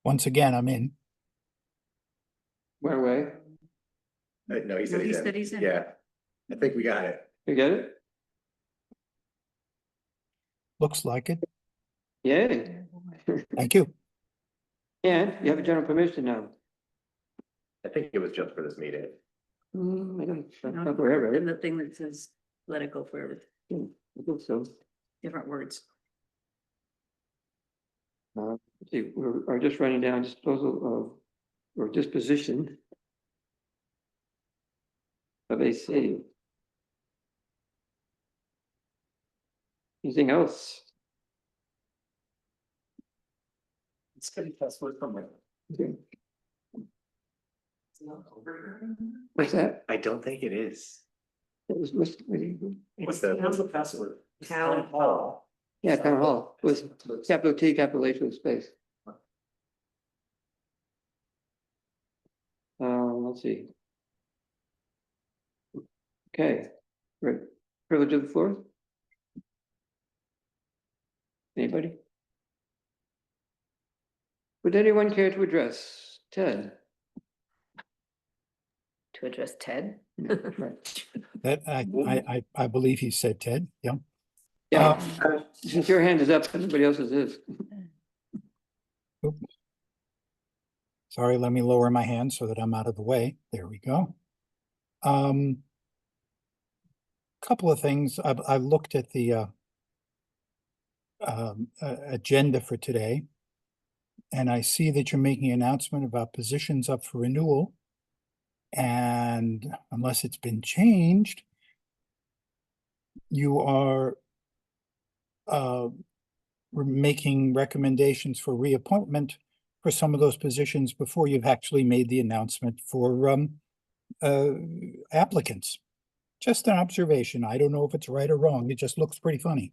Once again, I'm in. Went away. No, he said No, he he's said in. he's in. Yeah, I think we got it. You get it? Looks like it. Yay. Thank you. And you have a general permission now. I think it was just for this meeting. I don't, No, not forever. And the thing that says, let it go forever, I think so. different words. Let's see, we're just running down disposal of, or disposition of AC. Anything else? It's gonna be password somewhere. Okay. What's that? I don't think it is. That was What's the password? Town hall. Yeah, town hall, with capital T, capital H with space. Let's see. Okay, right, privilege of the floor? Anybody? Would anyone care to address Ted? To address Ted. Right. That I believe he said Ted. Yeah. Yeah, since your hand is up, everybody else's is. Sorry, let me lower my hand so that I'm out of the way. There we go. Couple of things. I looked at the agenda for today, and I see that you're making an announcement about positions up for renewal. And unless it's been changed, you are making recommendations for reappointment for some of those positions before you've actually made the announcement for applicants. Just an observation. I don't know if it's right or wrong. It just looks pretty funny.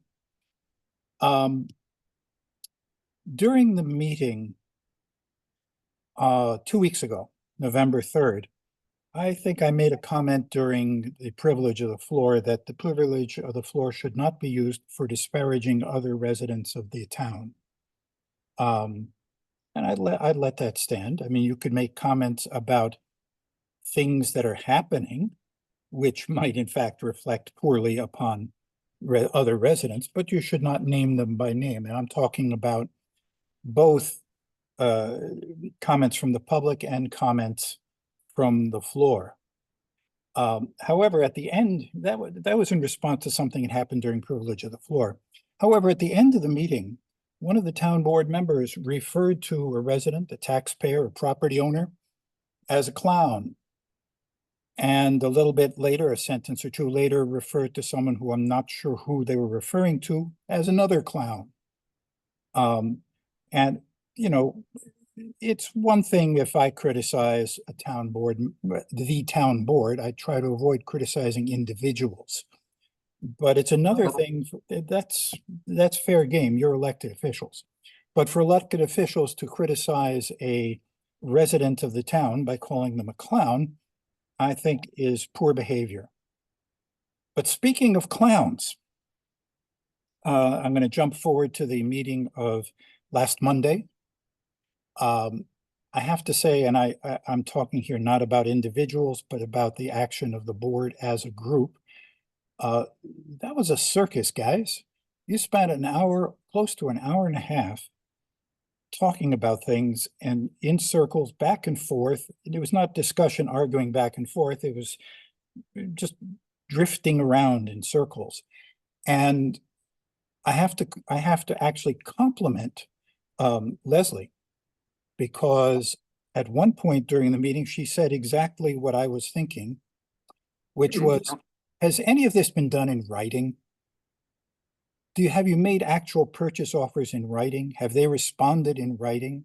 During the meeting 2 weeks ago, November 3rd, I think I made a comment during the privilege of the floor that the privilege of the floor should not be used for disparaging other residents of the town. And I'd let that stand. I mean, you could make comments about things that are happening, which might in fact reflect poorly upon other residents, but you should not name them by name. And I'm talking about both comments from the public and comments from the floor. However, at the end, that was in response to something that happened during privilege of the floor. However, at the end of the meeting, one of the town board members referred to a resident, a taxpayer, a property owner, as a clown. And a little bit later, a sentence or two later, referred to someone who I'm not sure who they were referring to as another clown. And, you know, it's one thing if I criticize a town board, the town board, I try to avoid criticizing individuals. But it's another thing, that's fair game, you're elected officials. But for elected officials to criticize a resident of the town by calling them a clown, I think is poor behavior. But speaking of clowns, I'm going to jump forward to the meeting of last Monday. I have to say, and I'm talking here not about individuals, but about the action of the board as a group. That was a circus, guys. You spent an hour, close to an hour and a half, talking about things and in circles back and forth. It was not discussion, arguing back and forth. It was just drifting around in circles. And I have to actually compliment Leslie, because at one point during the meeting, she said exactly what I was thinking, which was, has any of this been done in writing? Have you made actual purchase offers in writing? Have they responded in writing?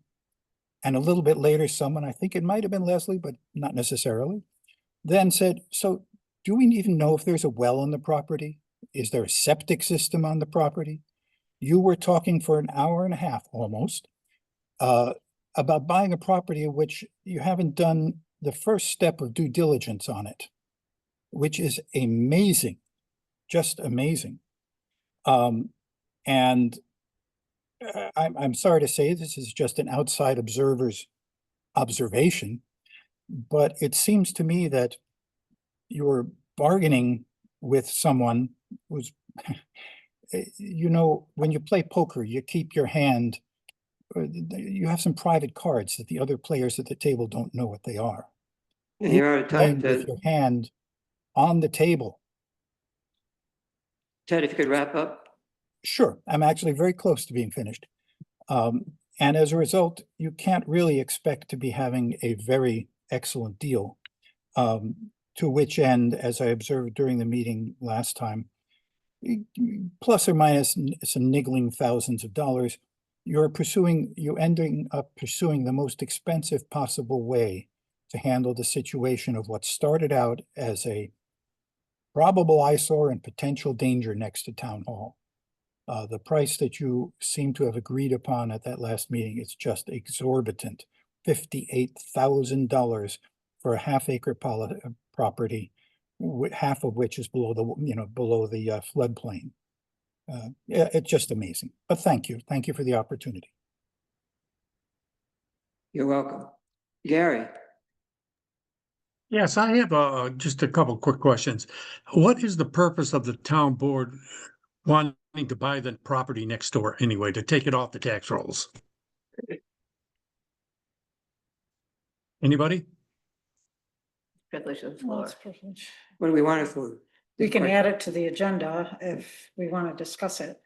And a little bit later, someone, I think it might have been Leslie, but not necessarily, then said, so do we even know if there's a well on the property? Is there a septic system on the property? You were talking for an hour and a half almost about buying a property of which you haven't done the first step of due diligence on it, which is amazing, just amazing. And I'm sorry to say this is just an outside observer's observation, but it seems to me that you're bargaining with someone who's, you know, when you play poker, you keep your hand, you have some private cards that the other players at the table don't know what they are. And you're out of time, Playing with Ted. your hand on the table. Ted, if you could wrap up. Sure, I'm actually very close to being finished. And as a result, you can't really expect to be having a very excellent deal. To which end, as I observed during the meeting last time, plus or minus some niggling thousands of dollars, you're ending up pursuing the most expensive possible way to handle the situation of what started out as a probable eyesore and potential danger next to town hall. The price that you seem to have agreed upon at that last meeting is just exorbitant. $58,000 for a half-acre property, half of which is below the floodplain. It's just amazing. But thank you for the opportunity. You're welcome. Gary, Yes, I have just a couple quick questions. What is the purpose of the town board wanting to buy the property next door anyway, to take it off the tax rolls? Anybody? Privilege of the Well, floor. it's privilege. what do we want it for? We can add it to the agenda if we want to discuss it.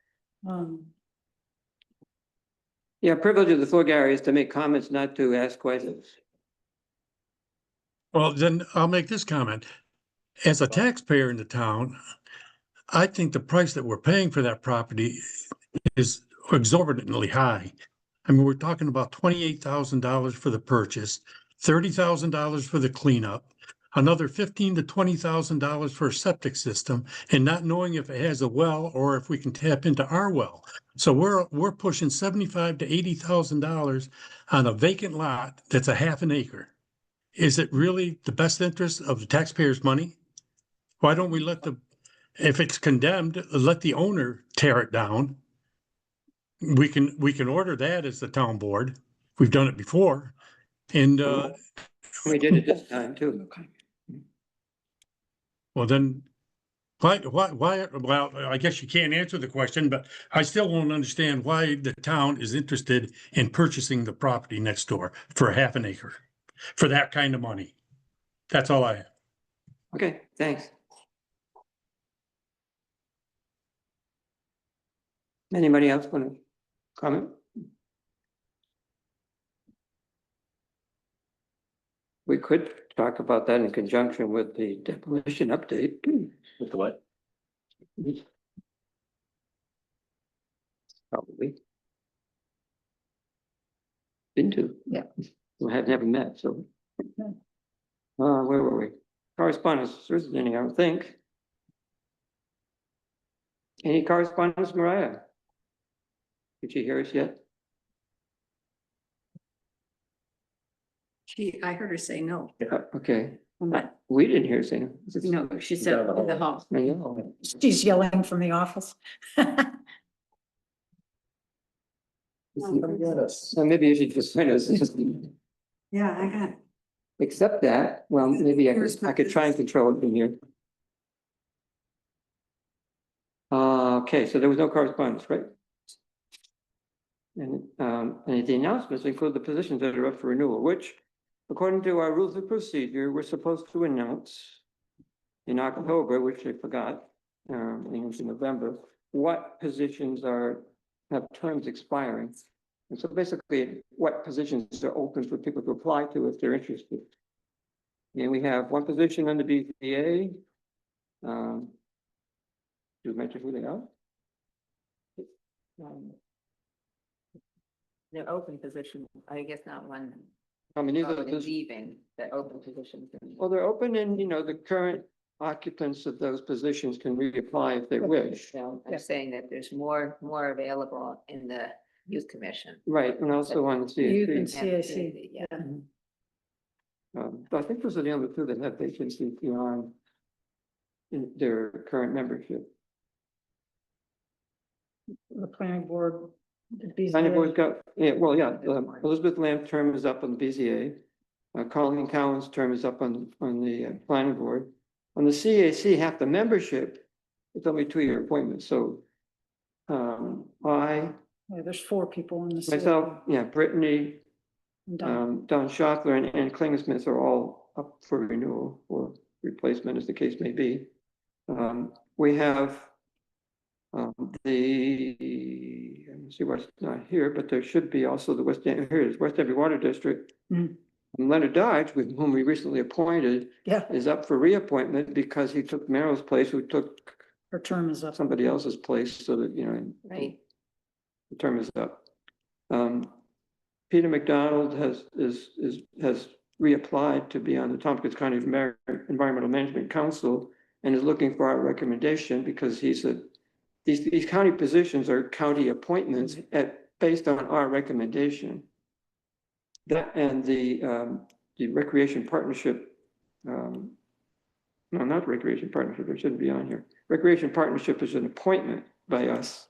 Yeah, privilege of the floor, Gary, is to make comments, not to ask questions. Well, then I'll make this comment. As a taxpayer in the town, I think the price that we're paying for that property is exorbitantly high. I mean, we're talking about $28,000 for the purchase, $30,000 for the cleanup, another $15,000 to $20,000 for a septic system, and not knowing if it has a well or if we can tap into our well. So we're pushing $75,000 to $80,000 on a vacant lot that's a half an acre. Is it really the best interest of the taxpayers' money? Why don't we if it's condemned, let the owner tear it down? We can order that as the town board. We've done it before. And We did it this time too. Okay. well, then why, well, I guess you can't answer the question, but I still won't understand why the town is interested in purchasing the property next door for a half an acre for that kind of money. That's all I have. Okay, thanks. Anybody else want to comment? We could talk about that in conjunction with the demolition update. With the what? Probably. Been to. Yeah. We have never met, so. Where were we? Correspondence, there isn't any, I don't think. Any correspondence, Mariah? Did you hear us yet? I heard her say no. Okay, But we didn't hear her say no. no, she said in the hall. No. She's yelling from the office. So maybe you should just kind of Yeah, I got it. accept that. Well, maybe I could try and control it from here. Okay, so there was no correspondence, right? And the announcements include the positions that are up for renewal, which according to our rules of procedure, we're supposed to announce in October, which I forgot, it was in November, what positions have terms expiring. And so basically, what positions are open for people to apply to if they're interested. And we have one position under BCA. Do you mention who they are? They're open position, I guess not one. I mean, these are Probably the, leaving the open positions. well, they're open and, the current occupants of those positions can reapply if they wish. So I'm saying that there's more available in the youth commission. Right, and also on the You can CAC. CAC. Yeah. I think those are the only two that have vacancies beyond in their current membership. The planning board Planning board's BZA. got, yeah, well, yeah, Elizabeth Lamb's term is up on the BZA. Colleen Cowan's term is up on the planning board. On the CAC, half the membership, it's only 2-year appointments, so. I, Yeah, there's 4 people in the. myself, yeah, Brittany, Done. Don Schockler and Ann Klingesmith are all up for renewal or replacement as the case may be. We have let me see what's not here, but there should be also the here it is, West Danby Water District. Mhm. Leonard Dodge, with whom we recently appointed, Yeah, is up for reappointment because he took Merrill's place, who took her term is up. somebody else's place, so that, you know. Right. The term is up. Peter McDonald has reapplied to be on the Tompkins County Environmental Management Council and is looking for our recommendation because he said these county positions are county appointments based on our recommendation. That and the recreation partnership, no, not recreation partnership, it shouldn't be on here. Recreation partnership is an appointment by us.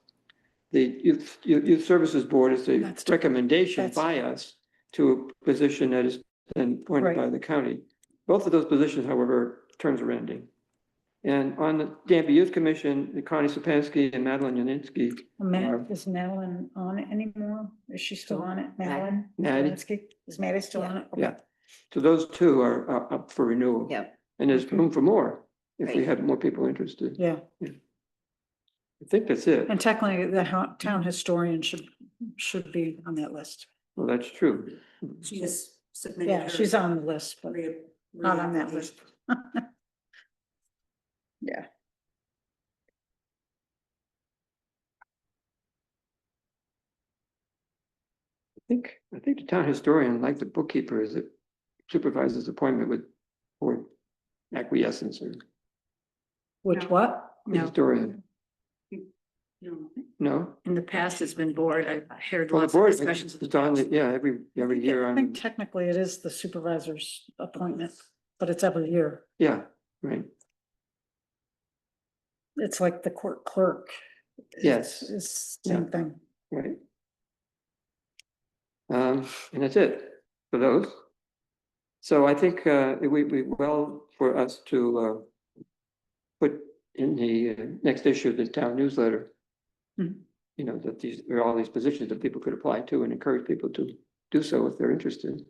The youth services board is a That's different. recommendation That's by us to a position that is then appointed Right. by the county. Both of those positions, however, terms are ending. And on the Danby Youth Commission, Connie Sapansky and Madeline Yaninski. Is Madeline on it anymore? Is she still on it? Madeline? Maddie. Madeline? Is Maddie still on it? Okay. Yeah. So those two are up for renewal. Yep. And there's Okay. room for more if we Right. had more people interested. Yeah, I think that's it. and technically the town historian should be on that list. Well, that's true. She just submitted. Yeah, her she's on the list, but not on that list. reapplication. Yeah. I think the town historian, like the bookkeeper, is it supervises appointment with or acquiescence or Which No. what? the historian. No. No? In the past, it's been board. I've heard Well, the lots of board, discussions. it's on, yeah, every year I on, think technically it is the supervisor's appointment, but it's every year. yeah, right. It's like the court clerk. Yes. It's same thing. Right. And that's it for those. So I think we well for us to put in the next issue of the town newsletter. Mhm. You know, that there are all these positions that people could apply to and encourage people to do so if they're interested.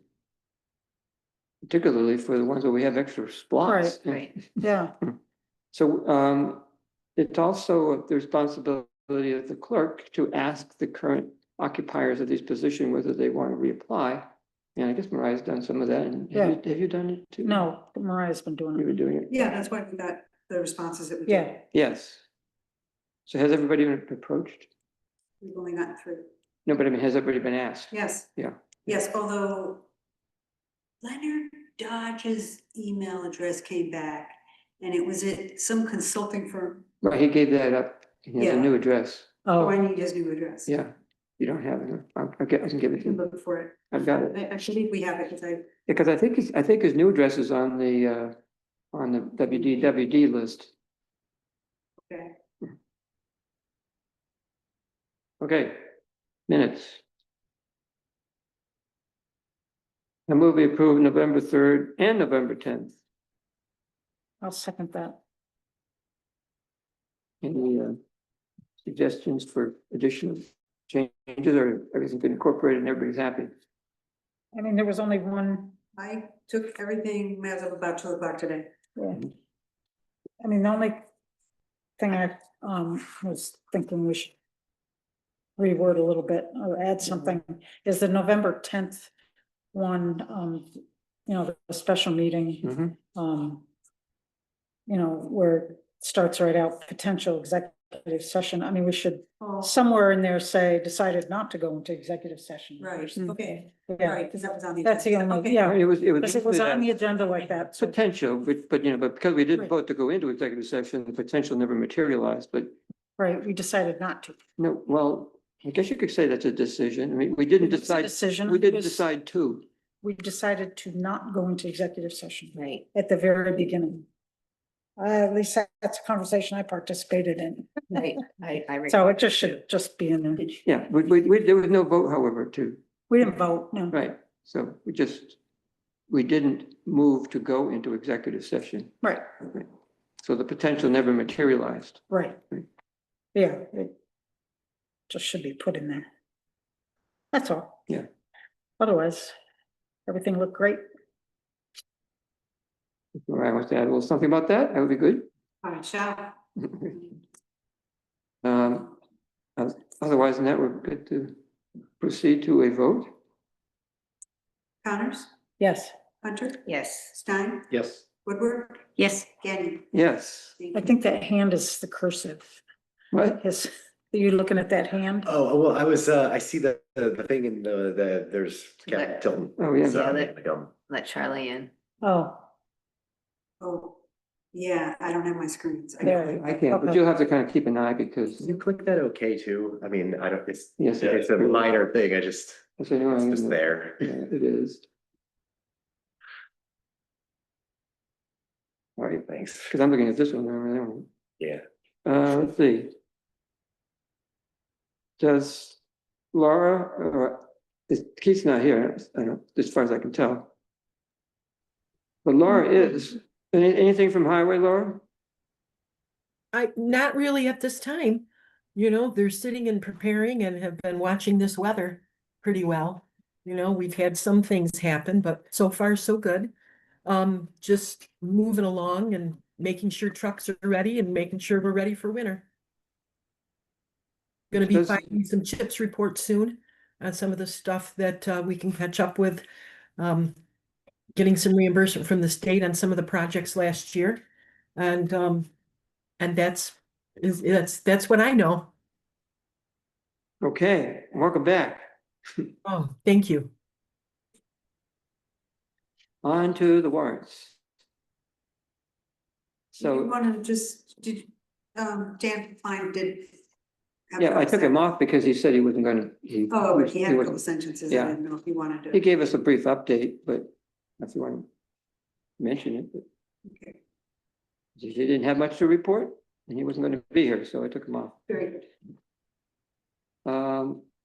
Particularly for the ones where we have extra slots. Right. Yeah, So it's also the responsibility of the clerk to ask the current occupiers of these positions whether they want to reapply. And I guess Mariah's done some of that. And have you done it too? no, Mariah's been doing You've it. been doing it? Yeah, that's why we got the responses that we. Yeah, Yes. So has everybody been approached? We've only gotten 3. No, but I mean, has everybody been asked? Yes. Yeah. Yes, although Leonard Dodge's email address came back and it was at some consulting firm. Right, he gave that up. He has a Yeah. new address. Oh, I oh, need his new address. Yeah. You don't have it. I can give it I to can you. look for it. I've got it. I believe we have it because I, Because I think his new address is on the WD list. okay. Okay, minutes. I move we approve November 3rd and November 10th. I'll second that. Any suggestions for additional changes, or everything's been incorporated and everybody's happy? I mean, there was only one, I took everything as of about 2 o'clock today. yeah. I mean, the only thing I was thinking we should reword a little bit or add something is the November 10th one, you know, the special meeting, Mhm. you know, where it starts right out, potential executive session. I mean, we should Oh, somewhere in there say decided not to go into executive session. right, okay, Yeah, right, because that was on the. that's the agenda. only, Okay. yeah, It was because it was on the listed agenda like that, as so, potential, but because we didn't Right. vote to go into executive session, the potential never materialized, but right, we decided not to. no, well, I guess you could say that's a decision. I mean, we didn't It's a decide, Decision. we didn't because decide to. We decided to not go into executive session Right. at the very beginning. At least that's a conversation I participated in. Right, I So recall. it just should just be in there. Yeah, there was no vote, however, to, We didn't vote, no. right, so we didn't move to go into executive session. Right, So the potential never materialized. right. Right. Yeah, it just should be put in there. That's all. Yeah. Otherwise, everything looked great. If I want to add a little something about that, that would be good. Ciao. Um, otherwise, than that, we're good to proceed to a vote. Connors, Yes, Hunter, Yes. Stein, Yes. Woodward, Yes. Getty. Yes. I think that hand is the cursive. What? His, are you looking at that hand? Oh, well, I was, I see the thing in there's Captain Tilton. Oh, yeah. So Yeah, I'm that- gonna go. Let Charlie in. Oh, Oh, yeah, I don't have my screens. I There. got- I can't, but Okay. you'll have to kind of keep an eye because, Can you click that okay too? I mean, I don't, yes, it's a minor thing, I just, it's it's just there. Yeah, it is. All right, thanks. Because I'm looking at this one, now, that one. Yeah. Let's see. Does Laura, Keith's not here, I don't, as far as I can tell. But Laura is, anything from highway, Laura? Not really at this time. You know, they're sitting and preparing and have been watching this weather pretty well. You know, we've had some things happen, but so far so good. Just moving along and making sure trucks are ready and making sure we're ready for winter. Gonna be Does- finding some chips report soon on some of the stuff that we can catch up with. Getting some reimbursement from the state on some of the projects last year. And that's what I know. Okay, welcome back. Oh, thank you. On to the warrants. Do you So, wanna just, Dan Klein did. have a yeah, I couple took him sec- off because he said he wasn't gonna, Oh, but he had a couple wasn't, sentences, I yeah. didn't know if you wanted he to. gave us a brief update, but if you want to mention it, but Okay, he didn't have much to report and he wasn't gonna be here, so I took him off. very good.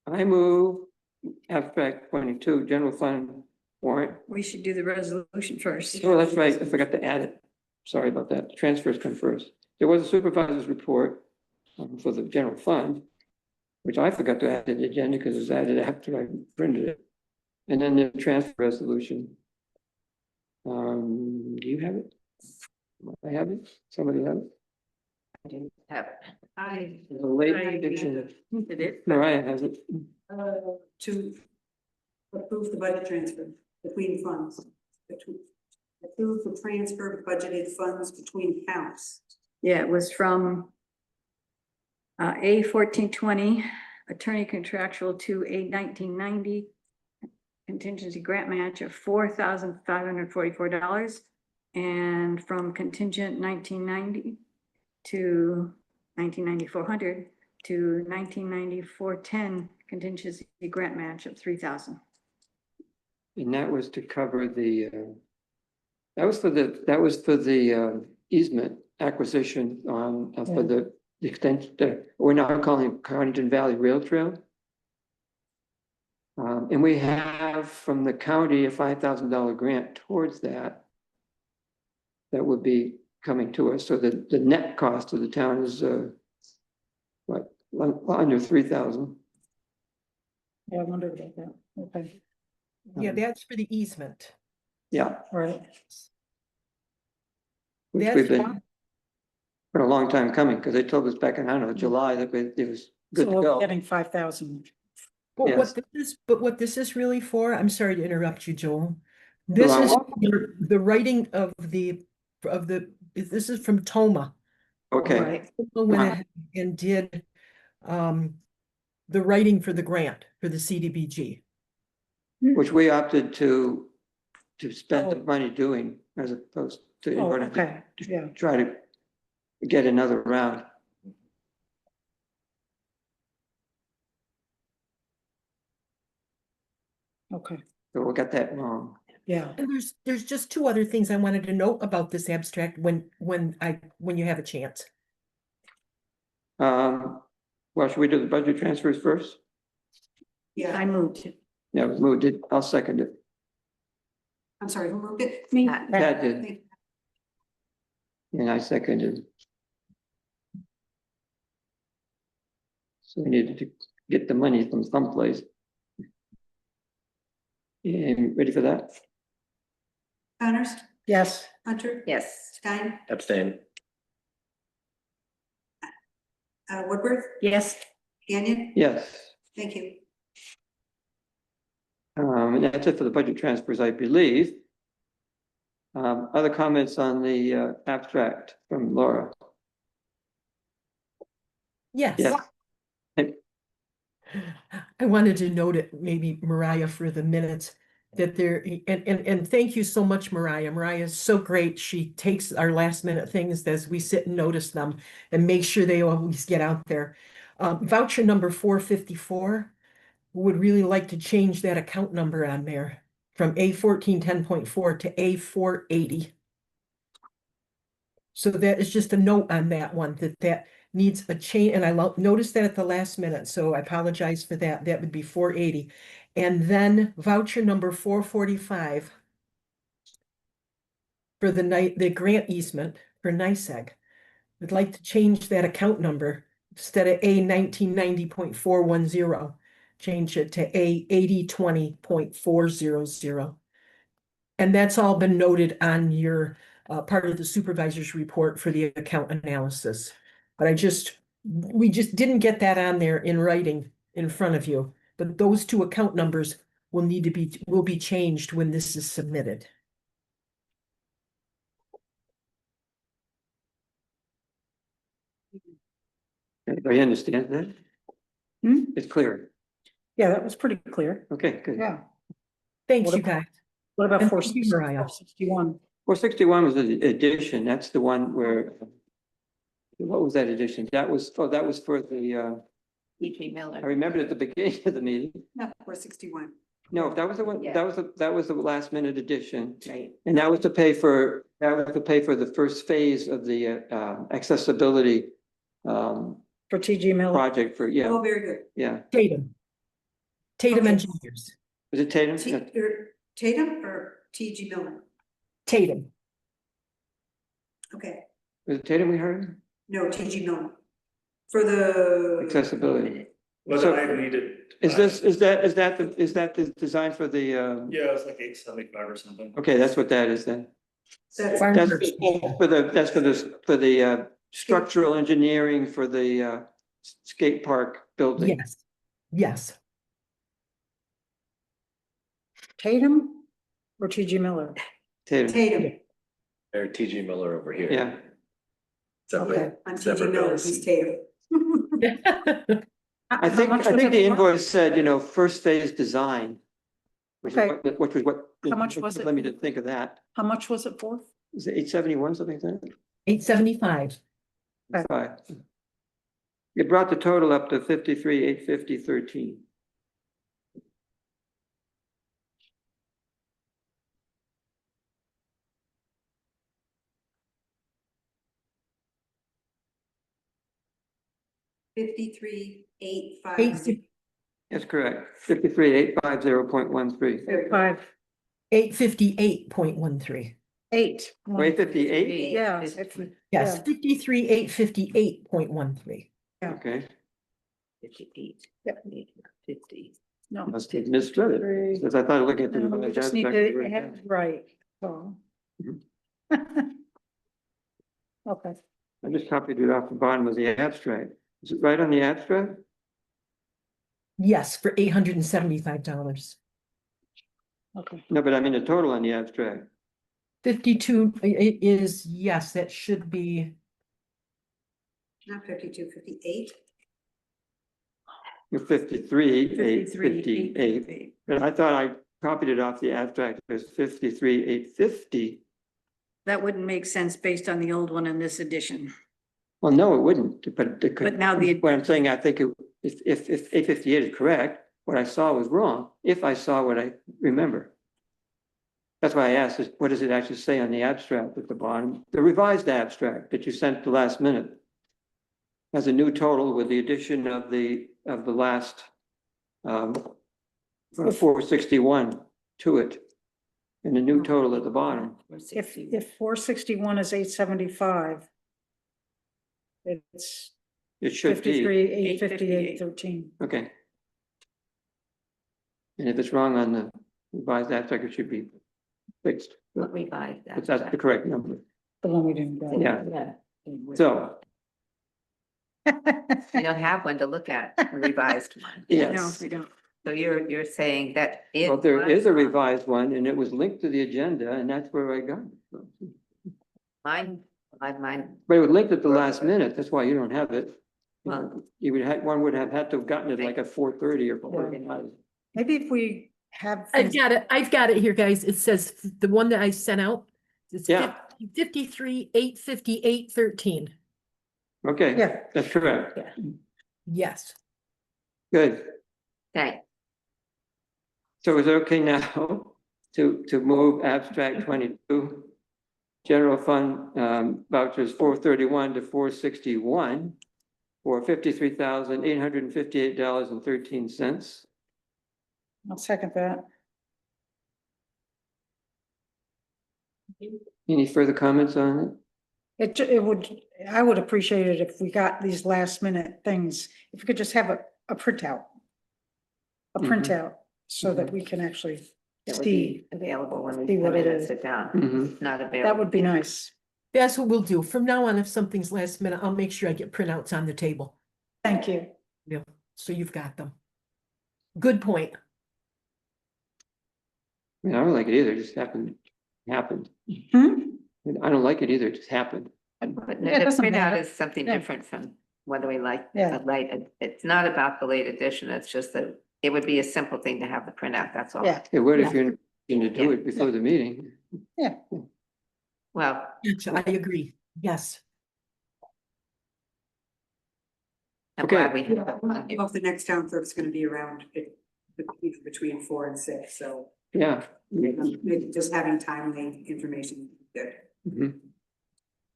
I move abstract 22, general fund warrant. We should do the resolution first. Oh, that's right, I forgot to add it. Sorry about that. Transfers come first. There was a supervisor's report for the general fund, which I forgot to add to the agenda because it was added after I printed it. And then the transfer resolution. Do you have it? I have it? Somebody have it? I didn't have it. There's a late addition. Did it? Mariah has it. To approve the budget transfer between funds. Approve the transfer of budgeted funds between accounts. Yeah, it was from A 1420, attorney contractual to A 1990, contingency grant match of $4,544, and from contingent 1990 to 1990 400 to 1990 410 contingency grant match of 3,000. And that was to cover the, that was for the easement acquisition on, for the extension, we're now calling it Connington Valley Rail Trail. And we have from the county a $5,000 grant towards that. That would be coming to us, so the net cost of the town is, what, under 3,000. yeah, I wondered about that. Okay, Yeah, that's for the easement. Yeah, right. which That's we've been, fine. for a long time coming, because they told us back in, I don't know, July, that it was good So to we're go. getting 5,000. But Yes. what this is really for, I'm sorry to interrupt you, Joel. This Well, is the writing this is from Toma. Okay, Right. Toma went ahead and did the writing for the grant for the CDBG. which we opted to spend the Oh. money doing as opposed to, in Oh, order to okay, yeah, try to get another round. okay. So we got that wrong. Yeah, And there's just two other things I wanted to note about this abstract when you have a chance. Well, should we do the budget transfers first? Yeah, I moved. Yeah, moved it. I'll second it. I'm sorry, who moved it? Me. Pat did, and I seconded. So we needed to get the money from someplace. And ready for that? Connors, yes, Hunter, Yes. Stein, Abstain. Woodworth, Yes. Gannon, Yes. thank you. And that's it for the budget transfers, I believe. Other comments on the abstract from Laura? Yes. Yes. I wanted to note it, maybe Mariah for the minutes, that there, and thank you so much, Mariah. Mariah is so great. She takes our last minute things as we sit and notice them and make sure they always get out there. Voucher number 454, would really like to change that account number on there from A1410.4 to A480. So that is just a note on that one, that needs a change, and I noticed that at the last minute, so I apologize for that. That would be 480. And then voucher number 445 for the grant easement for NICEAG. I'd like to change that account number. Instead of A1990.410, change it to A8020.400. And that's all been noted on your part of the supervisor's report for the account analysis. But we just didn't get that on there in writing in front of you. But those two account numbers will be changed when this is submitted. Everybody understand that? Hmm? It's clear. yeah, that was pretty clear. Okay, good. Yeah. Thanks, What you guys. What about And four thank you, Mariah. 61? 461 was the addition. That's the one where, what was that addition? That was for the, E.G. I Miller. remembered at the beginning of the meeting. No, 461. No, that was the one, Yeah. that was the last minute addition. Right. And that was to pay for the first phase of the accessibility For TG Miller? project for, yeah, Oh, very good. yeah. Tatum Okay. Engineers. Was it Tatum? Tatum or TG Miller? Tatum. Okay, Was it Tatum we heard? no, TG Miller. For the. Accessibility. What So- I needed. Is that the design for the, Yeah, it was like 875 or something. okay, that's what that is then. That's That's for the structural engineering for the skate park building. Yes. Yes. Tatum or TG Miller? Tatum, Tatum. Or TG Miller over here. yeah. Okay. I'm TG Separate Miller, bills. he's Tatum. I think the invoice said, first phase design. Which is Okay. which was what. How much was it? Let me to think of that. How much was it for? Is it 871, something like that? 875. Okay. Five. It brought the total up to 53,850.13. $53,850. That's correct. 53,850.13. 858.13. 8. Wait, 58? Yeah. Yes, Yeah. 53,858.13. Yeah. Okay. 58. Yep. 50. No. Must have misread it, because I thought looking at the. No, we just need abstract, to have it right. So. Mhm. Okay, I just copied it off the bottom of the abstract. Is it right on the abstract? Yes, for $875. okay. No, but I mean the total on the abstract. 52 is, yes, that should be, Not 52, 58. You're 53,858. And I thought I copied it off the abstract as 53,850. That wouldn't make sense based on the old one in this edition. Well, no, it wouldn't, but it could. But now the- What I'm saying, I think if 858 is correct, what I saw was wrong, if I saw what I remember. That's why I asked, is what does it actually say on the abstract at the bottom? The revised abstract that you sent the last minute has a new total with the addition of the last 461 to it. And a new total at the bottom. If 461 is 875, it's It should be, 53, 858, 13. okay. And if it's wrong on the revised abstract, it should be fixed. What revised But that's the correct number. The one we didn't get. Yeah. So, We don't have one to look at, a revised one. No, yes, we don't. So you're saying that it. well, there is a was- revised one and it was linked to the agenda and that's where I got it from. Mine, mine, But it was linked at the last minute, that's why you don't have it. Well- You would have, one would have had to have gotten it like at 4:30 or 4:45. Maybe if we have. I've got it here, guys. It says the one that I sent out. It's Yeah. 53, 858, 13. Okay, Yeah. that's correct. Yes. Good. okay, So is it okay now to move abstract 22? General fund vouchers 431 to 461 for $53,858.13. I'll second that. Any further comments on it? I would appreciate it if we got these last minute things, if we could just have a printout. A Mhm. printout, so that we can actually it would see, be available when we see come what in it and is. sit down, Mhm. not available. That would be nice. That's what we'll do. From now on, if something's last minute, I'll make sure I get printouts on the table. Thank you. So you've got them. Good point. I mean, I don't like it either, it just happened. Hmm? I don't like it either, it just happened. But Yeah, it the doesn't printout matter. is something Yeah. different from whether we like Yeah. the late, it's not about the late edition, it's just that it would be a simple thing to have the printout, that's all. Yeah. It would if Yeah. you're going to do Yeah. it before the meeting. Well, I agree. Yes. I'm Okay. glad we have I one. don't know if the next town clerk's gonna be around between 4 and 6, so Yeah. maybe just having timely information would be good. Mhm.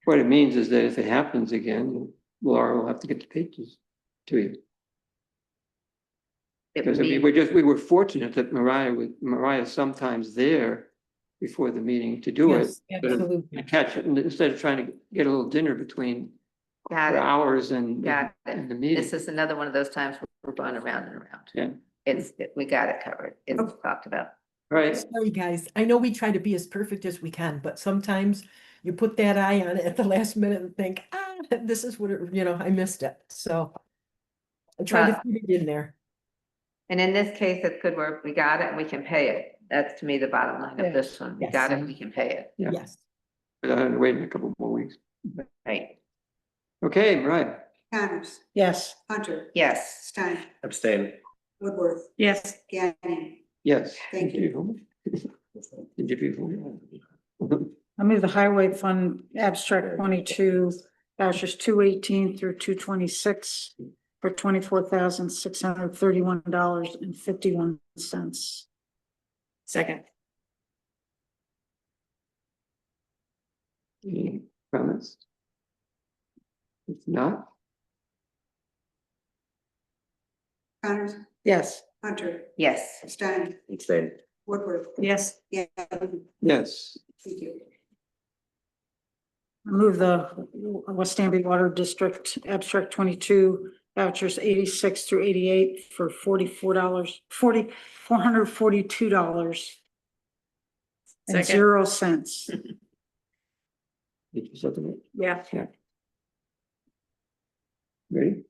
What it means is that if it happens again, Laura will have to get the pages to you. It Because would I mean, be, we were fortunate that Mariah's sometimes there before the meeting to do it. Yes, absolutely. To catch it, and instead of trying to get a little dinner between got her it, hours and got and it. the meeting. This is another one of those times where we're going around and around. Yeah. We got it covered, it's talked about. Right, Sorry, guys. I know we try to be as perfect as we can, but sometimes you put that eye on it at the last minute and think, this is what I missed it. So I try to Well- fit it in there. And in this case, it's good work, we got it, and we can pay it, that's to me the bottom line Yeah. of this one, we Yes. got it, we can pay it, Yeah. Yes. but I had to wait a couple more weeks. right? Okay, right, Connors, Yes. Hunter, Yes, Stein, Abstain. Woodworth. Yes. Gannon, yes. Thank you. Did you people? I move the highway fund abstract 22, vouchers 218 through 226 for $24,631.51. Second. Any comments? If not, Connors, Yes. Hunter, yes, Stein, Abstain. Woodworth. Yes. Gannon, yes, thank you. I move the West Danby Water District abstract 22, vouchers 86 through 88 for $442 and Second. 0 cents. did you second it? Yeah. Ready?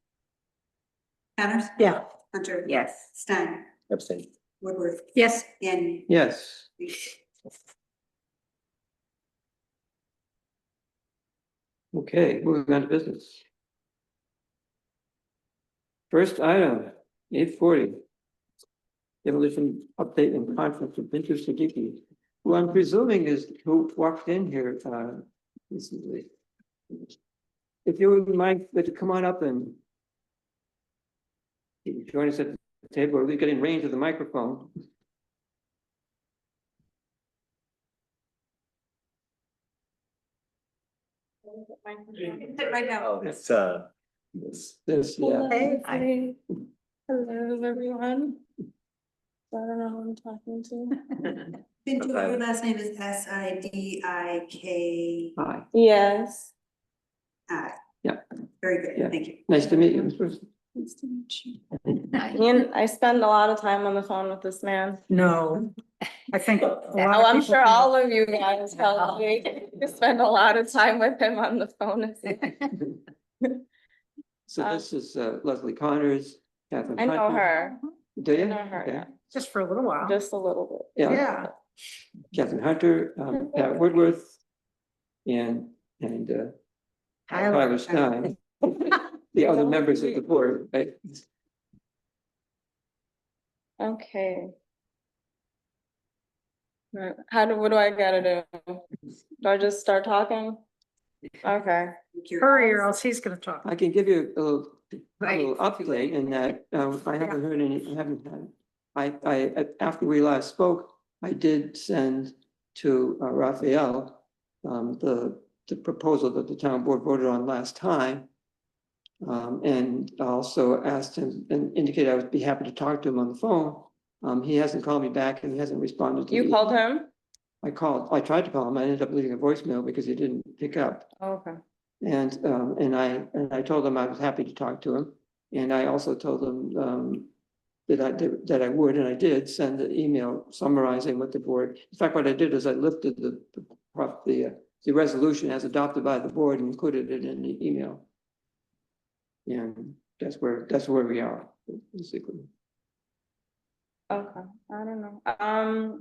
Connors, Yeah. Hunter. yes, Stein, Abstain. Woodworth. Yes. Gannon. Yes. Okay, moving on to business. First item, 840. Demolition update and conflict of interest to Dickey, who I'm presuming is who walked in here recently. If you wouldn't mind, would you come on up and join us at the table, or we get in range of the microphone. Sit right now. Oh, it's, This, yeah. Hey, Hello, everyone. I don't know who I'm talking to. Bintu, your last name is Sidiki. Hi, Yes. Yeah. Very good, Yeah. thank you. nice to meet you, Ms. Bruce. Nice to meet you. And I spend a lot of time on the phone with this man. no, I think. Oh, I'm sure all of you guys probably spend a lot of time with him on the phone. So this is Leslie Connors, Catherine. I know Hunter. her, Do you? I know her, Okay. yeah. Just for a little while. Just a little bit. Yeah, Yeah. Catherine Hunter, Pat Woodworth, and Tyler Stein, the other members of the board, right? Okay. Right, what do I gotta do? Do I just start talking? Okay. Hurry or else he's gonna talk. I can give you a little Right. update in that, I haven't heard any, after we last spoke, I did send to Raphael, the proposal that the town board voted on last time. And also asked him and indicated I would be happy to talk to him on the phone. He hasn't called me back and he hasn't responded to You me. called him? I tried to call him. I ended up leaving a voicemail because he didn't pick up. Okay. And I told him I was happy to talk to him. And I also told him that I would, and I did send an email summarizing what the board, in fact, what I did is I lifted the resolution as adopted by the board and included it in the email. And that's where we are, basically. Okay, I don't know.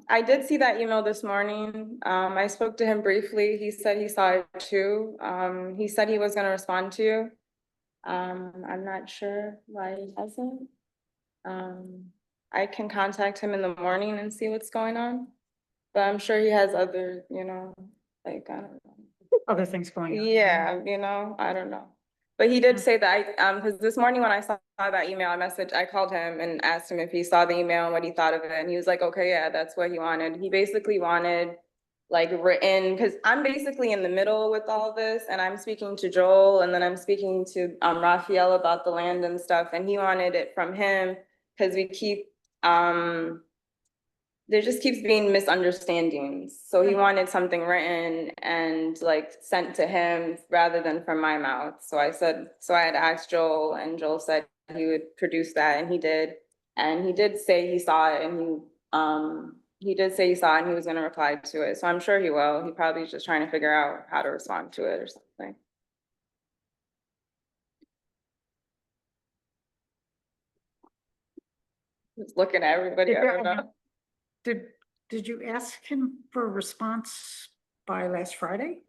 I did see that email this morning. I spoke to him briefly. He said he saw it too. He said he was gonna respond to you. I'm not sure why he hasn't. I can contact him in the morning and see what's going on. But I'm sure he has other, like, I don't know. Other things going on. Yeah, I don't know. But he did say that because this morning when I saw that email, I called him and asked him if he saw the email and what he thought of it. And he was like, okay, yeah, that's what he wanted. He basically wanted like written, because I'm basically in the middle with all this and I'm speaking to Joel and then I'm speaking to Raphael about the land and stuff. And he wanted it from him because we keep, there just keeps being misunderstandings. So he wanted something written and like sent to him rather than from my mouth. So I had asked Joel and Joel said he would produce that and he did. And he did say he saw it and he did say he saw it and he was gonna reply to it. So I'm sure he will. He probably is just trying to figure out how to respond to it or something. Just looking at everybody, I don't know. Did you ask him for a response by last Friday?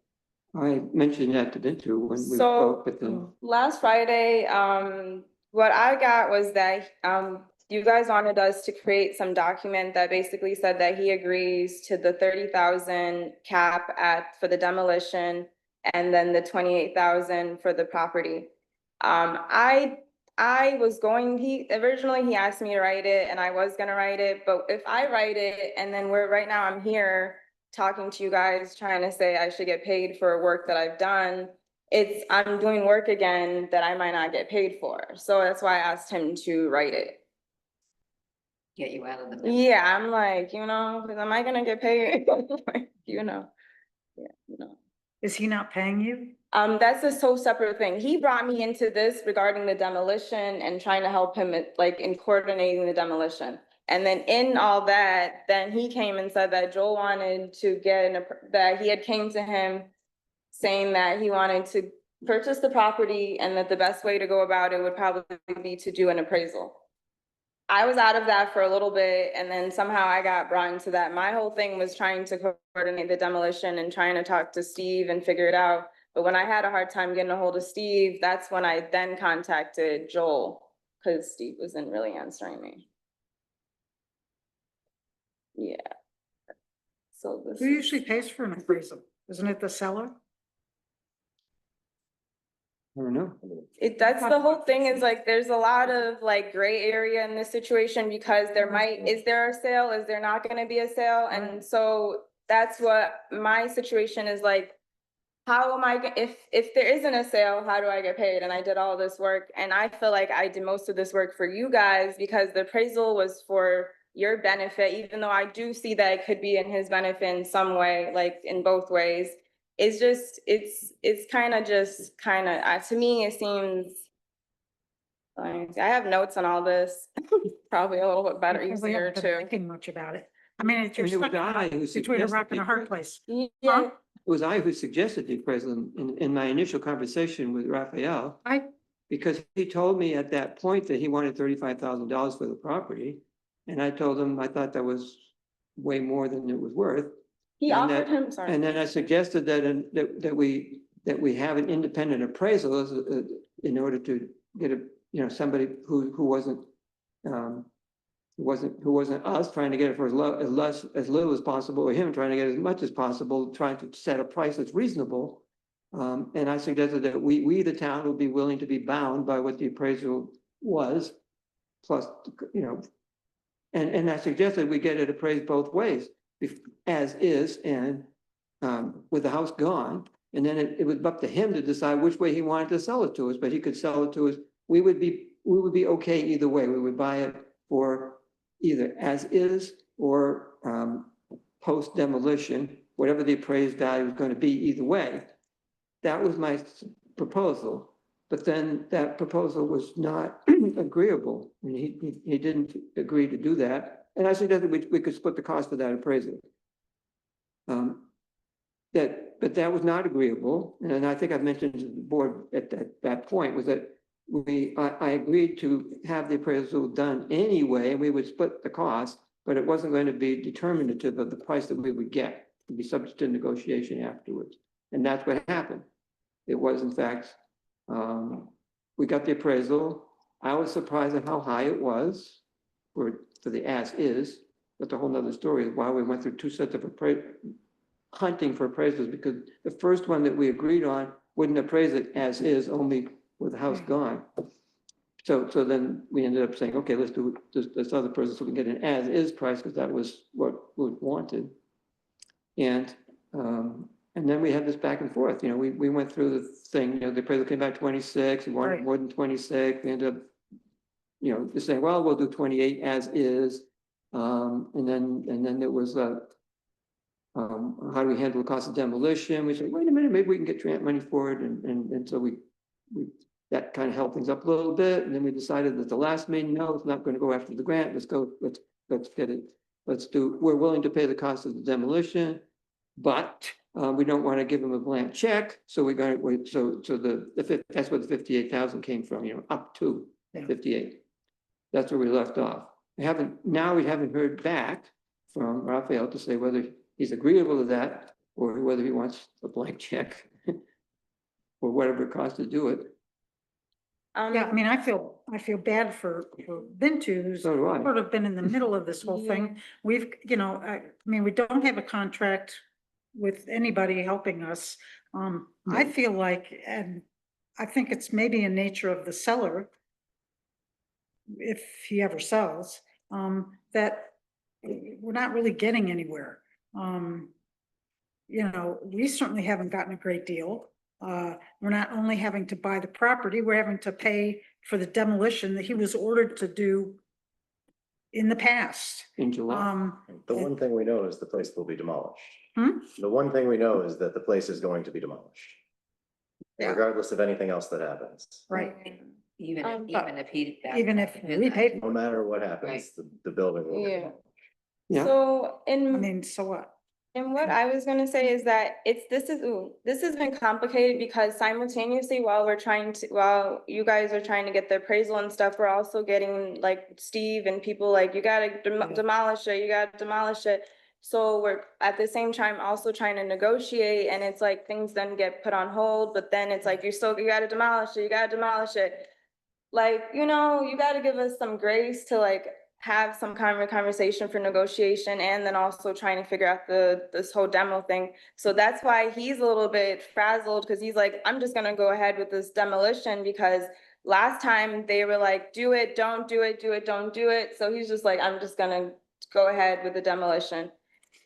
I mentioned that to Bintu when we So spoke with him. last Friday, what I got was that you guys wanted us to create some document that basically said that he agrees to the 30,000 cap for the demolition and then the 28,000 for the property. I was originally he asked me to write it and I was gonna write it, but if I write it and then right now I'm here talking to you guys, trying to say I should get paid for work that I've done, I'm doing work again that I might not get paid for. So that's why I asked him to write it. Get you out of the middle. Yeah, I'm like, because am I gonna get paid? Like, yeah, Is he not paying you? That's a so separate thing. He brought me into this regarding the demolition and trying to help him in coordinating the demolition. And then in all that, then he came and said that Joel wanted to that he had came to him saying that he wanted to purchase the property and that the best way to go about it would probably be to do an appraisal. I was out of that for a little bit and then somehow I got brought into that. My whole thing was trying to coordinate the demolition and trying to talk to Steve and figure it out. But when I had a hard time getting a hold of Steve, that's when I then contacted Joel because Steve wasn't really answering me. Yeah. So Who usually pays for an appraisal? Isn't it the seller? I don't know. That's the whole thing is like, there's a lot of like gray area in this situation because is there a sale? Is there not gonna be a sale? And so that's what my situation is like. how am I, if there isn't a sale, how do I get paid? And I did all this work, and I feel like I did most of this work for you guys because the appraisal was for your benefit, even though I do see that it could be in his benefit in some way, like in both ways. It's just, it's kind of to me, it seems like, I have notes on all this, probably a little bit better, Because we easier haven't been too. thinking much about it. I mean, I you're mean, it was stuck I who between a rock suggested and a it. hard place. Yeah, It was I who suggested the appraisal in my initial conversation with Raphael. Because he told me at that point that he wanted $35,000 for the property. And I told him I thought that was way more than it was worth. he And offered that- him, sorry. And then I suggested that we have an independent appraisal in order to get somebody who wasn't us trying to get it for as little as possible, or him trying to get as much as possible, trying to set a price that's reasonable. And I suggested that we, the town, would be willing to be bound by what the appraisal was, plus, and I suggested we get it appraised both ways, as is and with the house gone. And then it was up to him to decide which way he wanted to sell it to us, but he could sell it to us. We would be okay either way. We would buy it for either as is or post demolition, whatever the appraised value was going to be either way. That was my proposal, but then that proposal was not agreeable. And he didn't agree to do that. And I suggested we could split the cost of that appraisal. But that was not agreeable. And I think I mentioned to the board at that point was that I agreed to have the appraisal done anyway, and we would split the cost, but it wasn't going to be determinative of the price that we would get. It would be subject to negotiation afterwards. And that's what happened. It was, in fact, we got the appraisal. I was surprised at how high it was for the as is. That's a whole nother story, why we went through two sets of hunting for appraisals, because the first one that we agreed on wouldn't appraise it as is, only with the house gone. So then we ended up saying, okay, let's do this other person so we can get an as is price, because that was what we wanted. And then we had this back and forth, we went through the thing, the appraisal came back 26, we wanted more than 26, we ended up, just saying, well, we'll do 28 as is. And then it was, how do we handle the cost of demolition? We said, wait a minute, maybe we can get grant money for it. And so we that kind of held things up a little bit. And then we decided that the last meeting, no, it's not going to go after the grant. Let's get it. We're willing to pay the cost of the demolition, but we don't want to give them a blank check. So we're going to wait. So that's where the 58,000 came from, up to 58. That's where we left off. We haven't heard back from Raphael to say whether he's agreeable to that or whether he wants a blank check or whatever it costs to do it. Yeah, I mean, I feel bad for Bintu, who's So do I. sort of been in the middle of this whole thing. We've, I mean, we don't have a contract with anybody helping us. I feel like, and I think it's maybe in nature of the seller, if he ever sells, that we're not really getting anywhere. We certainly haven't gotten a great deal. We're not only having to buy the property, we're having to pay for the demolition that he was ordered to do in the past. In July. The one thing we know is the place will be demolished. Hmm? The one thing we know is that the place is going to be demolished. Yeah. Regardless of anything else that happens. Right. Even Even if we paid, No matter what happens, the building will be Yeah. demolished. Yeah. So I mean, so what? And what I was gonna say is that this has been complicated because simultaneously while you guys are trying to get the appraisal and stuff, we're also getting like Steve and people like, you gotta demolish it, you gotta demolish it. So we're at the same time also trying to negotiate, and it's like things then get put on hold, but then it's like, you gotta demolish it, you gotta demolish it. Like, you gotta give us some grace to like have some kind of conversation for negotiation, and then also trying to figure out this whole demo thing. So that's why he's a little bit frazzled, because he's like, I'm just gonna go ahead with this demolition, because last time they were like, do it, don't do it, do it, don't do it. So he's just like, I'm just gonna go ahead with the demolition.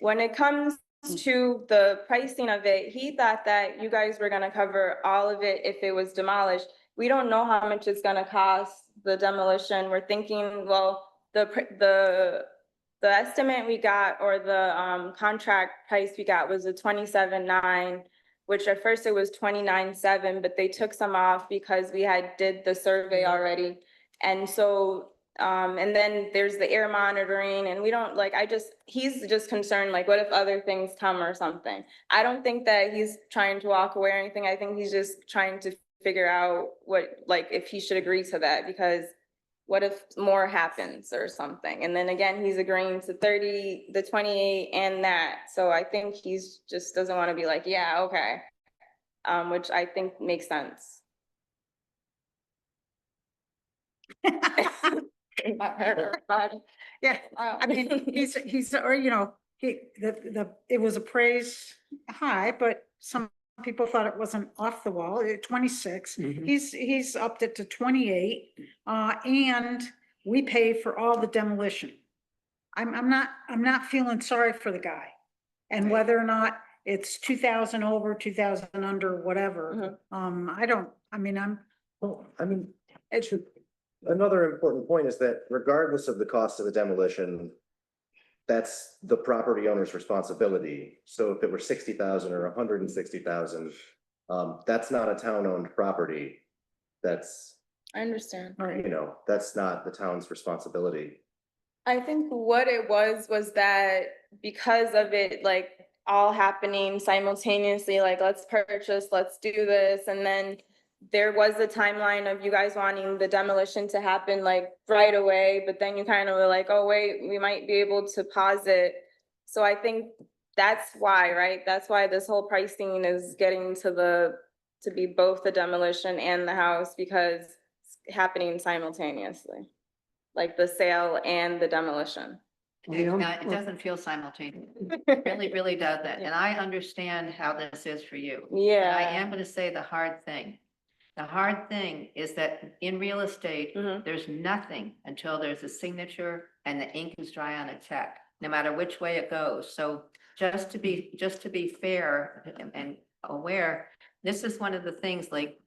When it comes to the pricing of it, he thought that you guys were gonna cover all of it if it was demolished. We don't know how much it's gonna cost, the demolition. We're thinking, well, the estimate we got, or the contract price we got, was a 27.9, which at first it was 29.7, but they took some off because we did the survey already. And so, and then there's the air monitoring, and we don't, like, he's just concerned, like, what if other things come or something? I don't think that he's trying to walk away or anything. I think he's just trying to figure out what, like, if he should agree to that, because what if more happens or something? And then again, he's agreeing to 30, the 28 and that. So I think he's just doesn't want to be like, yeah, okay. Which I think makes sense. Yeah, I mean, he's, or, you know, it was appraised high, but some people thought it wasn't off the wall, 26. He's upped it to 28, and we pay for all the demolition. I'm not feeling sorry for the guy. And whether or not it's 2,000 over, 2,000 under, whatever, Another important point is that regardless of the cost of the demolition, that's the property owner's responsibility. So if it were 60,000 or 160,000, that's not a town-owned property. That's, I understand. you know, that's not the town's responsibility. I think what it was that because of it, like, all happening simultaneously, like, let's purchase, let's do this, and then there was a timeline of you guys wanting the demolition to happen like right away, but then you kind of were like, oh wait, we might be able to pause it. So I think that's why, right? That's why this whole pricing is getting to be both the demolition and the house, because it's happening simultaneously, like the sale and the demolition. It doesn't feel simultaneous. It really, really does that. And I understand how this is for you. But I Yeah. am going to say the hard thing. The hard thing is that in real estate, there's nothing until there's a signature and the ink is dry on a check, no matter which way it goes. So just to be fair and aware, this is one of the things, like,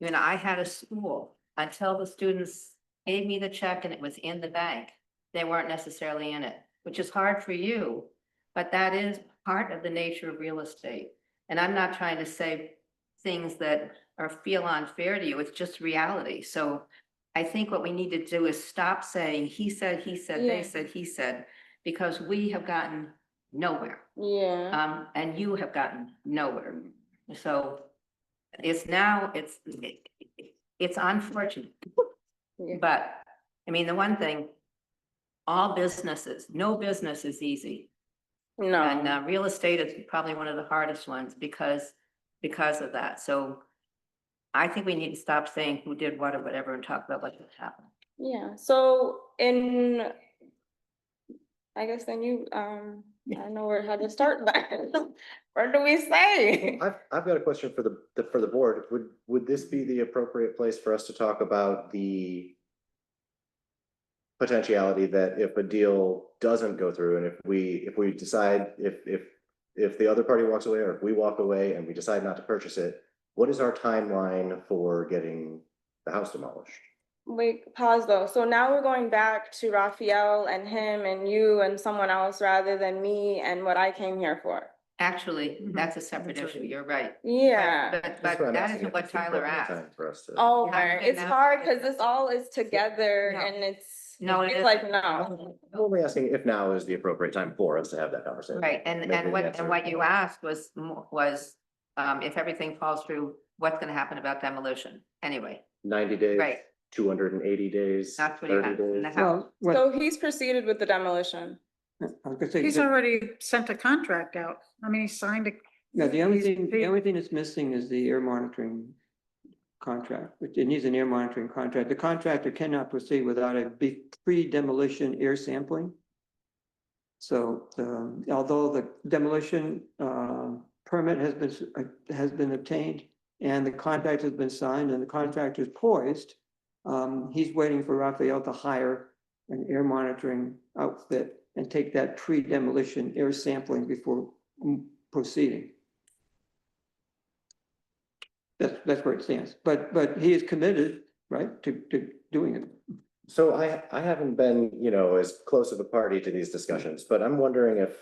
you know, I had a school until the students gave me the check and it was in the bank. They weren't necessarily in it, which is hard for you, but that is part of the nature of real estate. And I'm not trying to say things that or feel unfair to you. It's just reality. So I think what we need to do is stop saying, he said, they said, he said, because we have gotten nowhere. Yeah. And you have gotten nowhere. So it's unfortunate. Yeah. But I mean, the one thing, all businesses, no business is easy. No. And real estate is probably one of the hardest ones because of that. So I think we need to stop saying who did what or whatever and talk about what just happened. Yeah, so I guess then I don't know how to start that. Where do we say? I've got a question for the board. Would this be the appropriate place for us to talk about the potentiality that if a deal doesn't go through, and if we decide, if the other party walks away, or if we walk away and we decide not to purchase it, what is our timeline for getting the house demolished? Wait, pause though. So now we're going back to Raphael and him and you and someone else rather than me and what I came here for. Actually, that's a separate issue. You're right. Yeah. But That's what I'm that asking, isn't if what it's the Tyler appropriate asked. time for us to. Oh, haven't been it's that- hard because this all is together No. and it's it like, isn't. no. I'm only asking if now is the appropriate time for us to have that conversation. Right, and Maybe the what answer is you no. asked was if everything falls through, what's gonna happen about demolition? Anyway, 90 days, Right. 280 days, that's what you 30 have in the days. house. Well, So he's proceeded with the demolition. I was gonna say, He's already sent a contract out. I mean, he signed a. no, the only thing he's- that's missing is the air monitoring contract, which it needs an air monitoring contract. The contractor cannot proceed without a pre-demolition air sampling. So, although the demolition, permit has been obtained and the contract has been signed and the contract is poised, he's waiting for Raphael to hire an air monitoring outfit and take that pre-demolition air sampling before proceeding. That's where it stands, but he is committed, right, to doing it. So I haven't been, as close of a party to these discussions, but I'm wondering if,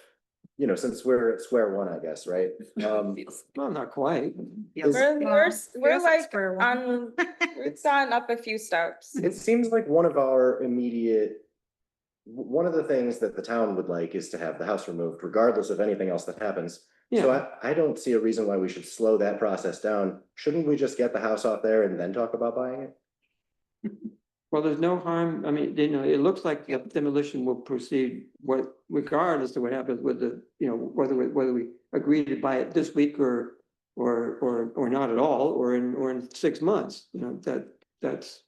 since we're at square one, I guess, right? Well, not quite. We're, we're Feels like square one. on, we've gone up a few steps. It seems like one of the things that the town would like is to have the house removed, regardless of anything else that happens. So Yeah, I don't see a reason why we should slow that process down. Shouldn't we just get the house off there and then talk about buying it? well, there's no harm, I mean, it looks like the demolition will proceed regardless of what happens with the, whether we agree to buy it this week or not at all, or in 6 months, that's.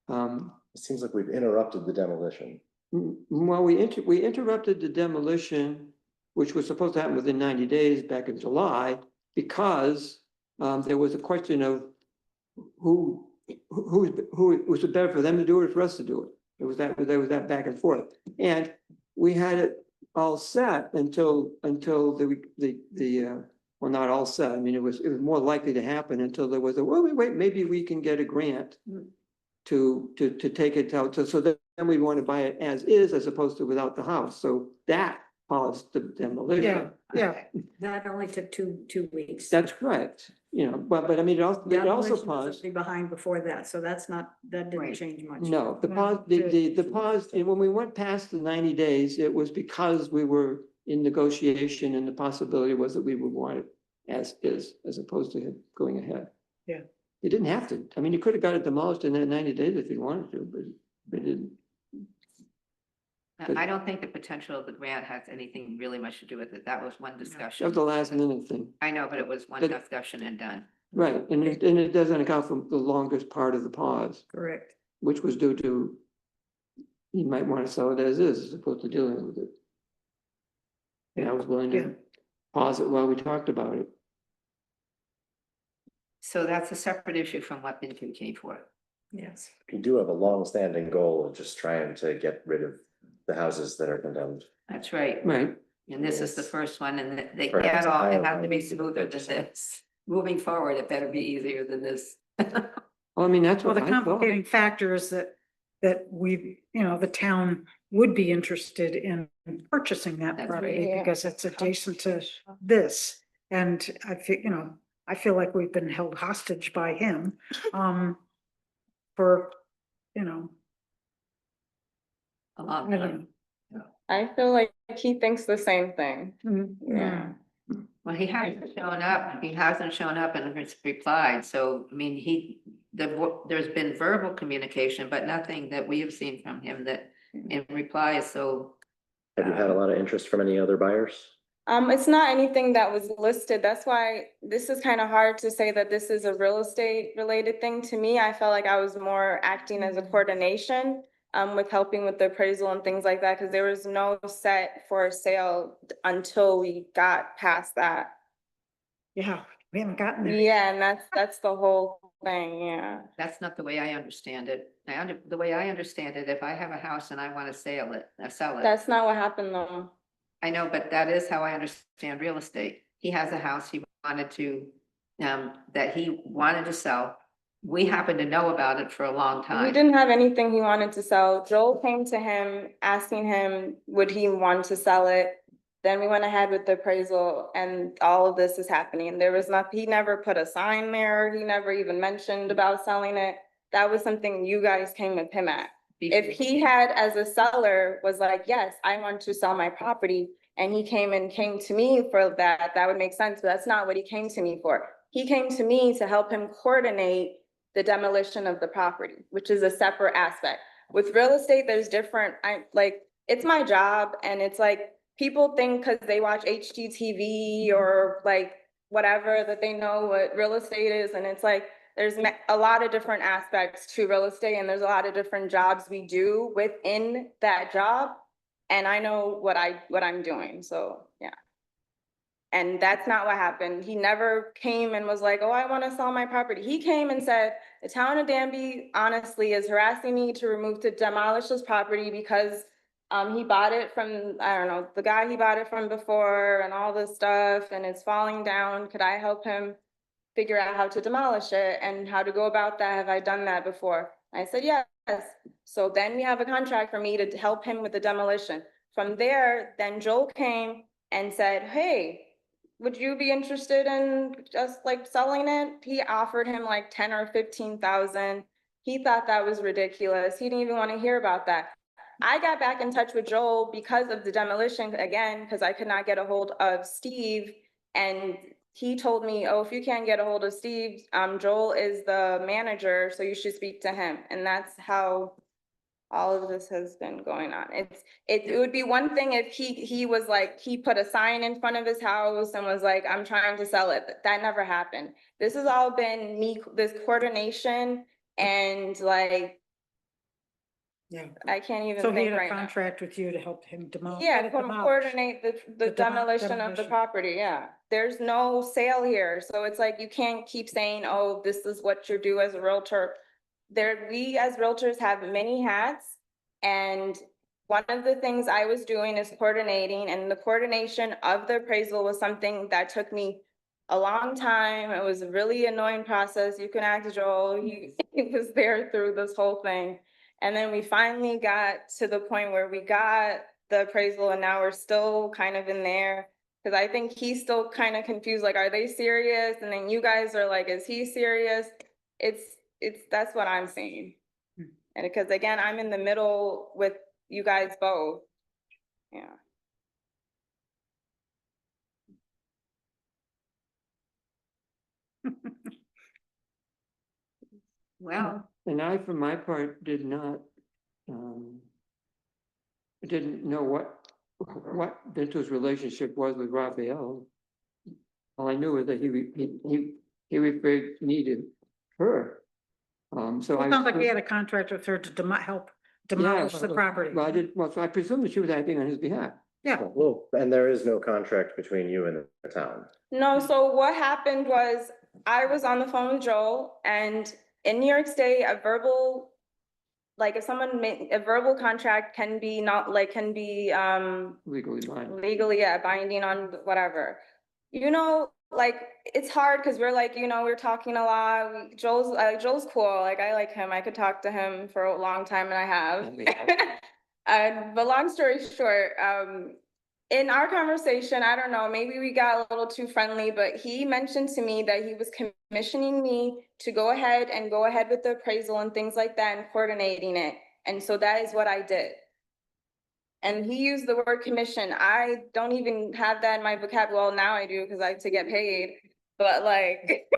It seems like we've interrupted the demolition. Well, we interrupted the demolition, which was supposed to happen within 90 days back in July, because there was a question of who was it better for them to do it or for us to do it? There was that back and forth. And we had it all set until well, not all set. I mean, it was more likely to happen until there was wait, maybe we can get a grant to take it out. So then we want to buy it as is, as opposed to without the house. So that paused the demolition. Yeah, That only took two weeks. That's correct, but I mean, it also Demolition was paused. already behind before that, so that didn't Right. change much. No, the No, pause, the- the pause, and when we went past the 90 days, it was because we were in negotiation, and the possibility was that we would want it as is, as opposed to going ahead. Yeah. You didn't have to. I mean, you could have got it demolished in that 90 days if you wanted to, but it didn't. But- I don't think the potential of the grant has anything really much to do with it. That was one That was discussion. the last minute thing. I know, but it was one But- discussion and done. Right, and it doesn't account for the longest part of the pause, Correct. which was due to you might want to sell it as opposed to dealing with it. And I was willing Yeah. to pause it while we talked about it. So that's a separate issue from what Bintu came for. Yes. You do have a long-standing goal of just trying to get rid of the houses that are condemned. That's right. Right, And this is the first one, and they Right. add all, it has to be I- smoother than this. Moving forward, it better be easier than this. well, I mean, that's well, what the I thought. complicating factor is that we, the town would be interested in purchasing that That's property right. Yeah. because it's adjacent to this. And I feel like we've been held hostage by him, for, A long I don't time. know. I feel like he thinks the same thing. Mm, Yeah. Well, he hasn't shown up. He hasn't shown up and has replied. So, I mean, there's been verbal communication, but nothing that we have seen from him that in reply. So Have you had a lot of interest from any other buyers? It's not anything that was listed. That's why this is kind of hard to say that this is a real estate related thing. To me, I felt like I was more acting as a coordination with helping with the appraisal and things like that, because there was no set for sale until we got past that. Yeah, we haven't gotten there. Yeah, and that's the whole thing, yeah. that's not the way I understand it. The way I understand it, if I have a house and I want to sell it. That's not what happened though. I know, but that is how I understand real estate. He has a house he wanted to, that he wanted to sell. We happened to know about it for a long He time. didn't have anything he wanted to sell. Joel came to him asking him, would he want to sell it? Then we went ahead with the appraisal and all of this is happening. There was nothing, he never put a sign there. He never even mentioned about selling it. That was something you guys came with him at. If he had, as a seller, was like, yes, I want to sell my property, and he came to me for that, that would make sense, but that's not what he came to me for. He came to me to help him coordinate the demolition of the property, which is a separate aspect. With real estate, there's different, it's my job, and it's like, people think because they watch HGTV or like whatever, that they know what real estate is, and it's like, there's a lot of different aspects to real estate, and there's a lot of different jobs we do within that job. And I know what I'm doing, so yeah. And that's not what happened. He never came and was like, oh, I want to sell my property. He came and said, the town of Danby honestly is harassing me to demolish this property because He bought it from, I don't know, the guy he bought it from before and all this stuff, and it's falling down. Could I help him figure out how to demolish it and how to go about that? Have I done that before? I said, yes. So then we have a contract for me to help him with the demolition. From there, then Joel came and said, hey, would you be interested in just like selling it? He offered him like 10 or 15,000. He thought that was ridiculous. He didn't even want to hear about that. I got back in touch with Joel because of the demolition again, because I could not get a hold of Steve. And he told me, oh, if you can't get a hold of Steve, Joel is the manager, so you should speak to him. And that's how all of this has been going on. It would be one thing if he was like, he put a sign in front of his house and was like, I'm trying to sell it, but that never happened. This has all been me, this coordination and like, Yeah. I can't even So he think had a right now. contract with you to help him demolish. Yeah, coordinate the demolition of the demolition. property, yeah. There's no sale here, so it's like you can't keep saying, oh, this is what you do as a realtor. We as realtors have many hats, and one of the things I was doing is coordinating, and the coordination of the appraisal was something that took me a long time. It was a really annoying process. You can ask Joel, he was there through this whole thing. And then we finally got to the point where we got the appraisal and now we're still kind of in there. Cause I think he's still kind of confused, like, are they serious? And then you guys are like, is he serious? That's what I'm seeing. And because again, I'm in the middle with you guys both. Yeah. Well, And I, for my part, did not, didn't know what Vinto's relationship was with Raphael. All I knew was that he referred me to her. So It sounds like he had a contract with her to help demolish the property. Well, so I presume that she was acting on his behalf. Yeah. Well, and there is no contract between you and the town. No, so what happened was I was on the phone with Joel, and in New York State, a verbal, like if someone made a verbal contract can be Legally binding. legally, yeah, binding on whatever. You know, like it's hard because we're like, we're talking a lot. Joel's cool. Like I like him. I could talk to him for a long time, and I have. But long story short, in our conversation, I don't know, maybe we got a little too friendly, but he mentioned to me that he was commissioning me to go ahead with the appraisal and things like that and coordinating it. And so that is what I did. And he used the word commission. I don't even have that in my vocabulary. Well, now I do because I have to get paid, but like,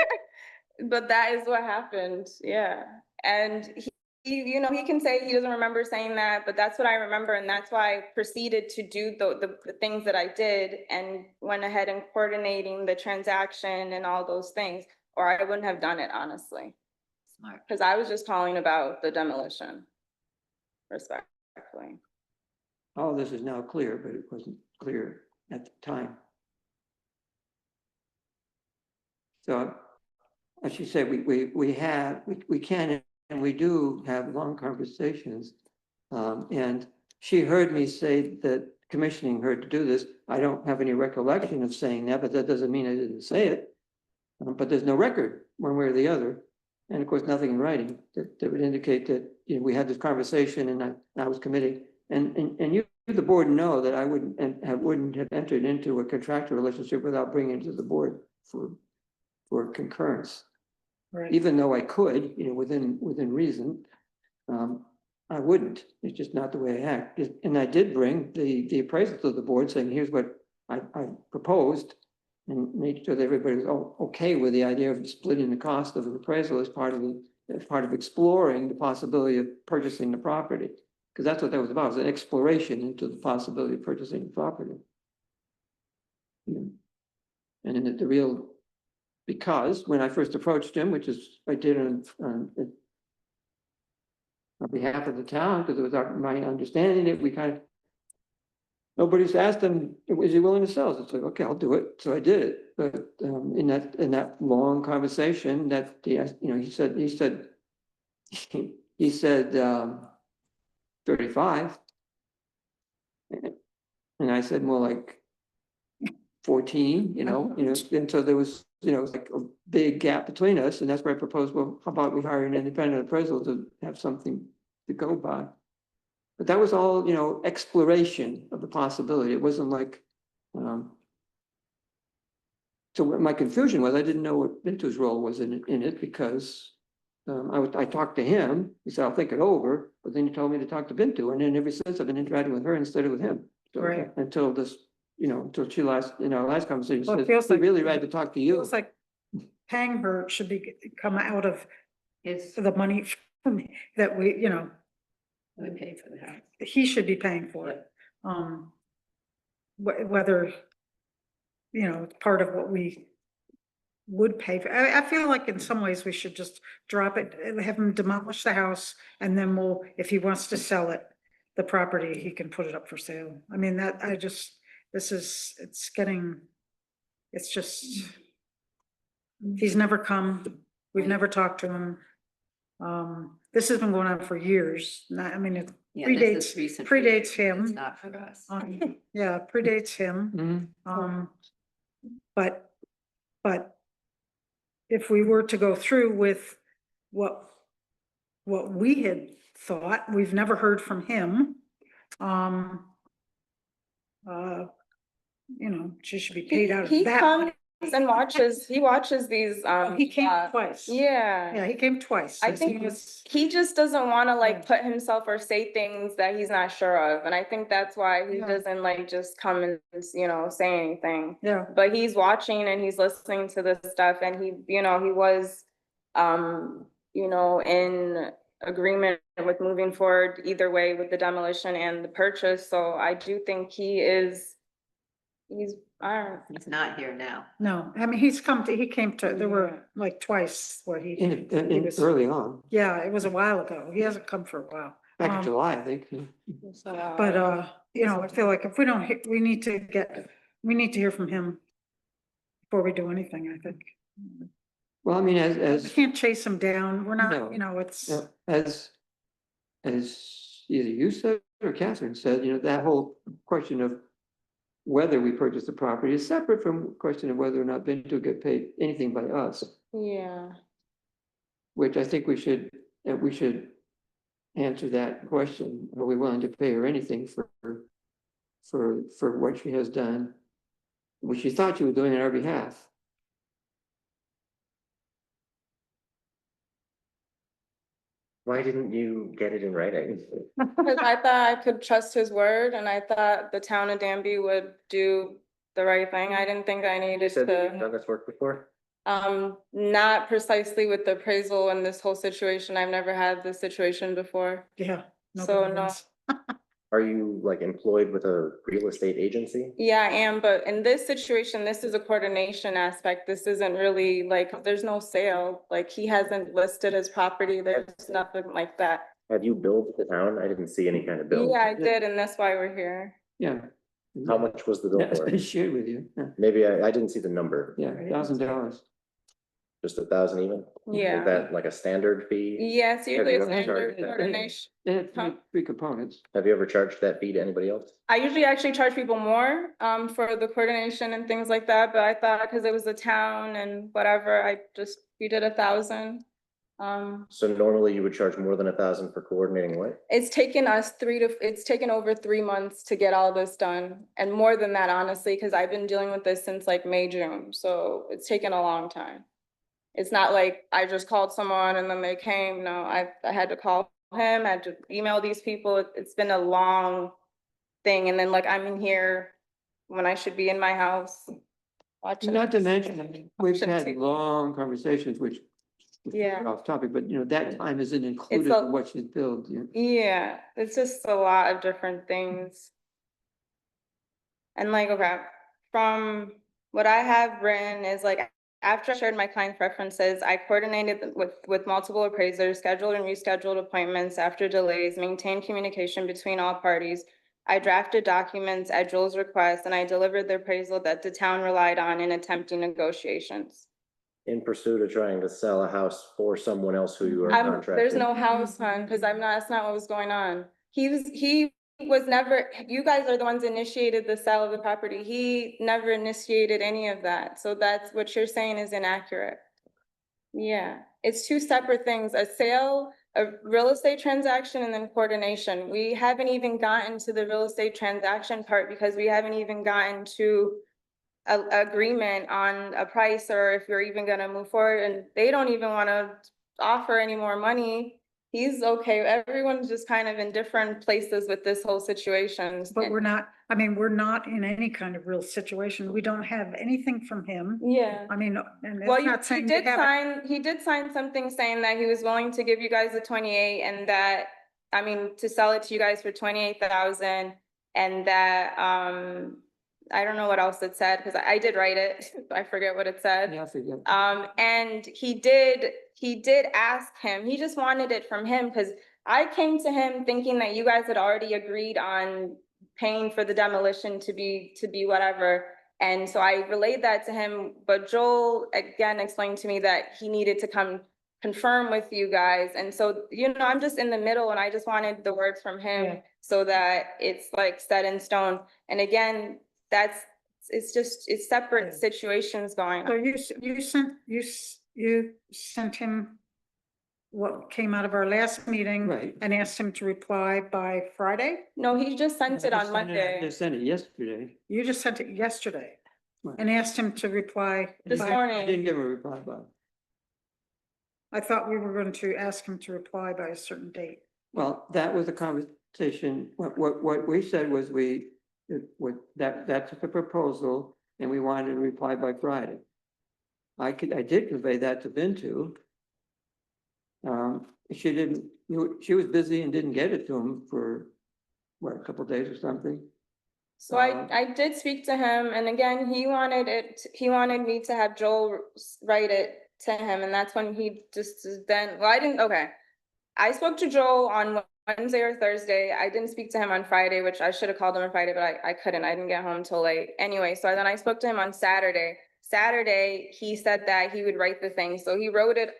but that is what happened. Yeah. And he can say he doesn't remember saying that, but that's what I remember. And that's why I proceeded to do the things that I did and went ahead and coordinating the transaction and all those things, or I wouldn't have done it, honestly. smart. Because I was just calling about the demolition. Respectfully. All this is now clear, but it wasn't clear at the time. So, as you said, we can and we do have long conversations. And she heard me say that commissioning her to do this. I don't have any recollection of saying that, but that doesn't mean I didn't say it. But there's no record one way or the other. And of course, nothing in writing that would indicate that we had this conversation and I was committing. And you, the board, know that I wouldn't have entered into a contractual relationship without bringing it to the board for concurrence. Right. Even though I could, within reason, I wouldn't. It's just not the way I act. And I did bring the appraisal to the board saying, here's what I proposed, and made sure that everybody was okay with the idea of splitting the cost of an appraisal as part of exploring the possibility of purchasing the property. Because that's what that was about, was an exploration into the possibility of purchasing the property. And then the real, because when I first approached him, which is I did on behalf of the town, because it was my understanding that we kind of, nobody's asked him, is he willing to sell? So it's like, okay, I'll do it. So I did it. But in that long conversation, that he said 35. And I said, more like 14, and so there was, like a big gap between us, and that's where I proposed, well, how about we hire an independent appraisal to have something to go by? But that was all, exploration of the possibility. It wasn't like, so what my confusion was, I didn't know what Bintu's role was in it because I talked to him, he said, I'll think it over, but then he told me to talk to Bintu, and then ever since I've been interacting with her instead of with him. So, Right. Until this, until she in our last conversation, Well, it said, feels we like- really had to talk to you. Feels like paying her should come out of It's, the money that we, we pay for the house. he should be paying for it. Whether, it's part of what we would pay for. I feel like in some ways we should just drop it, have him demolish the house, and then if he wants to sell it, the property, he can put it up for sale. I mean, it's just, he's never come, we've never talked to him. This has been going on for years. It Yeah, this is predates, recent. predates him. It's not for us. Yeah, predates him. Mhm. But if we were to go through with what we had thought, we've never heard from him. She should be paid out of He that. comes money. and he watches these, He came twice. yeah. Yeah, he came twice. I think he just doesn't want to like put himself or say things that he's not sure of. And I think that's why he Yeah. doesn't like just come and, say anything. Yeah, But he's watching and he's listening to this stuff, and he was, in agreement with moving forward either way with the demolition and the purchase. So I do think he's, He's not here now. no, he came to, there were like twice where he was- Early on, yeah, it was a while ago. He hasn't come for a while. back in Um, July, I think. But, I feel like if we don't, we need to hear from him before we do anything, I think. Well, I mean, We as can't chase him down. We're No. not, it's, as either you said or Catherine said, that whole question of whether we purchase the property is separate from the question of whether or not Bintu get paid anything by us, yeah. which I think we should answer that question. Are we willing to pay her anything for what she has done, which she thought she was doing on our behalf? Why didn't you get it in writing? Because I thought I could trust his word, and I thought the town of Danby would do the right thing. I didn't think I You needed said that you've to, done this work before? not precisely with the appraisal and this whole situation. I've never had this situation before. yeah. So, nobody no. wins. Are you like employed with a real estate agency? Yeah, I am, but in this situation, this is a coordination aspect. This isn't really like, there's no sale. Like, he hasn't listed his property. There's nothing like that. Have you billed the town? I didn't see any kind of bill. Yeah, I did, and that's why we're here. Yeah. How much was the bill That's for? been shared with you. Maybe I didn't see the number. Yeah, $1,000. Just 1,000 even? Yeah. Is that like a standard fee? Yes, usually it's you ever standard charged that? coordination. It had three components. Have you ever charged that fee to anybody else? I usually actually charge people more, for the coordination and things like that, but I thought, cause it was the town and whatever, we did 1,000. So normally you would charge more than 1,000 for coordinating what? It's taken us it's taken over 3 months to get all this done, and more than that, honestly, cause I've been dealing with this since like May, June, so it's taken a long time. It's not like I just called someone and then they came. No, I had to call him, I had to email these people. It's been a long thing. And then like, I'm in here when I should be in my house watching. Not to this. mention, we've had Watching long conversations, which Yeah. off topic, but that time isn't included a- in what she's billed. Yeah, it's just a lot of different things. And like, okay, from what I have written is like, after I shared my client preferences, I coordinated with multiple appraisers, scheduled and rescheduled appointments after delays, maintained communication between all parties. I drafted documents at Joel's request, and I delivered the appraisal that the town relied on in attempting negotiations. In pursuit of trying to sell a house for someone else who you are contracted. There's no house, hon, because that's not what was going on. He was never, you guys are the ones initiated the sale of the property. He never initiated any of that. So that's what you're saying is inaccurate. Yeah, it's two separate things, a sale, a real estate transaction, and then coordination. We haven't even gotten to the real estate transaction part because we haven't even gotten to a agreement on a price or if you're even gonna move forward, and they don't even wanna offer any more money. He's okay, everyone's just kind of in different places with this whole situation. But we're not, I mean, we're not in any kind of real situation. We don't have anything from him. Yeah. I mean, and Well, it's not he saying we did haven't. he did sign something saying that he was willing to give you guys the 28 and that, I mean, to sell it to you guys for 28,000 and that, I don't know what else it said, because I did write it. I forget what it said. Yeah, I forget. And he did ask him, he just wanted it from him, because I came to him thinking that you guys had already agreed on paying for the demolition to be whatever. And so I relayed that to him, but Joel again explained to me that he needed to come confirm with you guys. And so, I'm just in the middle and I just wanted the words from him so that it's like set in stone. And again, it's separate situations going So on. you sent him what came out of our last meeting. Right. And asked him to reply by Friday? No, he just sent it I on Monday. just sent it yesterday. You just sent it yesterday Right. and asked him to reply. This by- I morning. didn't give a reply back. I thought we were going to ask him to reply by a certain date. Well, that was a conversation, what we said was that's the proposal, and we wanted to reply by Friday. I did convey that to Bintu. She was busy and didn't get it to him for, a couple days or something. So I did speak to him, and again, he wanted me to have Joel write it to him, and that's when he just then, I spoke to Joel on Wednesday or Thursday. I didn't speak to him on Friday, which I should have called him on Friday, but I couldn't. I didn't get home till late. Anyway, so then I spoke to him on Saturday. Saturday, he said that he would write the thing. So he wrote it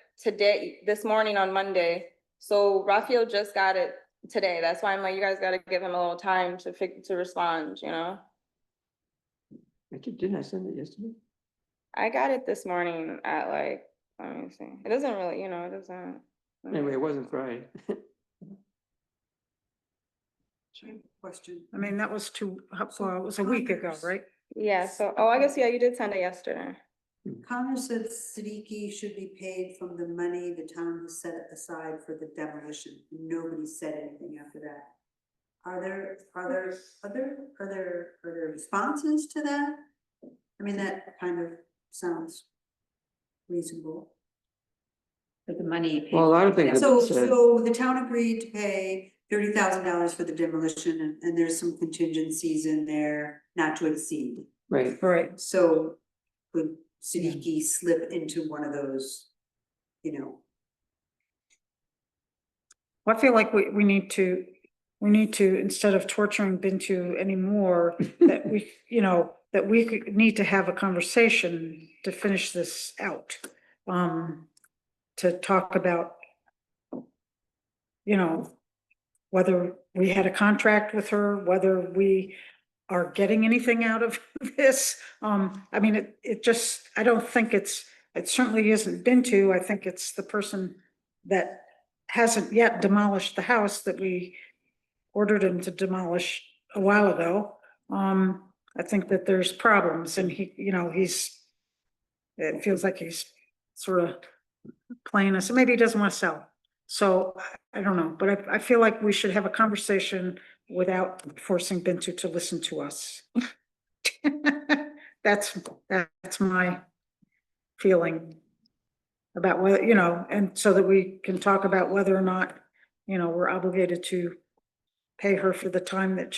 this morning on Monday. So Raphael just got it today. That's why I'm like, you guys got to give him a little time to respond, Didn't I send it yesterday? I got it this morning at let me see. It doesn't really, it doesn't. Anyway, it wasn't Friday. Question. I mean, that was well, it was a week ago, right? Yeah, so, I guess, yeah, you did send it yesterday. Connor said Siddiqui should be paid from the money the town has set aside for the demolition. Nobody said anything after that. Are there responses to that? I mean, that kind of sounds reasonable. For the money. Well, a lot of things. So, have been said. so the town agreed to pay $30,000 for the demolition and there's some contingencies in there not to exceed. Right. Right. So could Siddiqui slip into one of those, I feel like we need to, instead of torturing Bintu anymore, that we need to have a conversation to finish this out. To talk about, whether we had a contract with her, whether we are getting anything out of this. I mean, I don't think it certainly isn't Bintu. I think it's the person that hasn't yet demolished the house that we ordered him to demolish a while ago. I think that there's problems and it feels like he's sort of playing us, maybe he doesn't want to sell. So I don't know, but I feel like we should have a conversation without forcing Bintu to listen to us. That's my feeling about whether, and so that we can talk about whether or not, we're obligated to pay her for the time that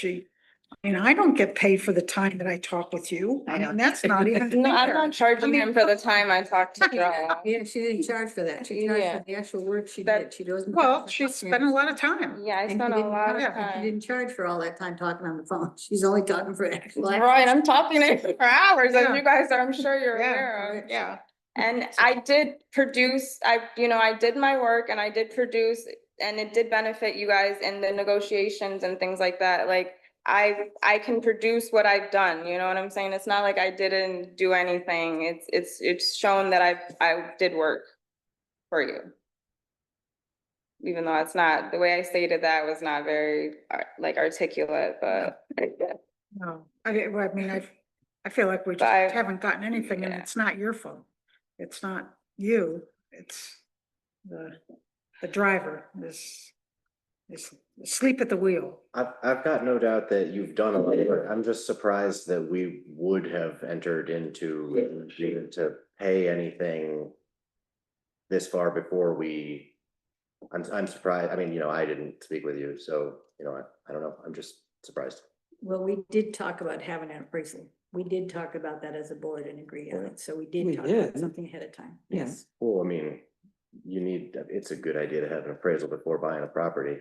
I don't get paid for the time that I talk with you. I mean, that's not even. No, I'm fair. not charging him for the time I talked to Joel. Yeah, she didn't charge for that. She charged Yeah. for the actual work she That- did. She doesn't. Well, she spent a lot of time. Yeah, I And spent she a didn't- lot of She time. didn't charge for all that time talking on the phone. She's only talking for actual. Right, I'm talking to him for hours, Yeah. as you guys are, I'm sure you're Yeah, aware of. yeah. And I did produce, I did my work and I did produce and it did benefit you guys in the negotiations and things like that. Like, I can produce what I've done, you know what I'm saying? It's not like I didn't do anything. It's shown that I did work for you. Even though it's not, the way I stated that was not very like articulate, but. No, I mean, I feel like we just But I- haven't gotten anything and yeah. it's not your fault. It's not you, it's the driver is asleep at the wheel. I've got no doubt that you've done a lot of work. I'm just surprised that we would have entered into an agreement to pay anything this far before we, I'm surprised. I mean, you know, I didn't speak with you, so, you know, I don't know. I'm just surprised. Well, we did talk about having an appraisal. We did talk about that as a board and agree on it. So we did We talk about did. something ahead of time. Yeah. Yes. Well, I mean, it's a good idea to have an appraisal before buying a property.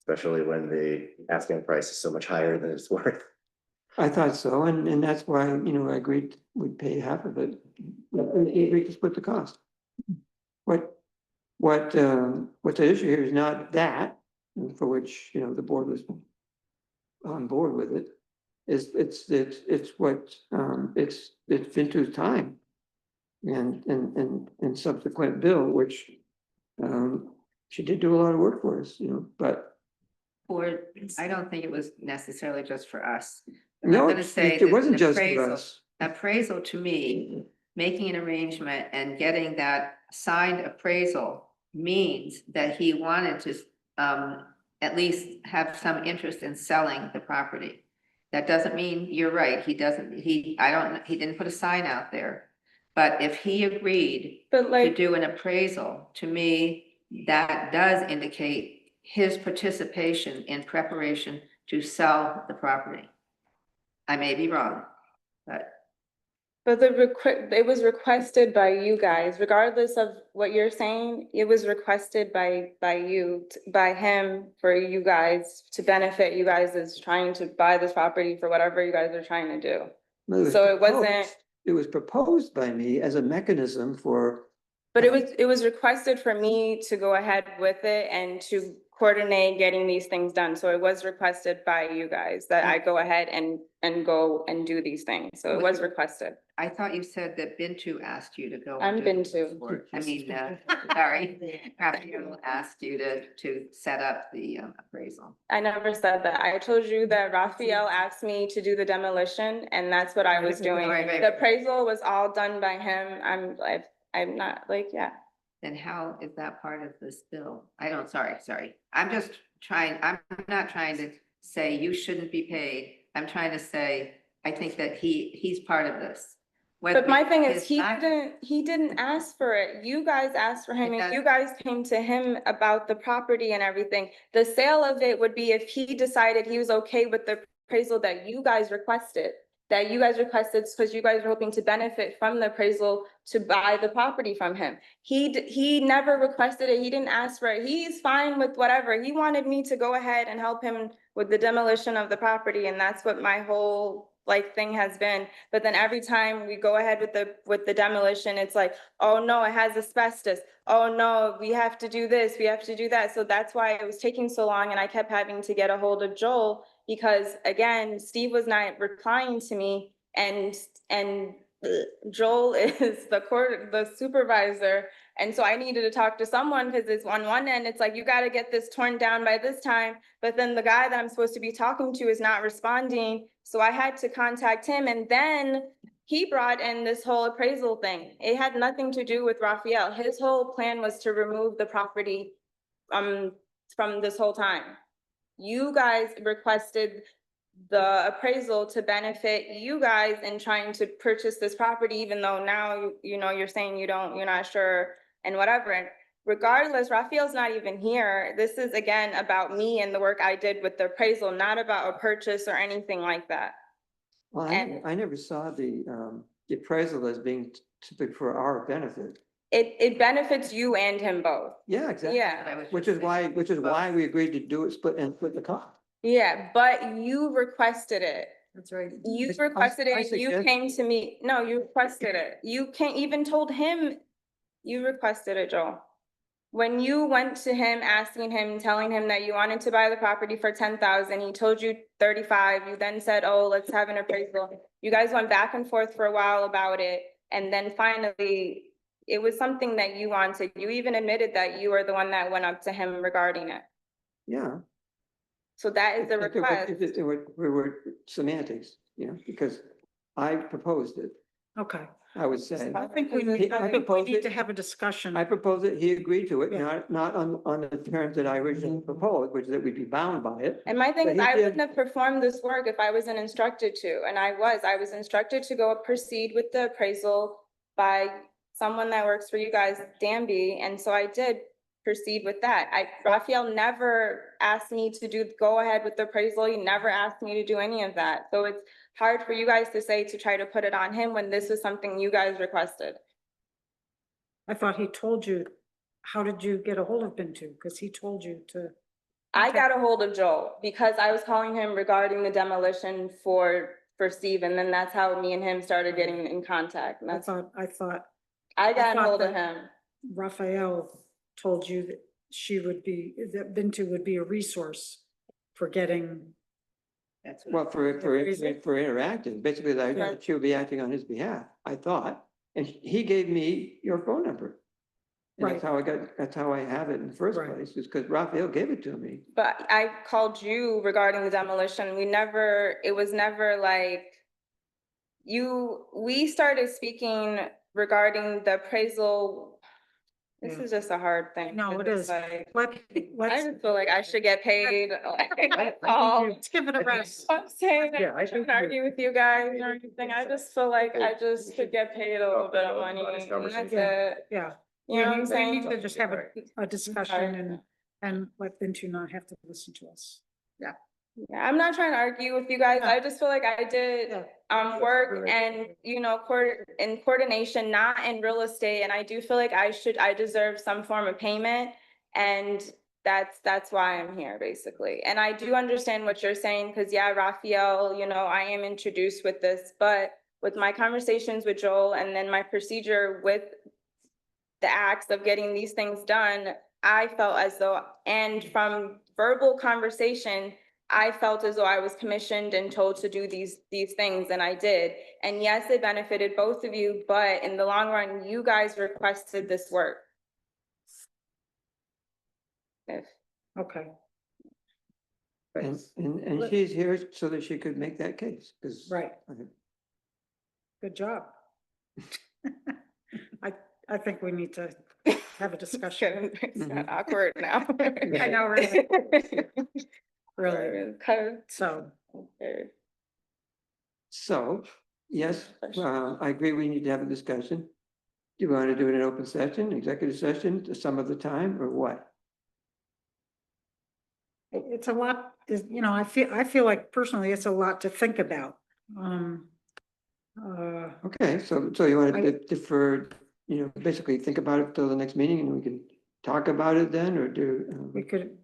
Especially when the asking price is so much higher than it's worth. I thought so, and that's why, you know, I agreed we'd pay half of it. He agreed to split the cost. What's the issue here is not that, for which, you know, the board was on board with it. It's what, it's Fintu's time. And subsequent bill, which, she did do a lot of work for us, you know, but. Or, I don't think it was necessarily just for us. I'm No, gonna say it that wasn't an just for appraisal- us. Appraisal to me, making an arrangement and getting that signed appraisal means that he wanted to at least have some interest in selling the property. That doesn't mean, you're right, he didn't put a sign out there. But if he agreed But to like, do an appraisal, to me, that does indicate his participation in preparation to sell the property. I may be wrong, but but it was requested by you guys, regardless of what you're saying, it was requested by you, by him, for you guys, to benefit you guys as trying to buy this property for whatever you guys are trying to do. So it wasn't. It was proposed by me as a mechanism for. But it was requested for me to go ahead with it and to coordinate getting these things done. So it was requested by you guys that I go ahead and go and do these things. So it was requested. I thought you said that Bintu asked you to go. I'm and do Bintu. this work. I mean, sorry, Raphael asked you to set up the appraisal. I never said that. I told you that Raphael asked me to do the demolition and that's what I was doing. Right. The appraisal was all done by him. I'm not like, yeah. Then how is that part of this bill? Sorry. I'm not trying to say you shouldn't be paid. I'm trying to say, I think that he's part of this. But my thing is, Whether he didn't ask for it. You guys asked for him, It and does- you guys came to him about the property and everything. The sale of it would be if he decided he was okay with the appraisal that you guys requested. Because you guys were hoping to benefit from the appraisal to buy the property from him. He never requested it. He didn't ask for it. He's fine with whatever. He wanted me to go ahead and help him with the demolition of the property, and that's what my whole thing has been. But then every time we go ahead with the demolition, it's like, oh no, it has asbestos. Oh no, we have to do this, we have to do that. So that's why it was taking so long, and I kept having to get a hold of Joel, because again, Steve was not replying to me, and Joel is the supervisor. And so I needed to talk to someone, because it's on one end, it's like, you got to get this torn down by this time. But then the guy that I'm supposed to be talking to is not responding. So I had to contact him. And then he brought in this whole appraisal thing. It had nothing to do with Raphael. His whole plan was to remove the property from this whole time. You guys requested the appraisal to benefit you guys in trying to purchase this property, even though now, you're saying you're not sure and whatever. And regardless, Raphael's not even here. This is again about me and the work I did with the appraisal, not about a purchase or anything like that. Well, I never saw the appraisal as being typical for our benefit. It benefits you and him both. Yeah, exactly. Yeah, Which is why we agreed to do it, split the cost. yeah, but you requested it. That's right. You requested it, I and you suggest- came to me. No, you requested it. You can't even told him you requested it, Joel. When you went to him, asking him, telling him that you wanted to buy the property for 10,000, he told you 35. You then said, oh, let's have an appraisal. You guys went back and forth for a while about it. And then finally, it was something that you wanted. You even admitted that you were the one that went up to him regarding it. Yeah. So that is the If it were- request. if it were semantics, because I proposed it, Okay, I would say. I think we He- need, I I think we proposed need it. to have a discussion. I proposed it, he agreed to it, Yeah. not on the terms that I originally proposed, which is that we'd be bound by it. And my thing But is, he I did- wouldn't have performed this work if I wasn't instructed to, and I was instructed to go proceed with the appraisal by someone that works for you guys, Danby, and so I did proceed with that. Raphael never asked me to go ahead with the appraisal, he never asked me to do any of that, so it's hard for you guys to say to try to put it on him when this was something you guys requested. I thought he told you, how did you get a hold of Bintu? Because he told you to. I Okay. got a hold of Joel because I was calling him regarding the demolition for Steve, and then that's how me and him started getting in contact. And I that's, thought I got a thought hold of that- him. Raphael told you that that Bintu would be a resource for getting. That's what. Well, for appraisal? interacting, basically, that she would be acting on his behalf, I thought, and he gave me your phone number. And that's Right. that's how I have it in the first Right. place, is because Raphael gave it to me. But I called you regarding the demolition. It was never like we started speaking regarding the appraisal. This Yeah. is just a hard thing. No, it It's is. like, I I just feel like I should get paid. Let's give it a rest. I'm saying, Yeah, I I think shouldn't argue with you guys or anything. I just feel like I just should get paid a little bit of money. And that's it. Yeah. You know what I'm We saying? need to just have a discussion and let Bintu not have to listen to us. Yeah, I'm not trying to argue with you guys. Yeah. I just feel like I did Yeah. work and, in coordination, not in real estate. And I do feel like I deserve some form of payment. And that's why I'm here, basically. And I do understand what you're saying, because Raphael, I am introduced with this, but with my conversations with Joel and then my procedure with the acts of getting these things done, I felt as though, and from verbal conversation, I felt as though I was commissioned and told to do these things, and I did. And yes, it benefited both of you, but in the long run, you guys requested this work. Okay. And she's here so that she could make that case, because. Right. Good job. I think we need to have a discussion. It's kind of awkward now. I know, really. Really. So, So, yes, I agree, we need to have a discussion. Do you want to do it in open session, executive session, to some of the time, or what? it's a lot, I feel like personally, it's a lot to think about. Okay, so you want to defer, basically think about it till the next meeting, and we can talk about it then, or do? We could,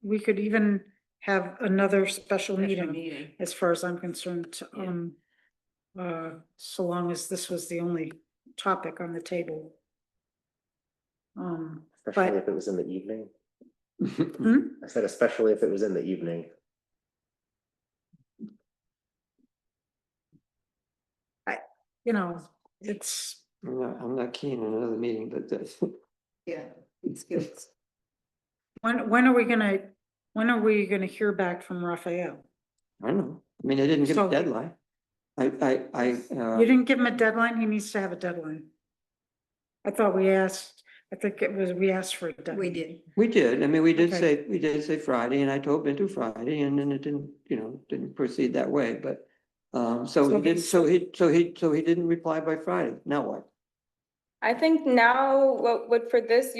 we could even have another special meeting, Meeting. as far as I'm concerned. So long as this was the only topic on the table. Especially if it was in the evening. Hmm? I said especially if it was in the evening. It's, I'm not keen on another meeting, but that's. Yeah, it's good. when are we gonna hear back from Raphael? I don't know, I mean, I didn't give a So- deadline. You didn't give him a deadline? He needs to have a deadline. I thought we asked for a deadline. We did. We did, I mean, we did Okay. say Friday, and I told Bintu Friday, and then it didn't, didn't proceed that way, but. So he didn't, so he didn't reply by Friday, now what? I think now, what for this,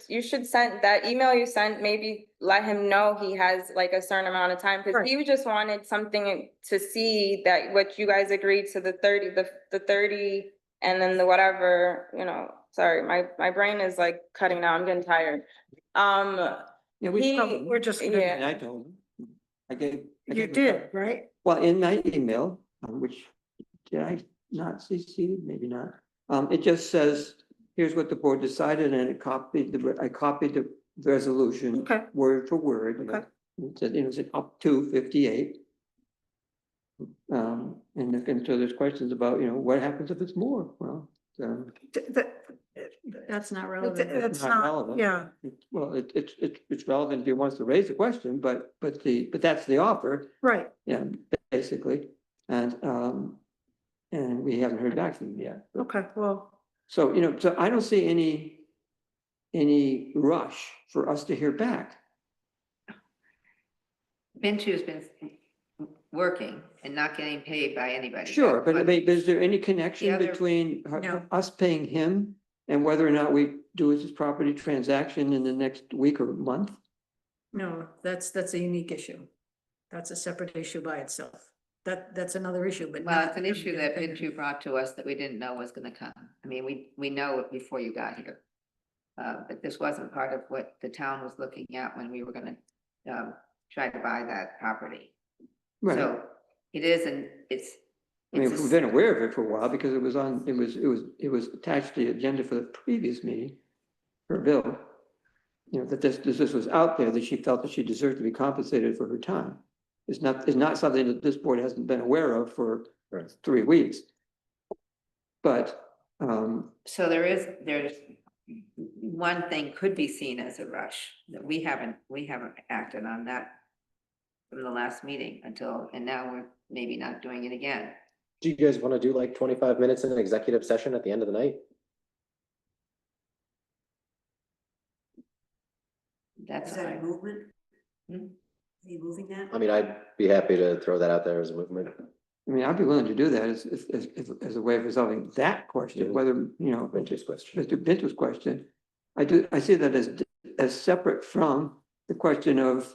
you should send that email you sent, maybe let him know he has like a certain amount of time, because Right. he just wanted something to see that what you guys agreed to the 30, and then the whatever, sorry, my brain is like cutting out, I'm getting tired. Yeah, We're just gonna- Yeah. I told him, I gave. You did, right? Well, in my email, which, did I not CC, maybe not, it just says, here's what the board decided, and I copied the resolution. Okay. Word for word. Okay. It said, it was up to 58. And so there's questions about, what happens if it's more? Well, That's not relevant. It's not not, relevant. yeah, well, it's relevant if he wants to raise the question, but that's the offer, right. yeah, basically. And we haven't heard back from him yet. Okay, well, So, so I don't see any rush for us to hear back. Bintu's been working and not getting paid by anybody. Sure, but I That's mean, is there any connection other- between No. us paying him and whether or not we do his property transaction in the next week or month? No, that's a unique issue. That's a separate issue by itself. That's another issue, but. Well, not- it's an issue that Bintu brought to us that we didn't know was gonna come. I mean, we know it before you got here. But this wasn't part of what the town was looking at when we were gonna, try to buy that property. Right. So it is, and it's. I mean, it's a we've been aware of it for a while because it was attached to the agenda for the previous meeting. For Bill, that this was out there, that she felt that she deserved to be compensated for her time. It's not something that this board hasn't been aware of for 3 weeks. But, So there's one thing could be seen as a rush that we haven't acted on that from the last meeting and now we're maybe not doing it again. Do you guys want to do like 25 minutes in an executive session at the end of the night? That's Is that a fine. movement? Hmm? Are you moving that? I mean, I'd be happy to throw that out there as a movement. I mean, I'd be willing to do that as a way of resolving that question, whether, Vince's question. Mr. Bintu's question. I see that as separate from the question of.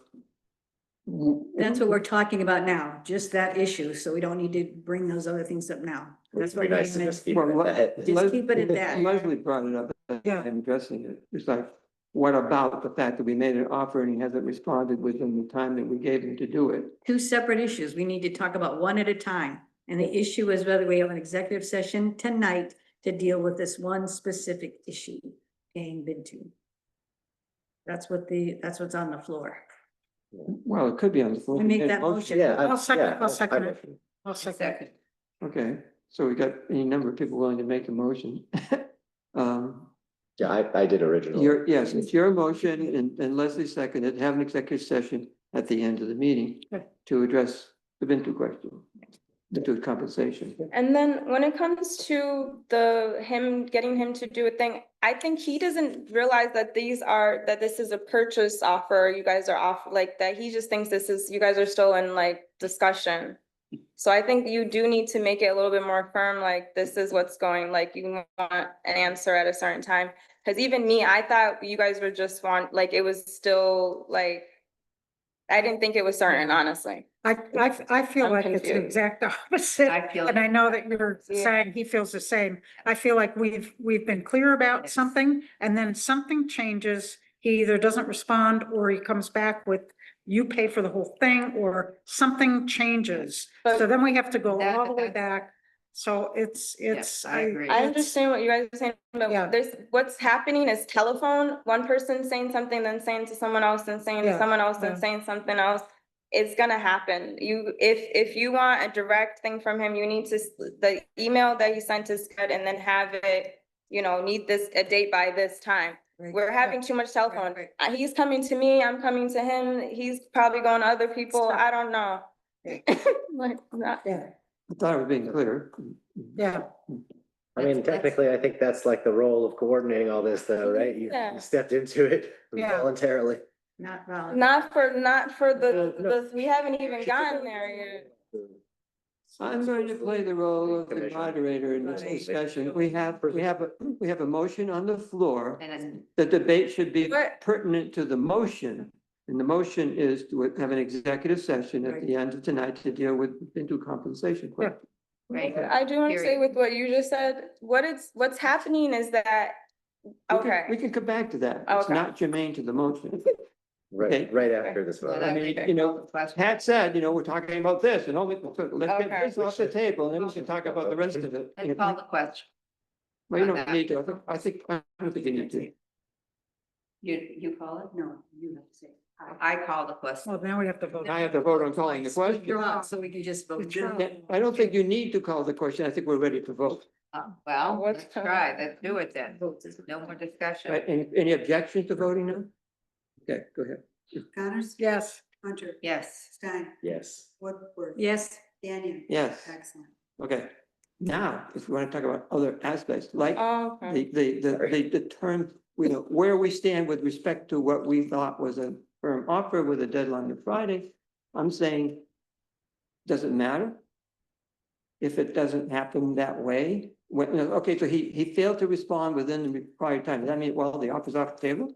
That's what we're talking about now, just that issue, so we don't need to bring those other things up now. That's what Be we're nice to aiming just keep Well, it at that. Just keep it at that. Leslie brought it up, Yeah. and addressing it. It's like, what about the fact that we made an offer and he hasn't responded within the time that we gave him to do it? Two separate issues. We need to talk about one at a time. And the issue is whether we have an executive session tonight to deal with this one specific issue paying bid to. That's what's on the floor. Well, it could be on the floor. We make that motion. Yeah. I'll second yeah, it. I'll second. Second. Okay, so we got any number of people willing to make a motion. Yeah, I did originally. Yes, it's your motion and Leslie seconded, have an executive session at the end of the meeting Okay. to address the Bintu question, Bintu compensation. And then when it comes to getting him to do a thing, I think he doesn't realize that this is a purchase offer. You guys are off like that. He just thinks you guys are still in like discussion. So I think you do need to make it a little bit more firm, like this is what's going, like you want an answer at a certain time. Cause even me, I thought you guys were just like, it was still like, I didn't think it was certain, honestly. I feel I'm like it's the confused. exact opposite. I feel. And I know that you're Yeah. saying he feels the same. I feel like we've been clear about Yes. something and then something changes. He either doesn't respond or he comes back with, you pay for the whole thing, or something changes. So But- then we have to go That- all the way that's- back. So it's, Yes, I agree. I it's- understand what you guys are saying, Yeah. but what's happening is telephone, one person saying something, then saying to someone else, and saying to Yeah, someone else, yeah. and saying something else. It's gonna happen. If you want a direct thing from him, you need to, the email that he sent is good, and then have it, need a date by this time. Right. We're having too much telephone. Right, He's coming to me, I'm coming to him, he's probably going to other people, I don't know. Like, not. Yeah, I thought I was being clear. yeah. I mean, That's- technically, I think that's like the role of coordinating all this though, right? You Yeah. stepped into it Yeah. voluntarily. Not valid. Not for No. we haven't even gotten there yet. I'm going to play the role of the moderator in this discussion. We have a motion on the floor. And it's- The debate should be But- pertinent to the motion. And the motion is to have an executive session at the end of tonight to deal with Bintu compensation. question. Right. I do want to say Period. with what you just said, what's happening is that, We can come back to that. It's Okay. not germane to the motion. Right, Okay. right after this Well, vote. I mean, Pat said, let's get this off the table and then we can talk about the rest of it. Let's call the question. Well, you on don't that. need to, I don't think you need to. You call it? No, you have to say. I call the question. Well, now we have to vote. I have to vote on calling the question. Withdraw, so we can just vote. Withdraw. I don't think you need to call the question. I think we're ready to vote. Well, What's let's coming? try, let's do it then. Vote is- No more discussion. Right, any objection to voting now? Okay, go ahead. Connors? Yes, Hunter? Yes. Stein? Yes. Woodward? Yes, Daniel? Yes, Excellent. okay. Now, if we want to talk about other aspects, like Oh, okay. the term, you know, where we stand with respect to what we thought was a firm offer with a deadline of Friday, I'm saying, does it matter? If it doesn't happen that way, when, okay, so he failed to respond within the required time, does that mean, well, the offer's off the table?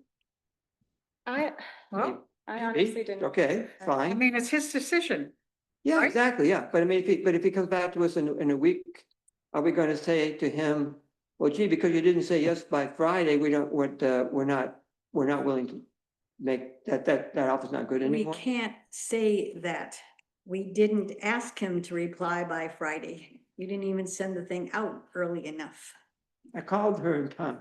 well, I honestly didn't. Okay, I fine, mean, it's his decision. yeah, right? exactly, yeah, but I mean, if he comes back to us in a week, are we gonna say to him, well, gee, because you didn't say yes by Friday, we're not willing to make, that offer's not good we anymore? can't say that. We didn't ask him to reply by Friday. You didn't even send the thing out early enough. I called her in time,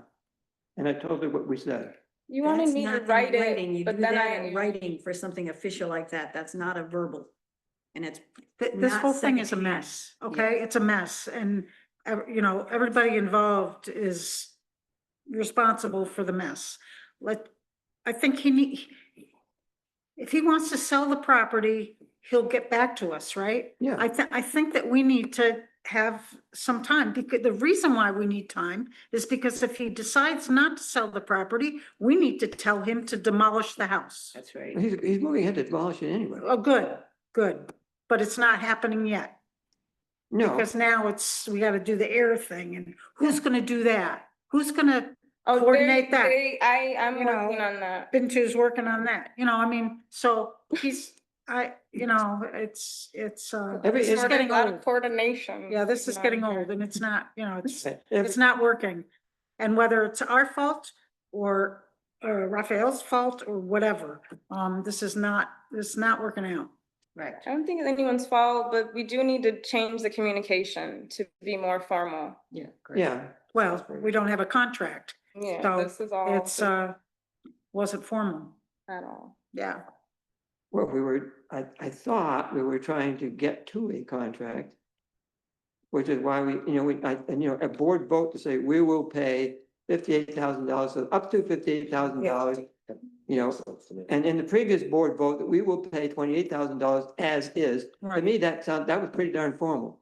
and I told her what we said. You wanted That's me not to in write writing. it, You but do then that I. in writing for something official like that. That's not a verbal. And it's This not whole thing is a secondhand. mess, okay? It's a mess and, you know, everybody involved is responsible for the mess. I think if he wants to sell the property, he'll get back to us, right? Yeah. I think that we need to have some time, because the reason why we need time is because if he decides not to sell the property, we need to tell him to demolish the house. That's right. He's moving ahead to demolish it anyway. Oh, good, but it's not happening yet. No, Because now we gotta do the air thing, and who's gonna do that? Who's gonna, Oh, coordinate that. I'm You know, working on that. Bintu's working on that, you know, I mean, so it's Every- this is There's getting a lot of old. coordination. Yeah, this is you know. getting old, and it's not, you know, it's every- not working. And whether it's our fault or Raphael's fault or whatever, this is not working out. Right. I don't think it's anyone's fault, but we do need to change the communication to be more formal. Yeah. great. yeah, Well, we don't have a contract, Yeah, so this is all. it's, wasn't formal, At all. yeah. well, I thought we were trying to get to a contract. Which is why a board vote to say, we will pay $58,000, up to $58,000. You know, and in the previous board vote, that we will pay $28,000 as is. To Right. me, that was pretty darn formal.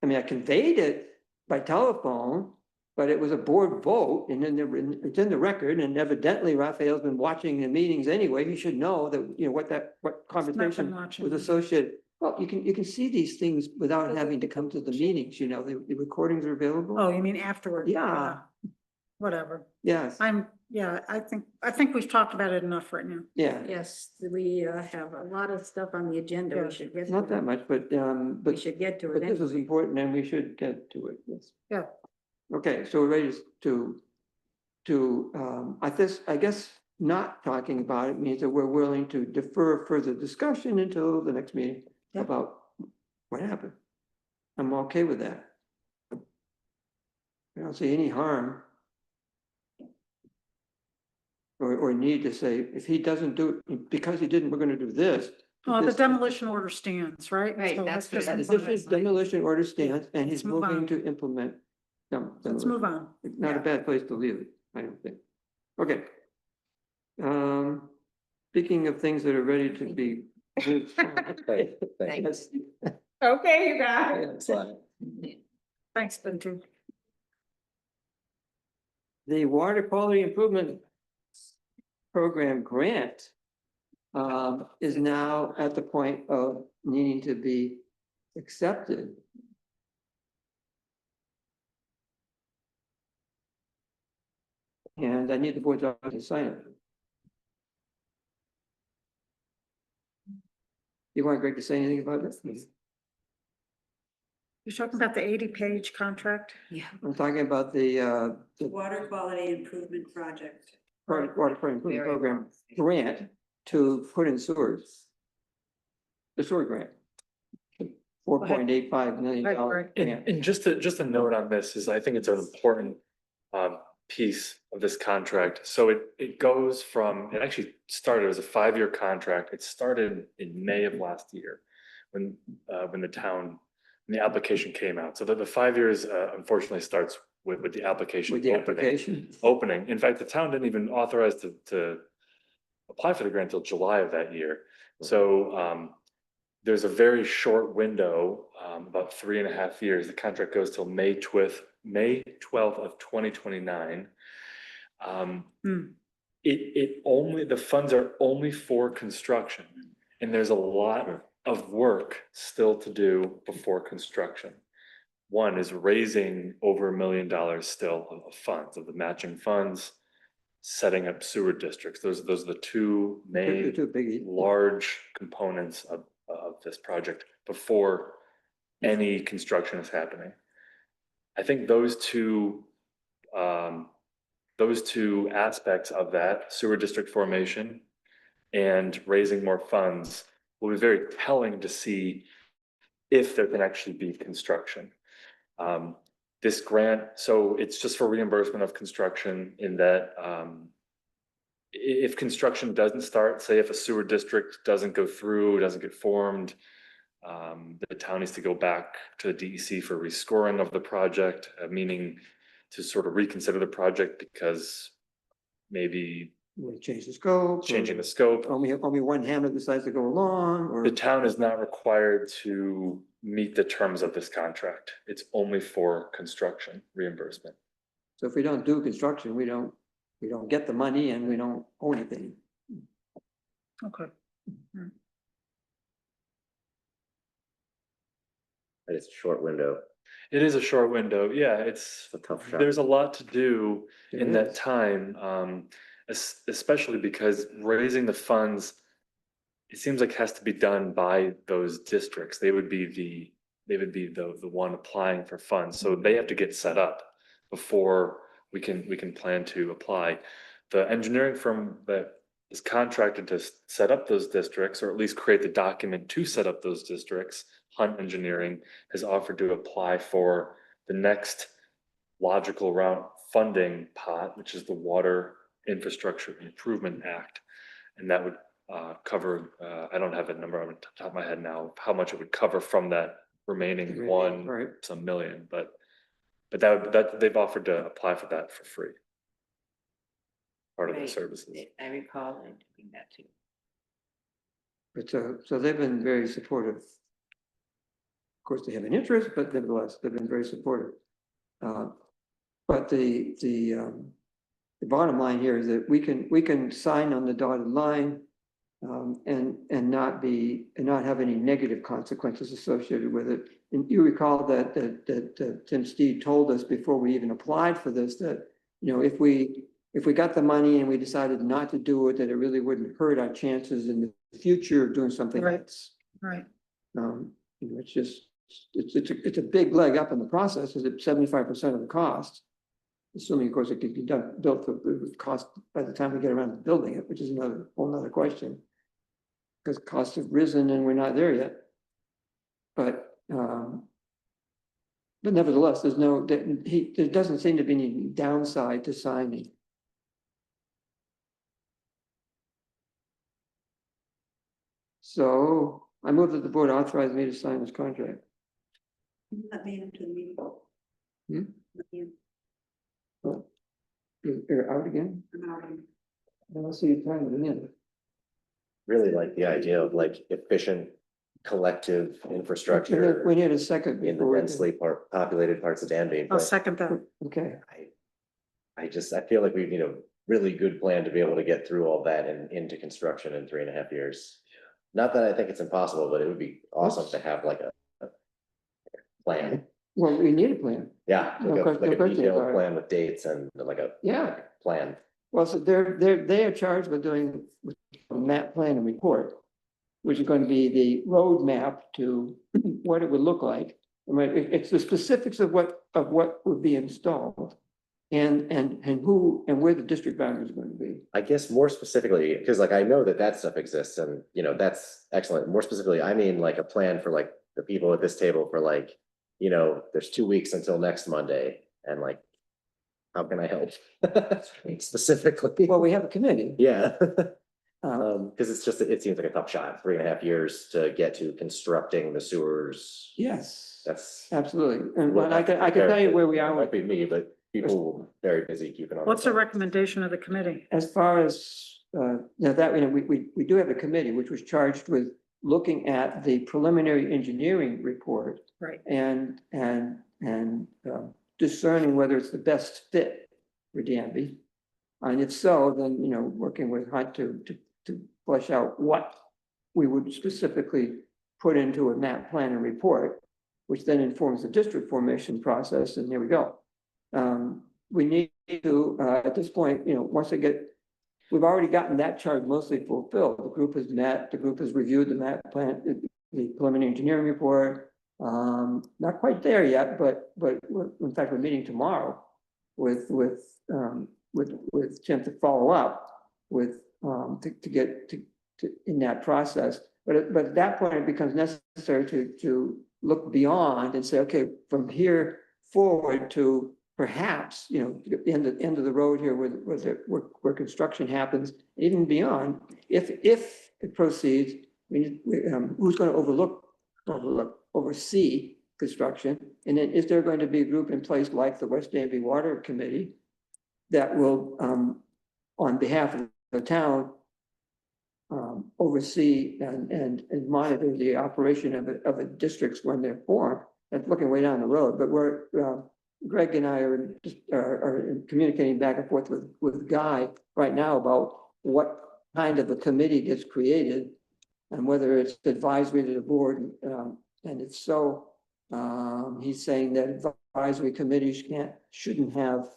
I mean, I conveyed it by telephone, but it was a board vote, and then it's in the record, and evidently Raphael's been watching the meetings anyway. He should know that, you know, what conversation watching. was associated. Well, you can see these things without having to come to the meetings, you know, the recordings are available. Oh, you mean afterward? Yeah. Whatever. Yes, I think we've talked about it enough right now. yeah, Yes, we have a lot of stuff on the agenda. Yeah. We should get. it's not to it. that much, but We should get to but it. this is anyway. important and we should get to it, yes. Yeah. Okay, so we're ready I guess not talking about it means that we're willing to defer further discussion until the next meeting Yeah. about what happened. I'm okay with that. I don't see any harm or need to say, if he doesn't do it, because he didn't, we're gonna do this. Oh, the This- demolition order stands, right? Right, So that's let's what- just The move on. demolition order stands and he's Let's move moving on. to implement. Let's move on. Not a Yeah. bad place to leave it, I don't think. Okay. Speaking of things that are ready to be. moved on. Thanks. Yes. Okay, you guys. Thanks, Bintu. The water quality improvement program grant is now at the point of needing to be accepted. And I need the board's office to sign it. You want Greg to say anything about this? You're talking about the 80-page contract? Yeah. I'm talking about the Water quality improvement project. water quality improvement Very program long. grant to put in sewers. The sewer grant. $4.85 million grant. And just a note on this is I think it's an important piece of this contract. So it goes from, it actually started as a 5-year contract. It started in May of last year when the application came out. So the 5 years unfortunately starts with the application. With the application. Opening. In fact, the town didn't even authorize to apply for the grant until July of that year. So there's a very short window, about 3.5 years. The contract goes till May 12th of 2029. The funds are only for construction, and there's a lot of work still to do before construction. One is raising over $1 million still of funds, of the matching funds, setting up sewer districts. Those are the two main large components of this project before any construction is happening. I think those two aspects of that, sewer district formation and raising more funds, will be very telling to see if there can actually be construction. This grant, so it's just for reimbursement of construction in that if construction doesn't start, say if a sewer district doesn't go through, doesn't get formed, the town needs to go back to the DEC for rescoring of the project, meaning to sort of reconsider the project because maybe Change the scope. changing the scope. Only one hamlet decides to go along, or. The town is not required to meet the terms of this contract. It's only for construction reimbursement. So if we don't do construction, we don't get the money and we don't own anything. Okay. And it's a short window. It is a short window. Yeah, it's It's a tough shot. there's a lot to do in There that is. time, especially because raising the funds, it seems like has to be done by those districts. They would be the one applying for funds, so they have to get set up before we can plan to apply. The engineering firm that is contracted to set up those districts, or at least create the document to set up those districts, Hunt Engineering, has offered to apply for the next logical round funding pot, which is the Water Infrastructure Improvement Act. And that would cover, I don't have a number on the top of my head now, how much it would cover from that remaining Right. some million, but that they've offered to apply for that for free. Part of the Right. services. I recall them doing that too. But so they've been very supportive. Of course, they have an interest, but nevertheless, they've been very supportive. But the bottom line here is that we can sign on the dotted line and not have any negative consequences associated with it. And you recall that Tim Steed told us before we even applied for this, that, you know, if we got the money and we decided not to do it, that it really wouldn't hurt our chances in the future of doing something Right. else. Right. You know, it's a big leg up in the process, is it 75% of the cost? Assuming, of course, it could be built for the cost by the time we get around to building it, which is whole nother question. Because costs have risen and we're not there yet. But nevertheless, there doesn't seem to be any downside to signing. So I move that the board authorize me to sign this contract. Let me into the meeting. Hmm? Let me in. Oh, you're out again? I'm out. I don't see you trying to get in. Really like the idea of like efficient collective infrastructure We need a second. in the before we densely populated parts of Danby. I'll but second that. Okay, I feel like we need a really good plan to be able to get through all that and into construction in 3.5 years. Not that I think it's impossible, but it would be awesome to have like a plan. well, we need a plan. Yeah, No like question a about detailed it. plan with dates and like a Yeah, plan. well, so they are charged with doing a map plan and report, which is going to be the roadmap to what it would look like. I mean, it's the specifics of what would be installed and who and where the district boundary is going to be. I guess more specifically, because like I know that stuff exists and you know, that's excellent. More specifically, I mean like a plan for like the people at this table for like, you know, there's 2 weeks until next Monday, and like, how can I help? Specifically. Well, we have a committee. Yeah. Uh, Because it's just, it seems like a tough shot, 3.5 years to get to constructing the sewers. Yes, That's. absolutely. And but I can tell you where we are Might with, be me, but people very busy keeping on. What's the their phones. recommendation of the committee? as far as, now that, you know, we do have a committee which was charged with looking at the preliminary engineering report Right. and discerning whether it's the best fit for Danby. And if so, then, you know, working with Hunt to flesh out what we would specifically put into a map plan and report, which then informs the district formation process, and here we go. We need to, at this point, you know, once they get, we've already gotten that charge mostly fulfilled. The group has met, the group has reviewed the map plan, the preliminary engineering report. Not quite there yet, but in fact, we're meeting tomorrow with Jim to follow up with, to get to in that process. But at that point, it becomes necessary to look beyond and say, okay, from here forward to perhaps, you know, the end of the road here where construction happens, even beyond, if it proceeds, who's going to oversee construction? And then is there going to be a group in place like the West Danby Water Committee that will, on behalf of the town, oversee and monitor the operation of the districts when they're formed? That's looking way down the road, but we're, Greg and I are communicating back and forth with Guy right now about what kind of a committee gets created and whether it's advisory to the board. And if so, he's saying that advisory committees shouldn't have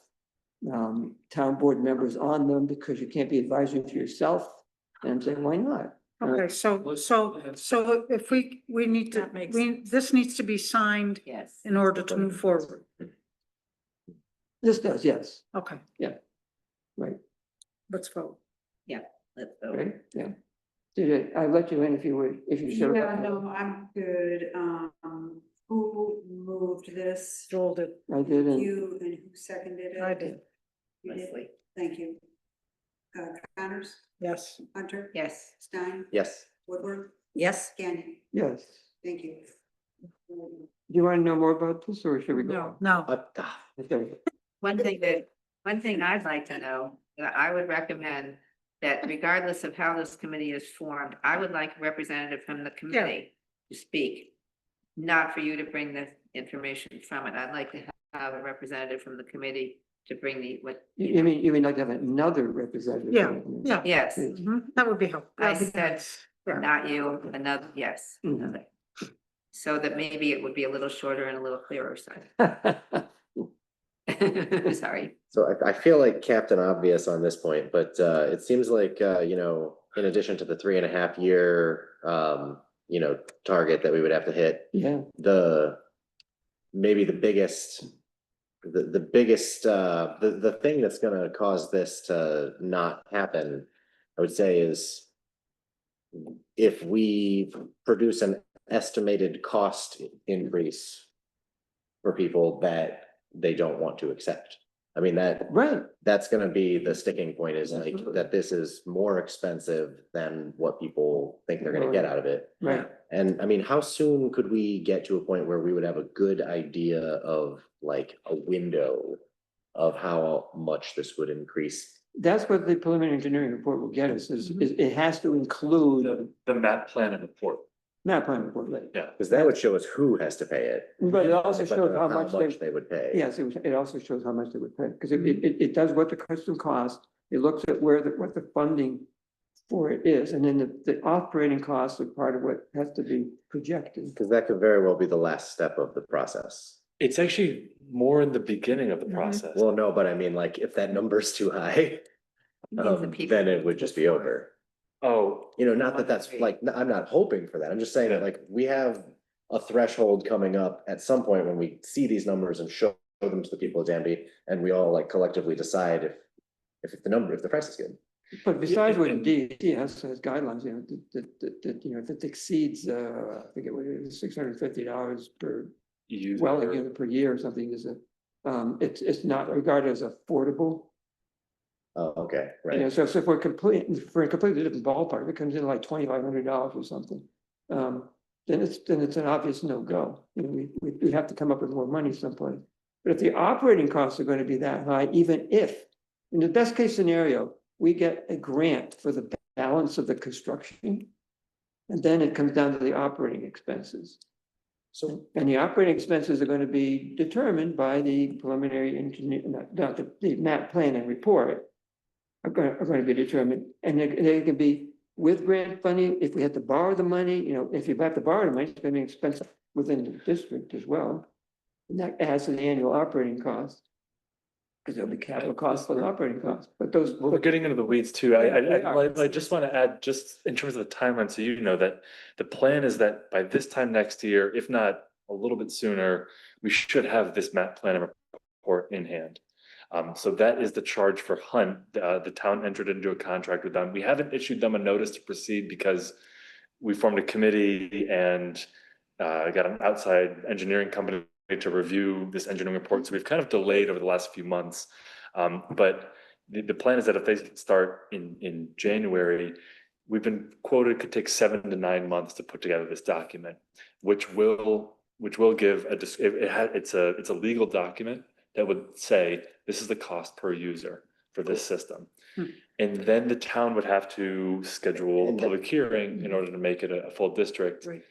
town board members on them because you can't be advisory to yourself. And I'm saying, why not? Okay, so if we need to, That makes this needs to be signed Yes. in order to move forward. This does, yes, Okay, right, let's vote. Let's go. right, yeah. I let you in if you would, if you showed Yeah, up. no, I'm good. Who moved this? Joel did. I did, and You, and who seconded it? I did. You did? Leslie. Thank you. Connors, Yes. Hunter, Yes. Stein, Yes. Woodward, Yes, Gannon, yes. thank you. Do you want to know more about this, or should we go? No, Okay. One thing I'd like to know, that I would recommend that regardless of how this committee is formed, I would like a representative from the committee to speak. Not for you to bring the information from it. I'd like to have a representative from the committee to bring You mean like to have another representative? yeah. Yes, Mhm, that would be helpful. I That'd be said, nice. Yeah. not you, another, yes. Mhm. another. So that maybe it would be a little shorter and a little clearer, so. Sorry. So I feel like Captain Obvious on this point, but it seems like, you know, in addition to the 3.5 year, you know, target that we would have to hit, Yeah, maybe the biggest, the thing that's gonna cause this to not happen, I would say, is if we produce an estimated cost increase for people that they don't want to accept. I mean, right, that's gonna be the sticking point, is like Absolutely. that this is more expensive than what people think they're gonna get out of it. right. And I mean, how soon could we get to a point where we would have a good idea of like a window of how much this would increase? That's what the preliminary engineering report will get us, is it has to include The map plan and report. map plan report, right? Yeah. Because that would show us who has to pay it. But it also but shows how much they would pay. yes, it also shows how much they would pay, because it does what the custom cost. It looks at what the funding for it is, and then the operating costs are part of what has to be projected. Because that could very well be the last step of the process. It's actually more in the beginning of the process. Well, no, but I mean, like, if that number's too high, Means the people then it would just be over. Oh, You know, not that that's like, I'm not hoping for that. I'm just saying that, like, we have a threshold coming up at some point when we see these numbers and show them to the people of Danby, and we all like collectively decide if the price is good. But besides what DEC has guidelines, you know, that exceeds, I forget what it is, $650 per dwelling unit per year or something is it's not regarded as affordable. Oh, okay, You right. know, so if we're for a completely different ballpark, if it comes in like $2,500 or something, then it's an obvious no-go. You know, we have to come up with more money someplace. But if the operating costs are going to be that high, even if, in the best case scenario, we get a grant for the balance of the construction, and then it comes down to the operating expenses. So, And the operating expenses are going to be determined by the preliminary engineer, not the map plan and report are going to be determined. And they can be with grant funding, if we have to borrow the money, you know, if you have to borrow the money, it's going to be expensive within the district as well. And that adds to the annual operating cost. Because there'll be capital costs for the operating costs, but those. Well, we're getting into the weeds too. We are. I just want to add, just in terms of the timeline, so you know that the plan is that by this time next year, if not a little bit sooner, we should have this map plan and report in hand. So that is the charge for Hunt. The town entered into a contract with them. We haven't issued them a notice to proceed because we formed a committee and got an outside engineering company to review this engineering report. So we've kind of delayed over the last few months. But the plan is that if they start in January, we've been quoted could take 7 to 9 months to put together this document, which will give it's a legal document that would say this is the cost per user for this system. And then the town would have to schedule a public hearing in order to make it a full district. Right.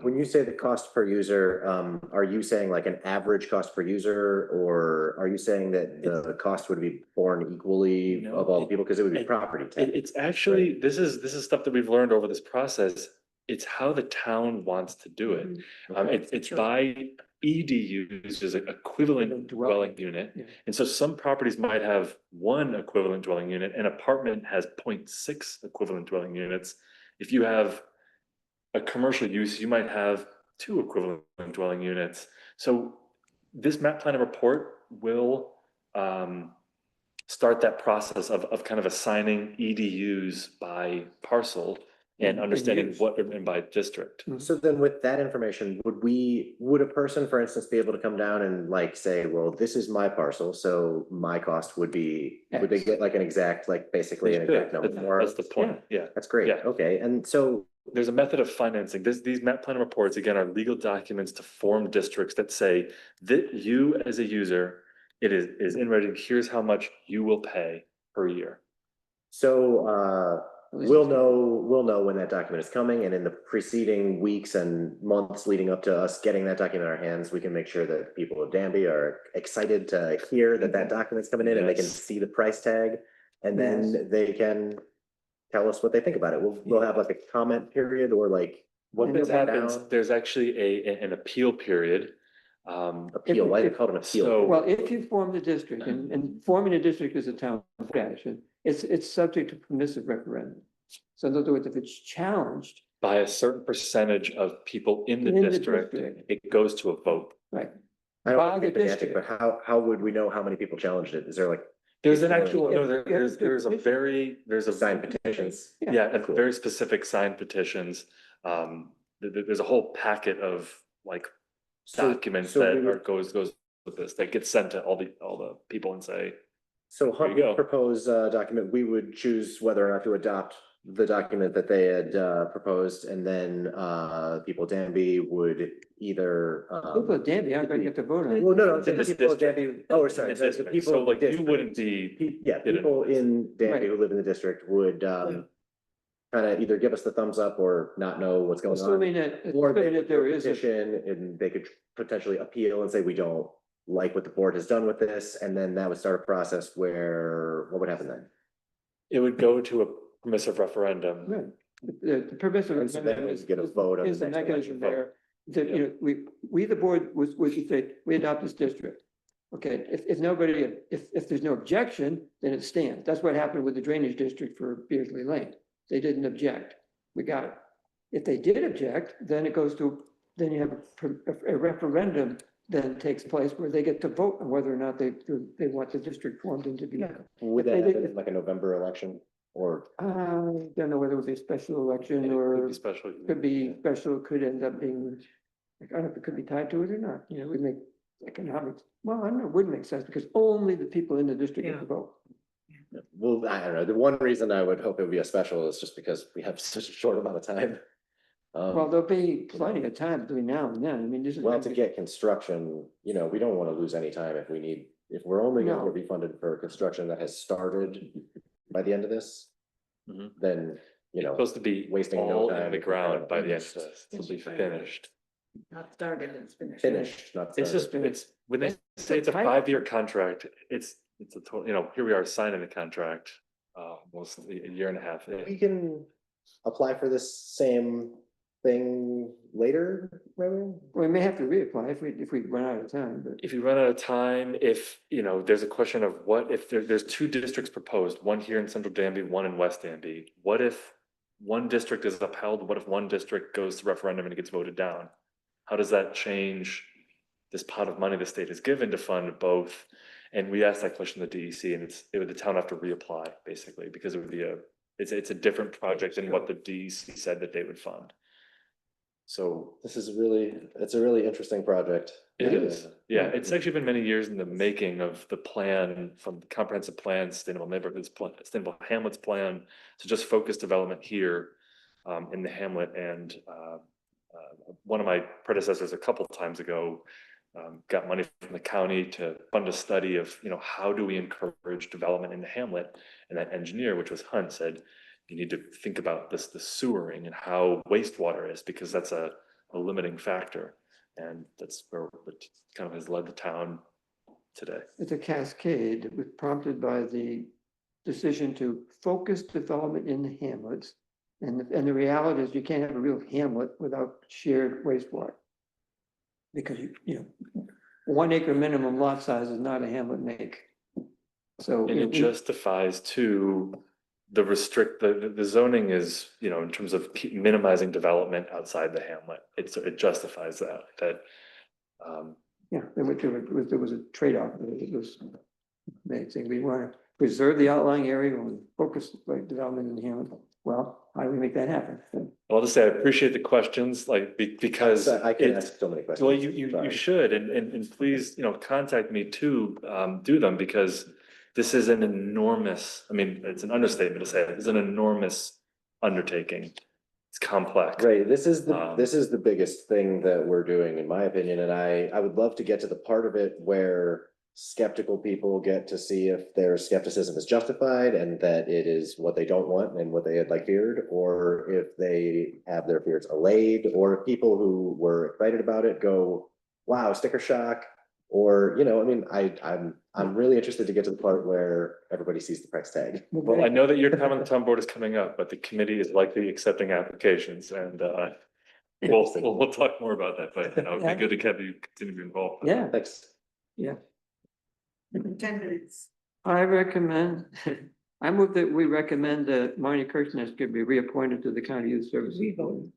when you say the cost per user, are you saying like an average cost per user, or are you saying that the cost would be borne equally No, of all the people? Because it would be it- property tax. It's actually, this is stuff that we've learned over this process. It's how the town wants to do it. It's by EDUs, is an equivalent dwelling unit. Yeah. And so some properties might have 1 equivalent dwelling unit, an apartment has 0.6 equivalent dwelling units. If you have a commercial use, you might have 2 equivalent dwelling units. So this map plan and report will start that process of kind of assigning EDUs by parcel and understanding use. what, and by district. So then with that information, would a person, for instance, be able to come down and like say, well, this is my parcel, so my cost would be, would they X. get like an exact, like basically an exact number? That's the point, yeah. That's great, Yeah. okay, and so, There's a method of financing. These map plan reports, again, are legal documents to form districts that say that you as a user, it is in writing, here's how much you will pay per year. so, we'll know when that document is coming, and in the preceding weeks and months leading up to us getting that document in our hands, we can make sure that people of Danby are excited to hear that that document's coming in and they can Yes. see the price tag, and then they can tell us what they think about it. We'll have like a comment period or like What And this you'll back happens, down. there's actually an appeal period. Appeal, why is it called an appeal? So- Well, if you form the district, and forming a district is a town action, it's subject to permissive referendum. So in other words, if it's challenged, By a certain percentage of people in the In the district, district. it goes to a vote. right? I by don't the think the magic, but district. how would we know how many people challenged it? Is there like There's an Yeah. actual, no, Yeah. there's a signed petitions? Yeah, a Cool. very specific signed petitions. There's a whole packet of like documents so we that would- goes with this, that gets sent to all the people and say, So you Hunt go. would propose a document, we would choose whether or not to adopt the document that they had proposed, and then people of Danby would either. People at Danby aren't gonna get to vote on it. Well, no, In this people of district. Danby, oh, sorry, It's the district. people. So of the like you district. wouldn't be, Yeah, didn't people know this. in Danby Right. who live in the district would kind of either give us the thumbs up or not know what's going on. Assuming that, Or they assuming that could there is a, petition and they could potentially appeal and say, we don't like what the board has done with this, and then that would start a process where, what would happen then? it would go to a permissive referendum. right, the permissive. And so then amendment we get a vote on the Is the next mechanism election vote. there, that, you know, we, the board, would you say, we adopt this district. Okay, if nobody, if there's no objection, then it stands. That's what happened with the drainage district for Beardsley Lane. They didn't object. We got it. If they did object, then it goes to, then you have a referendum then takes place where they get to vote on whether or not they want the district formed into be. Yeah. Would If that they happen did- in like a November election or? I don't know whether it would be a special election Could or be special. could be special, could end up being, like, I don't know if it could be tied to it or not, you know, we make economics, well, I don't know, it would make sense because only the people in the district get to vote. Well, I don't know. The one reason I would hope it would be a special is just because we have such a short amount of time. Well, there'll be plenty of time between now and then, I mean, this is. Well, to get construction, you know, we don't want to lose any time if we're only going to No. get refunded for construction that has started by the end of this, Mhm. then, you It's know, supposed to be wasting no all time in the if we ground haven't by the end of finished. this, it'll be finished. Not started, it's finished. finished, not It's started. just, it's, when they say it's a tight. 5-year contract, it's a total, you know, here we are signing the contract, almost a year and a half. in. We can apply for this same thing later, maybe? We may have to reapply if we run out of time, but. If you run out of time, if, you know, there's a question of what if there's 2 districts proposed, one here in Central Danby, one in West Danby. What if one district is upheld? What if one district goes to referendum and it gets voted down? How does that change this pot of money the state has given to fund both? And we asked that question to the DEC, and the town have to reapply basically, because it would be it's a different project than what the DEC said that they would fund. So It's a really interesting project. it is, yeah, it's actually been many years in the making of the plan, from the comprehensive plan, sustainable neighborhoods plan, sustainable hamlets plan, to just focus development here in the hamlet. And one of my predecessors a couple of times ago got money from the county to fund a study of, you know, how do we encourage development in the hamlet? And that engineer, which was Hunt, said, you need to think about the sewering and how wastewater is, because that's a limiting factor. And that's where it kind of has led the town today. It's a cascade that was prompted by the decision to focus development in the hamlets. And the reality is you can't have a real hamlet without shared wastewater. Because you know, 1 acre minimum lot size is not a hamlet make. So. And it justifies too, the zoning is, you know, in terms of minimizing development outside the hamlet, it justifies that. Yeah, there was a trade-off, it was amazing, we want to preserve the outlying area and focus like development in the hamlet. Well, how do we make that happen? I'll just say, I appreciate the questions, like, because I can it's, ask so many questions. well, you Sorry. should, and please, you know, contact me to do them, because this is an enormous, I mean, it's an understatement to say it, it's an enormous undertaking. It's complex. Right, this is the biggest thing that we're doing, in my opinion, and I would love to get to the part of it where skeptical people get to see if their skepticism is justified and that it is what they don't want and what they had feared, or if they have their fears allayed, or if people who were excited about it go, wow, sticker shock, or, you know, I mean, I'm really interested to get to the part where everybody sees the price tag. Well, I know that your time on the town board is coming up, but the committee is likely accepting applications, and we'll talk more about that, but, you know, it'd be good to have you continue to be involved. Yeah, Thanks. yeah. 10 minutes. I recommend, I move that we recommend that Marnie Kirchner could be reappointed to the County Youth Services Board.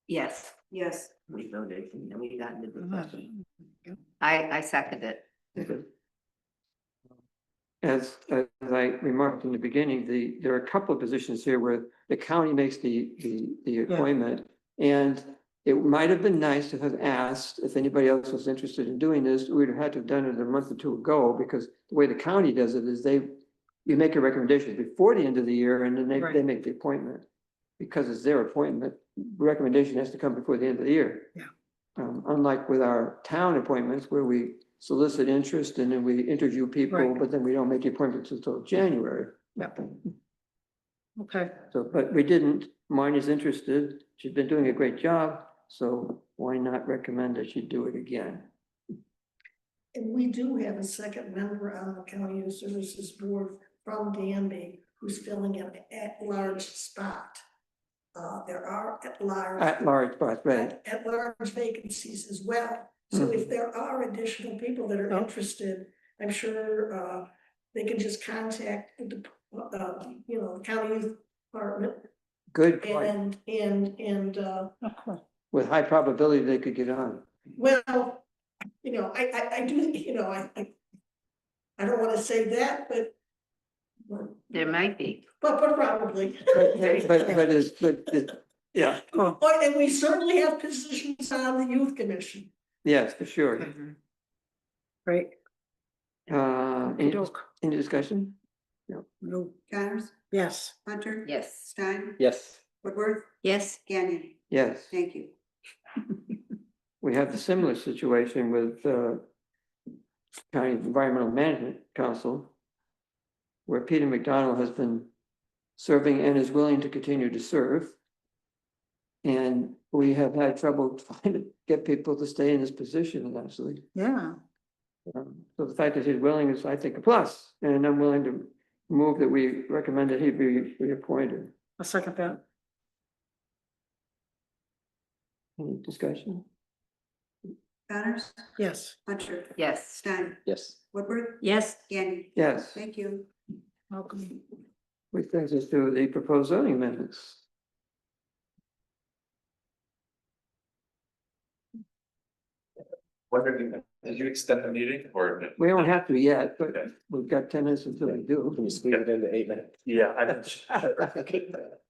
Yes, Yes. we voted, and then we got into the question. I second it. As I remarked in the beginning, there are a couple of positions here where the county makes the appointment. And it might have been nice to have asked if anybody else was interested in doing this. We'd have had to have done it a month or two ago, because the way the county does it is you make a recommendation before the end of the year, and then they Right. make the appointment. Because it's their appointment, recommendation has to come before the end of the year. Yeah. Unlike with our town appointments, where we solicit interest and then we interview people, Right. but then we don't make the appointments until January. Yeah. Okay, So, but we didn't. Mine is interested. She's been doing a great job, so why not recommend that she do it again? And we do have a second member on the County Youth Services Board from Danby who's filling an at-large spot. There are At-large, but, right. at-large vacancies as well. So if there are additional people that are interested, I'm sure they can just contact the county youth department. Good point. And With high probability they could get on. well, You know, I do, you know, I don't wanna say that, but. There might be. But probably. Yeah, oh, Oh, and we certainly have positions on the youth commission. yes, for sure. Mhm. Right, Any, Okey-doke. any discussion? no, Connors, yes, Hunter. Yes. Stein, Yes. Woodworth, Yes, Gannon, Yes. thank you. We have the similar situation with County Environmental Management Council, where Peter McDonald has been serving and is willing to continue to serve. And we have had trouble trying to get people to stay in this position, actually. yeah, So the fact that he's willing is, I think, a plus, and I'm willing to move that we recommend that he be reappointed. a second that, Any discussion? Connors, yes, Hunter, Yes. Stein, Yes. Woodworth, yes, Gannon, Yes, thank you. welcome. which brings us to the proposed zoning amendments. Wondering, did you extend the meeting or? We don't have to yet, but Okay. we've got 10 minutes until we Can do. you squeeze it into 8 minutes? Yeah, I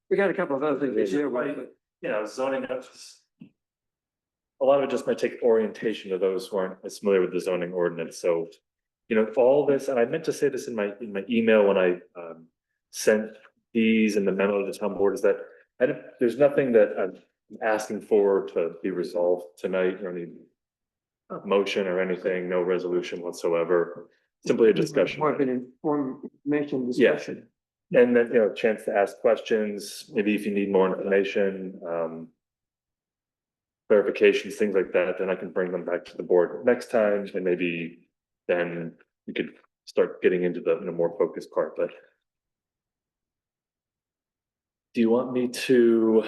We got a couple of other things to share with, but you know, zoning, a lot of it just might take orientation to those who aren't as familiar with the zoning ordinance, so. You know, all this, and I meant to say this in my email when I sent these and the memo to the town board, is that there's nothing that I'm asking for to be resolved tonight, or any motion or anything, no resolution whatsoever, simply a discussion. more of an information discussion. And then, you know, chance to ask questions, maybe if you need more information, clarifications, things like that, then I can bring them back to the board next time, and maybe then we could start getting into the, you know, more focused part, but. Do you want me to,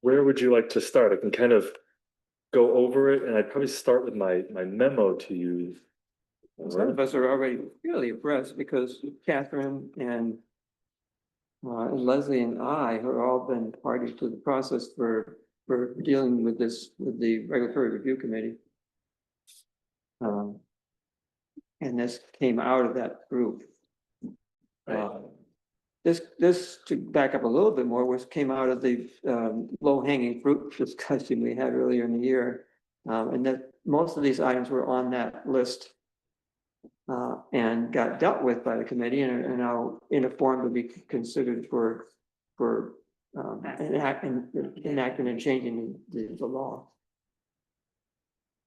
where would you like to start? I can kind of go over it, and I'd probably start with my memo to you. Some of us are already really impressed because Catherine and Leslie and I have all been parties to the process for dealing with this, with the regulatory review committee. And this came out of that group. This, to back up a little bit more, came out of the low hanging fruit discussion we had earlier in the year. And that most of these items were on that list. And got dealt with by the committee and are now in a form to be considered for enacting and changing the law.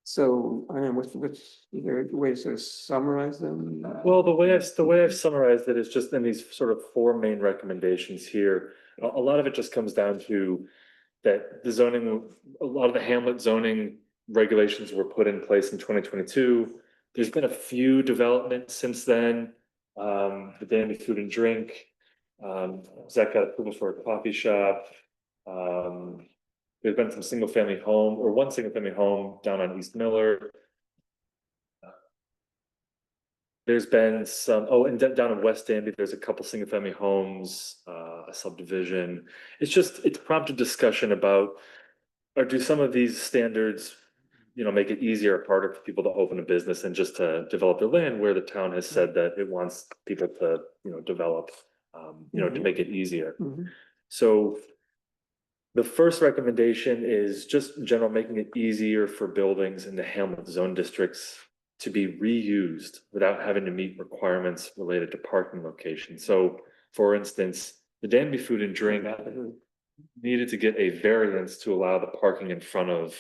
So, I don't know, is there a way to sort of summarize them? Well, the way I've summarized it is just in these sort of four main recommendations here. A lot of it just comes down to that the zoning, a lot of the hamlet zoning regulations were put in place in 2022. There's been a few developments since then. The Danby Food and Drink, Zach got approval for a coffee shop. There's been some single family home, or one single family home down on East Miller. There's been some, and down in West Danby, there's a couple single family homes, a subdivision. It's prompted discussion about, or do some of these standards, you know, make it easier or harder for people to open a business and just to develop their land, where the town has said that it wants people to, you know, develop, you know, to make it easier. So the first recommendation is just in general, making it easier for buildings in the hamlet zone districts to be reused without having to meet requirements related to parking locations. So for instance, the Danby Food and Drink needed to get a variance to allow the parking in front of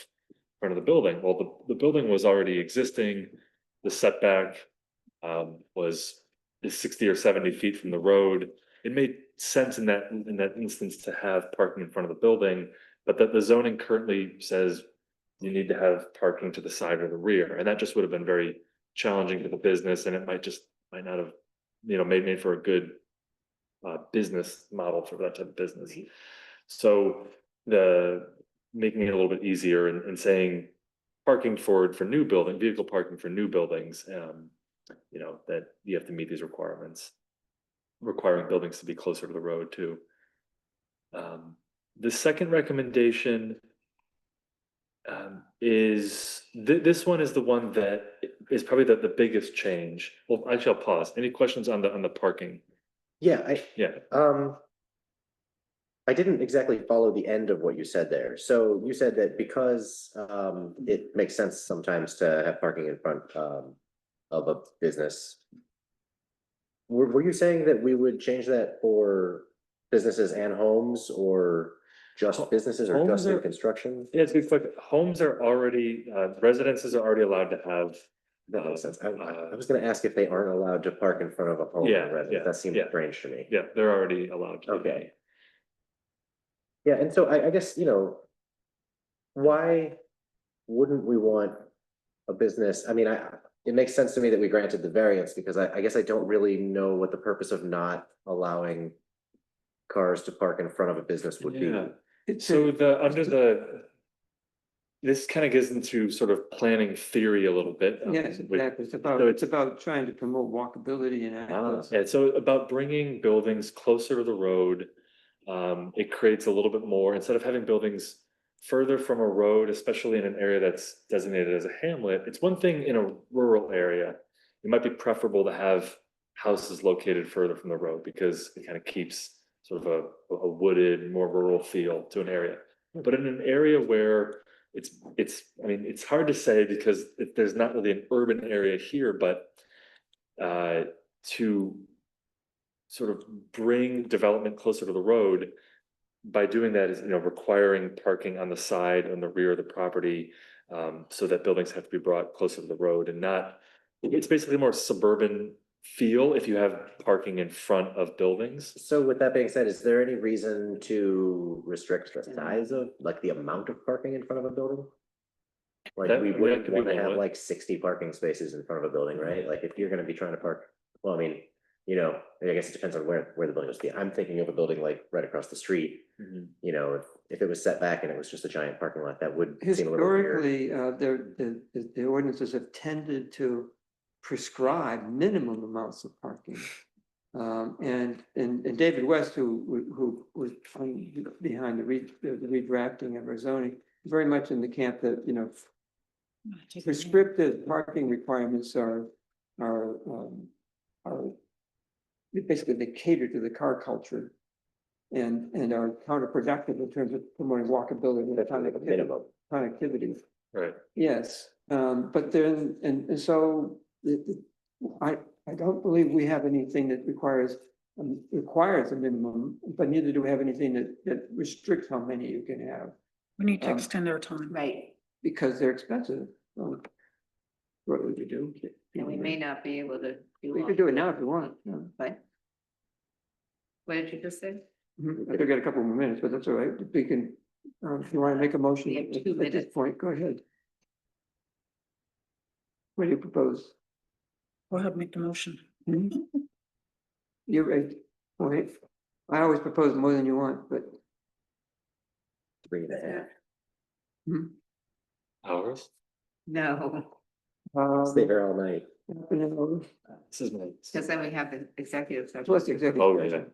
the building. Well, the building was already existing. The setback is 60 or 70 feet from the road. It made sense in that instance to have parking in front of the building, but that the zoning currently says you need to have parking to the side or the rear, and that just would have been very challenging to the business, and it might not have, you know, made for a good business model for that type of business. So making it a little bit easier and saying parking for new building, vehicle parking for new buildings, you know, that you have to meet these requirements, requiring buildings to be closer to the road too. The second recommendation This one is the one that is probably the biggest change. Well, actually, I'll pause. Any questions on the parking? Yeah, Yeah. I didn't exactly follow the end of what you said there. So you said that because it makes sense sometimes to have parking in front of a business. Were you saying that we would change that for businesses and homes, or just businesses, or Homes just in are- construction? Yeah, it's a good question. Homes are already, residences are already allowed to have. That makes sense. I was gonna ask if they aren't allowed to park in front of a home Yeah, or residence. yeah, That seems yeah. strange to me. Yeah, they're already allowed to. Okay. Yeah, and so I guess, why wouldn't we want a business? I mean, it makes sense to me that we granted the variance, because I guess I don't really know what the purpose of not allowing cars to park in front of a business would be. Yeah. So this kind of gets into sort of planning theory a little bit. Yes, with- exactly. so It's about trying to promote walkability and access. Yeah, so about bringing buildings closer to the road. It creates a little bit more, instead of having buildings further from a road, especially in an area that's designated as a hamlet. It's one thing in a rural area. It might be preferable to have houses located further from the road, because it kind of keeps sort of a wooded, more rural feel to an area. But in an area where I mean, it's hard to say, because there's not really an urban area here, but to sort of bring development closer to the road, by doing that is, requiring parking on the side and the rear of the property, so that buildings have to be brought closer to the road, and not, it's basically more suburban feel if you have parking in front of buildings. So with that being said, is there any reason to restrict the size of, like, the amount of parking in front of a building? Like, That- we that wouldn't could be want to one have way. like 60 parking spaces in front of a building, right? Like, if you're gonna be trying to park, well, I mean, I guess it depends on where the building was. I'm thinking of a building like right across the street. If it was set back and it was just a giant parking lot, that would seem a little weird. Historically, the ordinances have tended to prescribe minimum amounts of parking. And David West, who was behind the redrafting of our zoning, very much in the camp that, prescriptive parking requirements are basically, they cater to the car culture and are counterproductive in terms of promoting walkability That's like a minimum. connectivity. Right. Yes, but then, and so I don't believe we have anything that requires a minimum, but neither do we have anything that restricts how many you can have, We need to extend our time. Right, because they're expensive. What would you do? and we may not be able to. do We all- could do it now if you want. Yeah. But. What did you just say? I think I got a couple more minutes, but that's all right. We can, if you want to make a motion We have 2 at this minutes. point, go ahead. What do you propose? Go ahead, make the motion. You're right. Wait, I always propose more than you want, but. Bring it back. Hours? No, Stay here all night. This is my. because then we have the executive session. Plus the executive. Oh, yeah. session.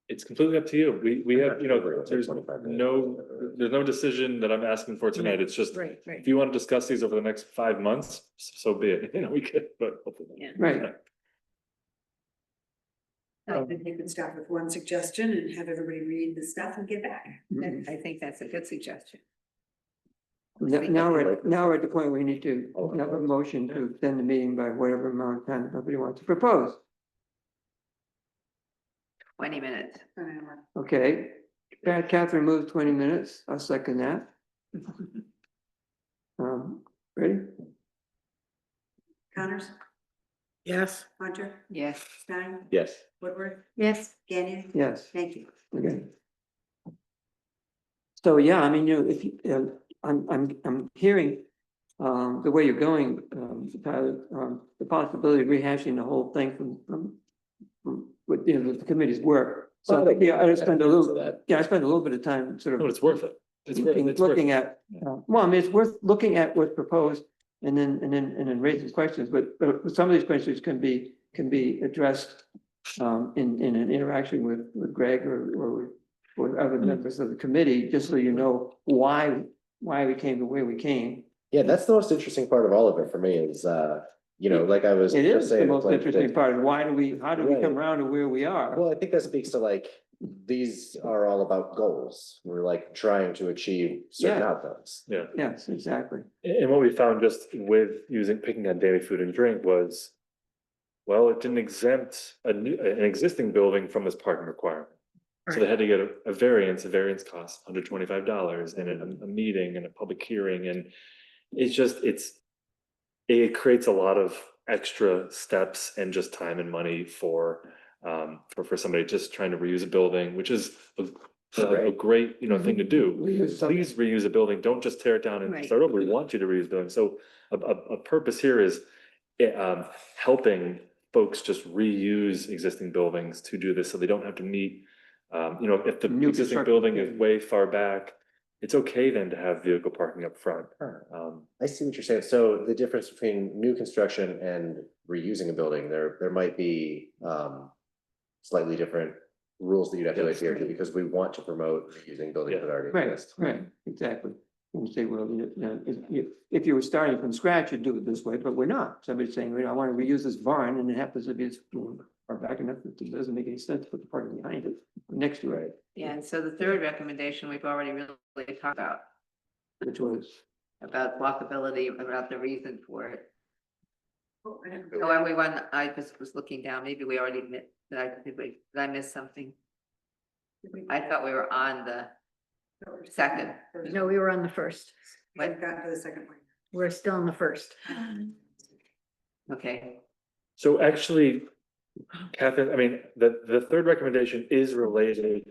It's completely up to you. We have, Over there's 25 minutes. no decision that I'm asking for tonight. It's just, Right, right. if you want to discuss these over the next 5 months, so be it. We could, but. hopefully not. Yeah. Right. I think you could start with one suggestion and have everybody read the stuff and get back. I think that's a good suggestion. Now we're at the point where we need to have a motion to extend the meeting by whatever amount of time somebody wants to propose. 20 minutes. Okay, Catherine moved 20 minutes. I'll second that. Ready? Connors, Yes. Hunter, Yes. Stein, Yes. Woodward, Yes. Gagnon. Yes. Thank you. Okay. So, yeah, I mean, if you, I'm hearing, the way you're going, Tyler, the possibility of rehashing the whole thing from with, the committee's work. So, Well, yeah, I spend a so little, that- yeah, I spend a little bit of time sort No, of it's worth it. It's worth it. looking at, well, I mean, it's worth looking at what's proposed and then raising questions, but some of these questions can be addressed in an interaction with Greg or with other members of the committee, just so you know why why we came to where we came. Yeah, that's the most interesting part of all of it for me is, you know, like I was It just is the saying. most like, interesting that- part, of how do we Right. come around to where we are? Well, I think that speaks to like, these are all about goals. We're like trying to achieve certain Yeah. outcomes. Yeah. Yes, exactly. And what we found just with picking on daily food and drink was, well, it didn't exempt an existing building from this parking requirement. So they had to get a variance. A variance costs $125 and a meeting and a public hearing. And it creates a lot of extra steps and just time and money for somebody just trying to reuse a building, which is a great, thing to do. Please reuse a building. Don't just tear it down and Right. start over. We want you to reuse buildings. So a purpose here is helping folks just reuse existing buildings to do this, so they don't have to meet. If the New existing construction, building yeah. is way far back, it's okay then to have vehicle parking up front. I see what you're saying. So the difference between new construction and reusing a building, there might be slightly different rules that you'd have to adhere to because we want to promote reusing buildings that already Right, exist. right, exactly. And say, well, if you were starting from scratch, you'd do it this way, but we're not. Somebody's saying, I want to reuse this barn, and it happens to be far back enough that it doesn't make any sense to put the parking behind it, next to it, Yeah, and so the third recommendation we've already really talked about which was. walkability, about the reason for it. Oh, I have- Oh, everyone, I just was looking down, maybe we already did I miss something? I thought we were on the second. No, we were on the first. I've gotten to the second one. We're still on the first. Okay, So actually, Catherine, I mean, the third recommendation is related.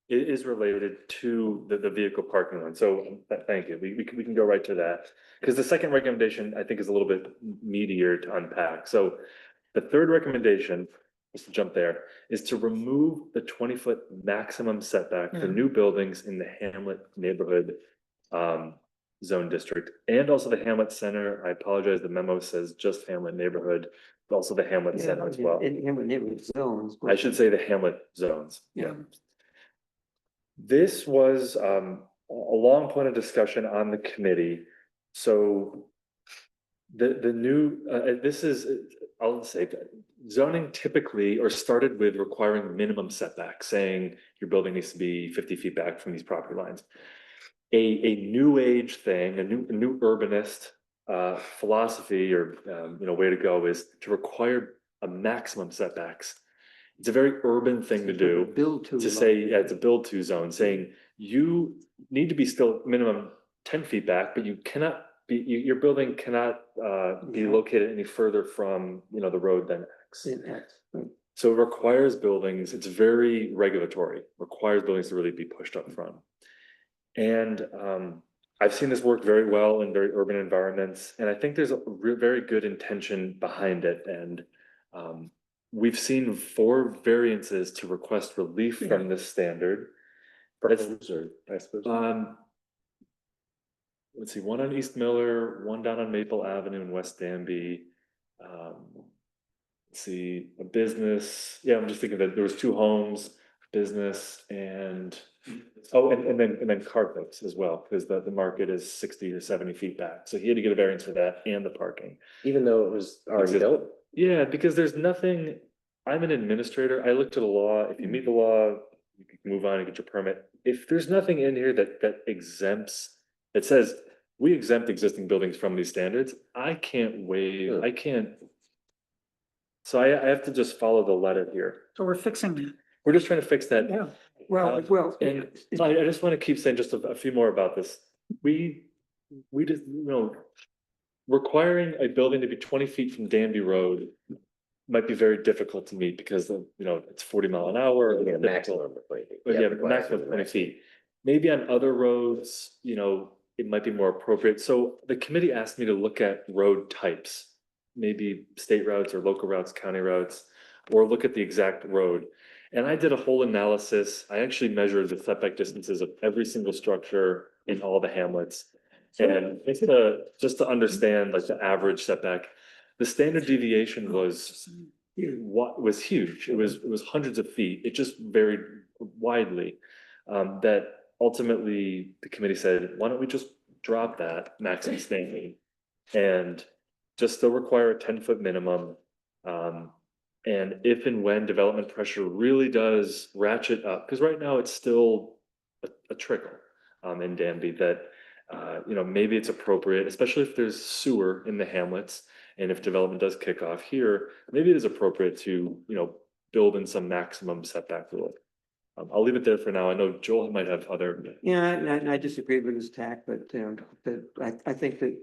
It is related to the vehicle parking one. So thank you. We can go right to that. Because the second recommendation, I think, is a little bit meatier to unpack. So the third recommendation, just to jump there, is to remove the 20-foot maximum setback for new buildings in the Hamlet neighborhood zone district, and also the Hamlet Center. I apologize, the memo says just Hamlet neighborhood, but also the Hamlet Center as well. In neighborhood zones. I should say the Hamlet zones. Yeah. This was a long point of discussion on the committee. So the new, this is, I'll say, zoning typically or started with requiring minimum setbacks, saying your building needs to be 50 feet back from these property lines. A new age thing, a new urbanist philosophy or way to go is to require a maximum setbacks. It's a very urban thing to do. Build to. Say, yeah, it's a build to zone, saying you need to be still minimum 10 feet back, but you cannot be, your building cannot be located any further from, the road than X. So it requires buildings, it's very regulatory, requires buildings to really be pushed up front. And I've seen this work very well in very urban environments, and I think there's a very good intention behind it. And we've seen 4 variances to request relief from this standard. Let's see, one on East Miller, one down on Maple Avenue in West Danby. Let's see, a business. Yeah, I'm just thinking that there was 2 homes, business, and then carpets as well, because the market is 60 to 70 feet back. So he had to get a variance for that and the parking. Even though it was already built? Yeah, because there's nothing, I'm an administrator. I looked at the law. If you meet the law, you can move on and get your permit. If there's nothing in here that exempts, it says we exempt existing buildings from these standards, I can't waive, I can't. So I have to just follow the letter here. So we're fixing that. We're just trying to fix that. Yeah, well. And I just want to keep saying just a few more about this. We just, requiring a building to be 20 feet from Danby Road might be very difficult to meet because of, it's 40 mile an hour. Yeah, maximum. Maximum 20 feet. Maybe on other roads, it might be more appropriate. So the committee asked me to look at road types, maybe state routes or local routes, county routes, or look at the exact road. And I did a whole analysis. I actually measured the setback distances of every single structure in all the hamlets. And just to understand like the average setback, the standard deviation was huge. It was hundreds of feet. It just varied widely. That ultimately the committee said, why don't we just drop that maximum standing and just still require a 10-foot minimum. And if and when development pressure really does ratchet up, because right now it's still a trickle in Danby that, maybe it's appropriate, especially if there's sewer in the hamlets. And if development does kick off here, maybe it is appropriate to, build in some maximum setback rule. I'll leave it there for now. I know Joel might have other. Yeah, I disagree with his tack, but I think that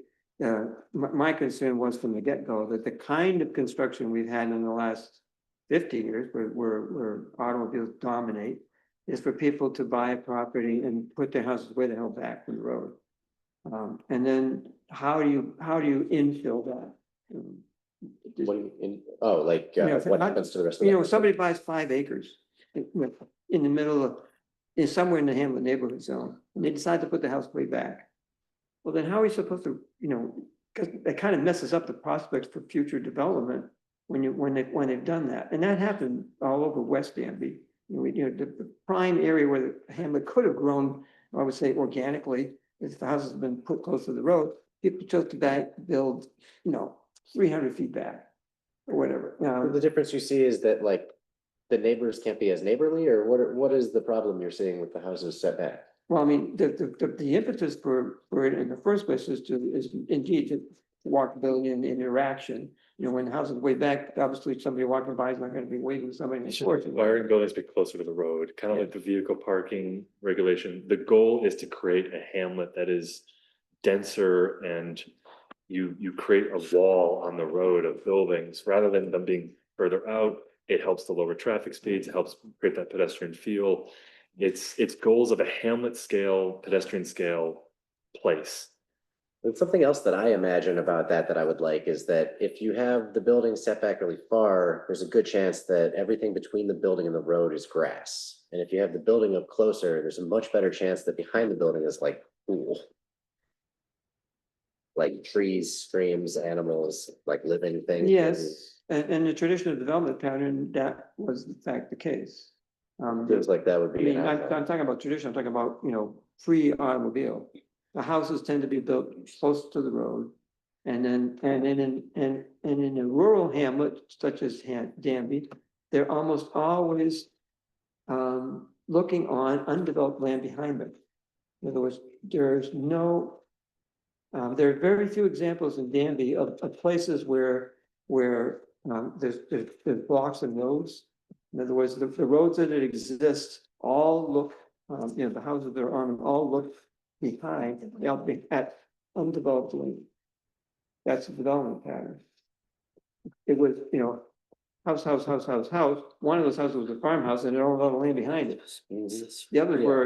my concern was from the get-go that the kind of construction we've had in the last 50 years, where automobiles dominate, is for people to buy a property and put their houses way the hell back from the road. And then how do you infill that? What do you, what happens to the rest of You the? know, somebody buys 5 acres in the middle of, somewhere in the Hamlet neighborhood zone, and they decide to put the house way back. Well, then how are we supposed to, because it kind of messes up the prospects for future development when they've done that. And that happened all over West Danby. The prime area where the Hamlet could have grown, I would say organically, if the houses had been put close to the road, people chose to build, 300 feet back or whatever. The difference you see is that like the neighbors can't be as neighborly, or what is the problem you're seeing with the houses set back? Well, I mean, the impetus for it in the first place is indeed to walkability and interaction. When the house is way back, obviously somebody walking by is not going to be waving somebody in the porch. Wiring buildings be closer to the road, kind of like the vehicle parking regulation. The goal is to create a hamlet that is denser, and you create a wall on the road of buildings rather than them being further out. It helps to lower traffic speeds, it helps create that pedestrian feel. It's goals of a hamlet scale, pedestrian scale place. And something else that I imagine about that I would like is that if you have the building set back really far, there's a good chance that everything between the building and the road is grass. And if you have the building up closer, there's a much better chance that behind the building is like pool. Like trees, streams, animals, like living things. Yes, and the traditional development pattern, that was in fact the case. Feels like that would I be. mean, I'm talking about tradition, I'm talking about, pre-automobile. The houses tend to be built close to the road. And then in a rural hamlet such as Danby, they're almost always looking on undeveloped land behind them. In other words, there are very few examples in Danby of places where there's blocks and roads. In other words, the roads that exist all look, the houses that are on them all look behind, at undeveloped land. That's the development pattern. It was, house. One of those houses was a farmhouse, and it all had land behind it. The others were,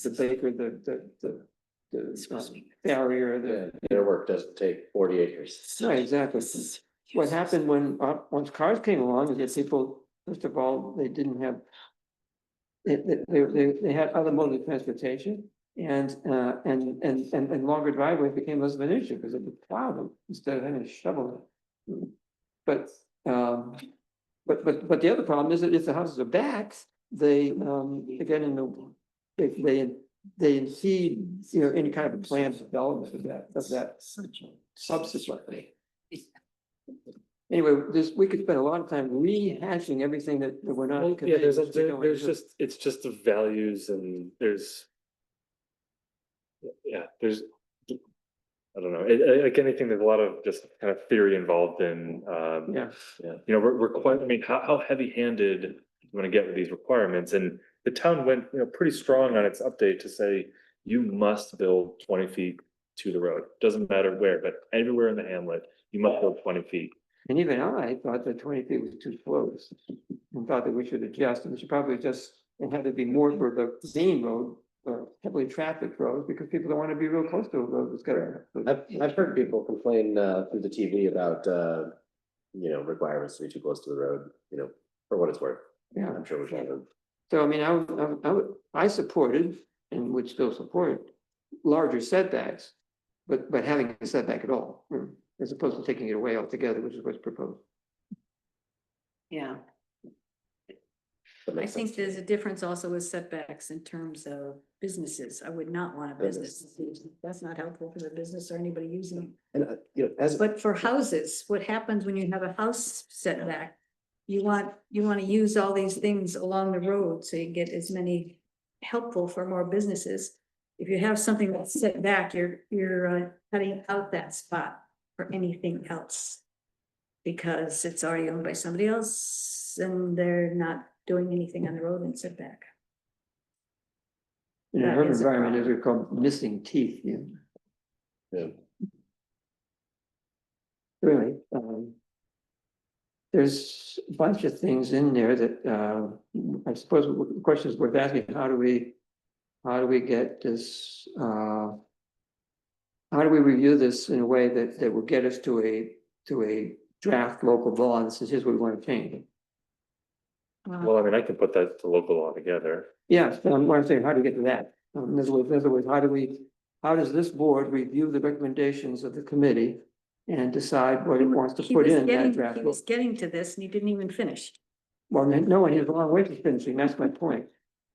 the baker, the farrier, Their work doesn't take 40 acres. Right, exactly. What happened once cars came along is that people, first of all, they didn't have, they had other modes of transportation, and longer driveways became less of an issue because they could plow them instead of having to shovel them. But the other problem is that if the houses are back, they again they impede, any kind of a planned development of that subsequently. Anyway, we could spend a lot of time rehashing everything that we're not. Well, yeah, it's just the values, and there's, I don't know, like anything, there's a lot of just kind of theory involved in, how heavy-handed you want to get with these requirements, and the town went, pretty strong on its update to say, you must build 20 feet to the road, doesn't matter where, but everywhere in the hamlet, you must build 20 feet. And even I thought that 20 feet was too close, and thought that we should adjust, and we should probably adjust, and have it be more for the main road, heavily trafficked roads, because people don't want to be real close to a road that's got. I've heard people complain through the TV about requirements to be too close to the road, for what it's worth. Yeah, I'm sure we're trying. so I mean, I supported and would still support larger setbacks, but having a setback at all, as opposed to taking it away altogether, which is what's proposed. Yeah. That I makes sense think to me. there's a difference also with setbacks in terms of businesses. I would not want a business. That's not helpful for the business or anybody using it. And, as. But for houses, what happens when you have a house setback? You want to use all these things along the road, so you get as many helpful for more businesses. If you have something that's set back, you're cutting out that spot for anything else. Because it's already owned by somebody else and they're not doing anything on the road and setback. In That an urban is a environment, problem. they're called missing teeth, you know. Yeah. Really, there's a bunch of things in there that, I suppose the question is worth asking, how do we get this, how do we review this in a way that will get us to a draft local law that says, here's what we want to change? Well, I mean, I can put that to local law together. Yeah, so I'm saying, how do we get to that? In other words, how does this board review the recommendations of the committee and decide what it wants to He put was in that getting- draft? He was getting to this and he didn't even finish. Well, no, and he has a long way to finishing, that's my point.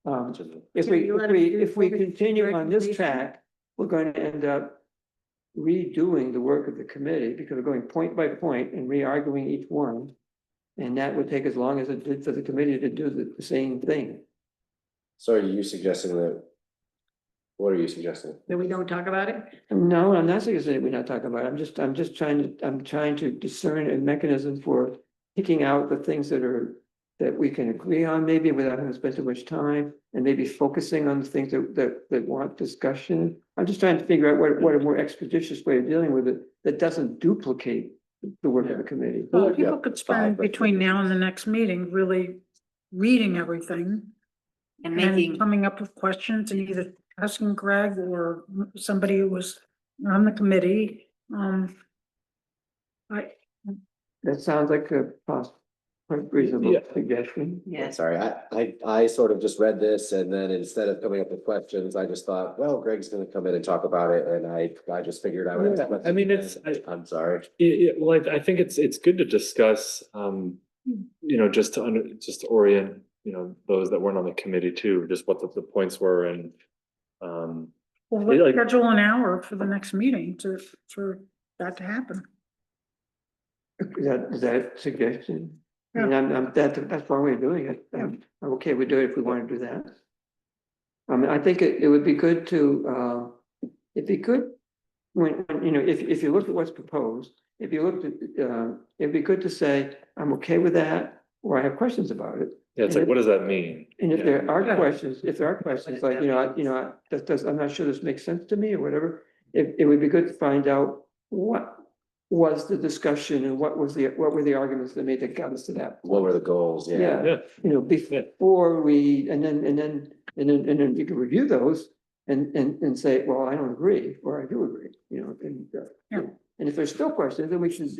If Can you let him do if we the continue on this recommendation? track, we're going to end up redoing the work of the committee, because we're going point by point and re-arguing each one. And that would take as long as it did for the committee to do the same thing. So are you suggesting that? What are you suggesting? That we don't talk about it? No, I'm not suggesting we're not talking about it. I'm just trying to discern a mechanism for picking out the things that we can agree on, maybe without having to spend too much time, and maybe focusing on the things that want discussion. I'm just trying to figure out what a more expeditious way of dealing with it that doesn't duplicate the work of the committee. Well, Yeah, people could spend between now and the next meeting really reading everything And and making, coming up with questions and either asking Greg or somebody who was on the committee. That sounds like a reasonable Yeah. suggestion. yes, Sorry, I sort of just read this and then instead of coming up with questions, I just thought, well, Greg's gonna come in and talk about it, and I just figured I would. Yeah, I mean, I'm sorry. Yeah, well, I think it's good to discuss, just to orient, those that weren't on the committee too, just what the points were and. Well, let's like- schedule an hour for the next meeting for that to happen. Is that a suggestion? I mean, that's one way of doing it. I'm okay with doing it if we want to do that. I mean, I think it would be good to, it'd be good when, if you look at what's proposed, if you looked at, it'd be good to say, I'm okay with that, or I have questions about it. Yeah, it's like, what does that mean? And if Yeah. there are questions, like, I'm not sure this makes sense to me or whatever, it would be good to find out what was the discussion and what were the arguments that made that got us to that. What were the goals? Yeah. Yeah, Before we, and then you can review those and say, well, I don't agree, or I do agree, and if there's still questions, then we should,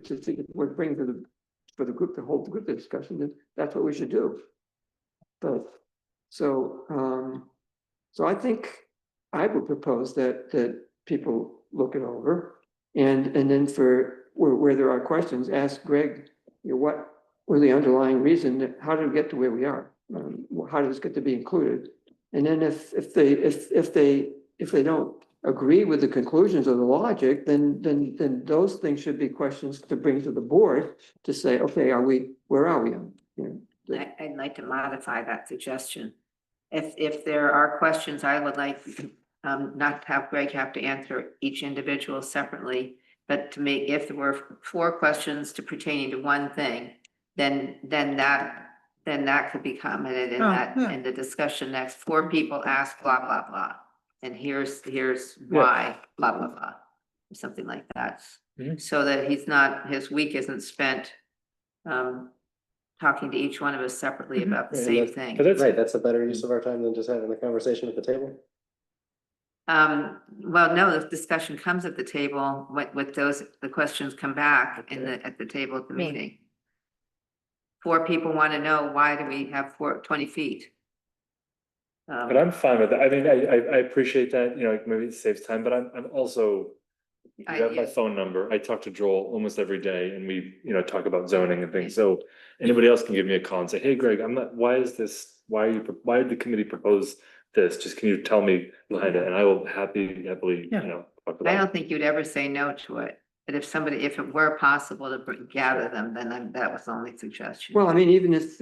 to see what we're bringing for the group, to hold the group discussion, then that's what we should do. But, so I think I would propose that people look it over and then for where there are questions, ask Greg, what were the underlying reason, how did we get to where we are? How did this get to be included? And then if they don't agree with the conclusions or the logic, then those things should be questions to bring to the board to say, okay, where are we on? I'd like to modify that suggestion. If there are questions, I would like not to have Greg have to answer each individual separately, but to make, if there were 4 questions to pertaining to one thing, then that could be commented in in the discussion next. 4 people ask blah, blah, blah. And here's why, blah, blah, blah, or something like that. Mhm. So that his week isn't spent talking to each one of us separately about the Right, same that's- thing. Right, that's a better use of our time than just having the conversation at the table. Well, no, the discussion comes at the table, with the questions come back at the table at the meeting. 4 people want to know, why do we have 20 feet? but I'm fine with that. I mean, I appreciate that, maybe it saves time, but I'm also You have my phone number. I talk to Joel almost every day and we, talk about zoning and things. So anybody else can give me a call and say, hey, Greg, why is this, why did the committee propose this? Just can you tell me behind it? And I will happily, talk I about it. don't think you'd ever say no to it. But if it were possible to gather them, then that was the only suggestion. Well, I mean, even if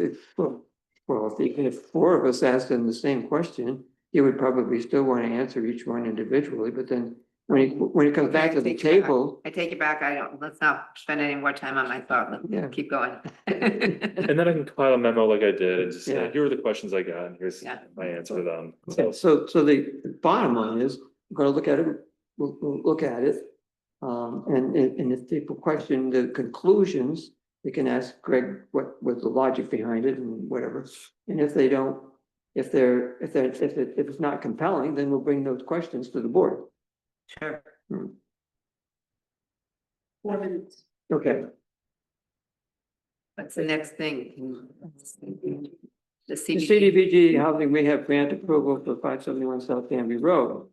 four of us asked him the same question, he would probably still want to answer each one individually, but then when it comes back to the table. I take it back. Let's not spend any more time on my thought. Yeah. Let's keep going. And then I can compile a memo like I did and just say, Yeah. here are the questions I got and here's Yeah. my answer to them. Okay, so the bottom line is, we're gonna look at it, we'll look at it. And if people question the conclusions, they can ask Greg what was the logic behind it and whatever. And if they don't, if it's not compelling, then we'll bring those questions to the board. Sure. 4 minutes. Okay, What's the next thing? The the CDBG. CDBG housing rehab grant approval for 571 South Danby Road.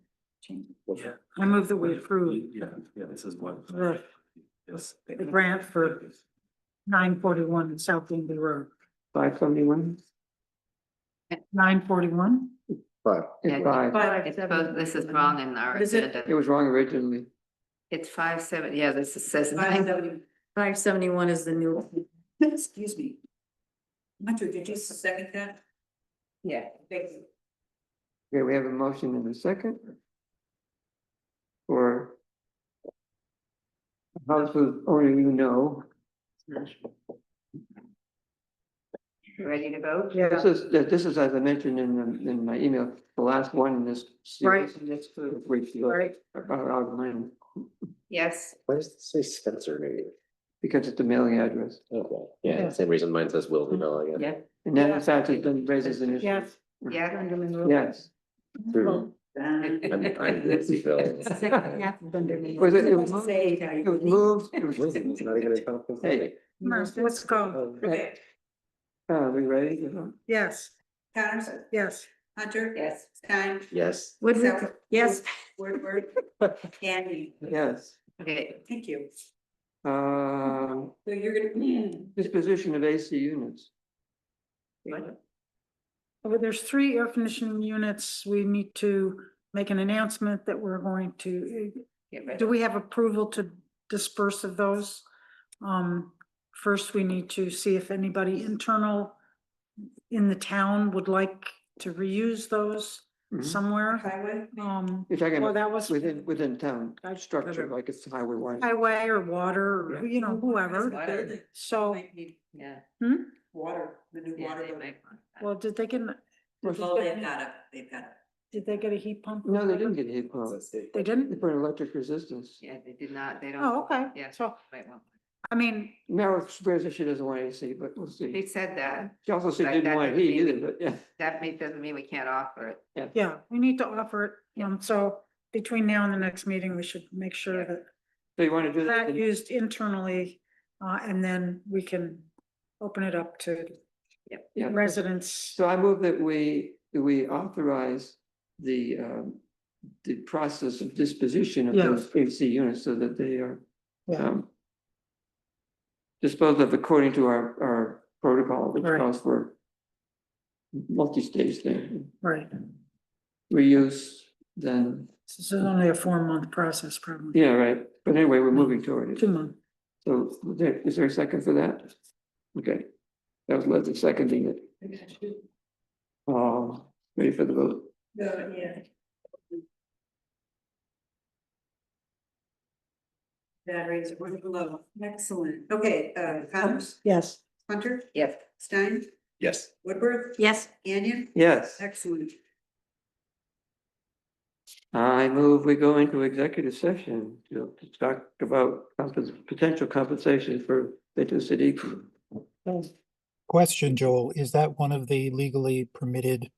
I move that we approve This is what. the, Yes. the grant for 941 South Danby Road. 571? 941? But It's Yeah. five. It's this is wrong in our What is it? It agenda. was wrong originally. It's 5-7, yeah, says 570. 571 is the new. Excuse me. Hunter, did you second that? Yeah. Thank you. Okay, we have a motion in a second. Or house with only Ready to vote? Yeah. This is, as I mentioned in my email, the last one in this series. Right. Out of mine, Yes. why does it say Spencer maybe? because it's the mailing address. Okay, yeah, Yeah. same reason mine says Wiltonville, I guess. Yeah. And then in fact, it then raises an issue. Yes. Yeah. Yes. True. I'm Nancyville. Second half of Dunderman. Was it, it was Doesn't moved, say how it you was leave. moved. It's not even in Tompkins Hey. County. Come on, let's go. Okay, Are we ready? to vote? Yes, Connors, yes. Hunter. Yes. Stein. Yes. Woodward. Yes. Woodward. Andy. Yes. Okay, Thank you. Um, So you're gonna. disposition of AC units. Well, there's 3 air conditioning units. We need to make an announcement that we're going to, get ready. do we have approval to disperse of those? First, we need to see if anybody internal in the town would like to reuse those Mhm. somewhere. Highway. You're talking Well, about that was within town structure, like it's highway wise. highway or water, or, you know, whoever. Water. So, Yeah. Water, the new Yeah, water. they bill. might want that. well, did they get, Oh, they've got it, they've got it. did they get a heat pump? No, they didn't get heat pump. They They didn't? put electric resistance. Yeah, they did not, they don't. Oh, okay. Yeah. So, might want- I mean, Meryl swears that she doesn't want AC, but we'll see. He said that. She also said That- didn't that want doesn't heat mean either, but yeah. Doesn't mean we can't offer it. yeah, we need to offer it. So between now and the next meeting, we should make sure that So you want to do that? that used internally, and then we can open it up to Yeah. residents. So I move that we authorize the process of disposition of Yeah. those AC units so that they are Yeah, disposed of according to our protocol, which Right. calls for multi-stage thing, right. reuse, then, This is only a 4-month process, probably. yeah, right. But anyway, we're moving toward it. 2 months. So is there a second for that? Okay, that was Leslie seconding it. Ready for the vote? Yeah. Batteries are running low. Excellent. Okay, Connors, Yes. Hunter, Yes. Stein, Yes. Woodward, Yes. Anion. Yes, Excellent. I move we go into executive session to talk about potential compensation for Benton City. Question, Joel, is that one of the legally permitted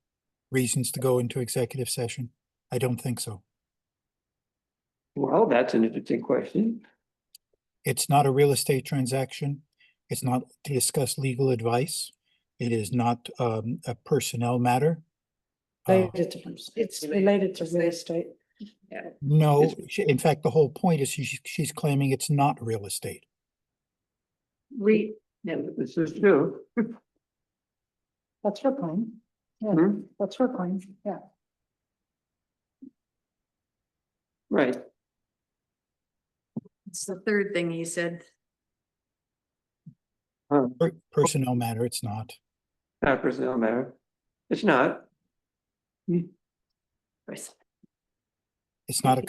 reasons to go into executive session? I don't think so. Well, that's an interesting question. It's not a real estate transaction. It's not to discuss legal advice. It is not a personnel matter. It's related to real estate. No, in fact, the whole point is she's claiming it's not real estate. Yeah, this is true. That's her claim. Yeah, Hmm? that's her claim, yeah. Right. It's the third thing he said. Personnel matter, it's not. Not personnel matter. It's not. It's not a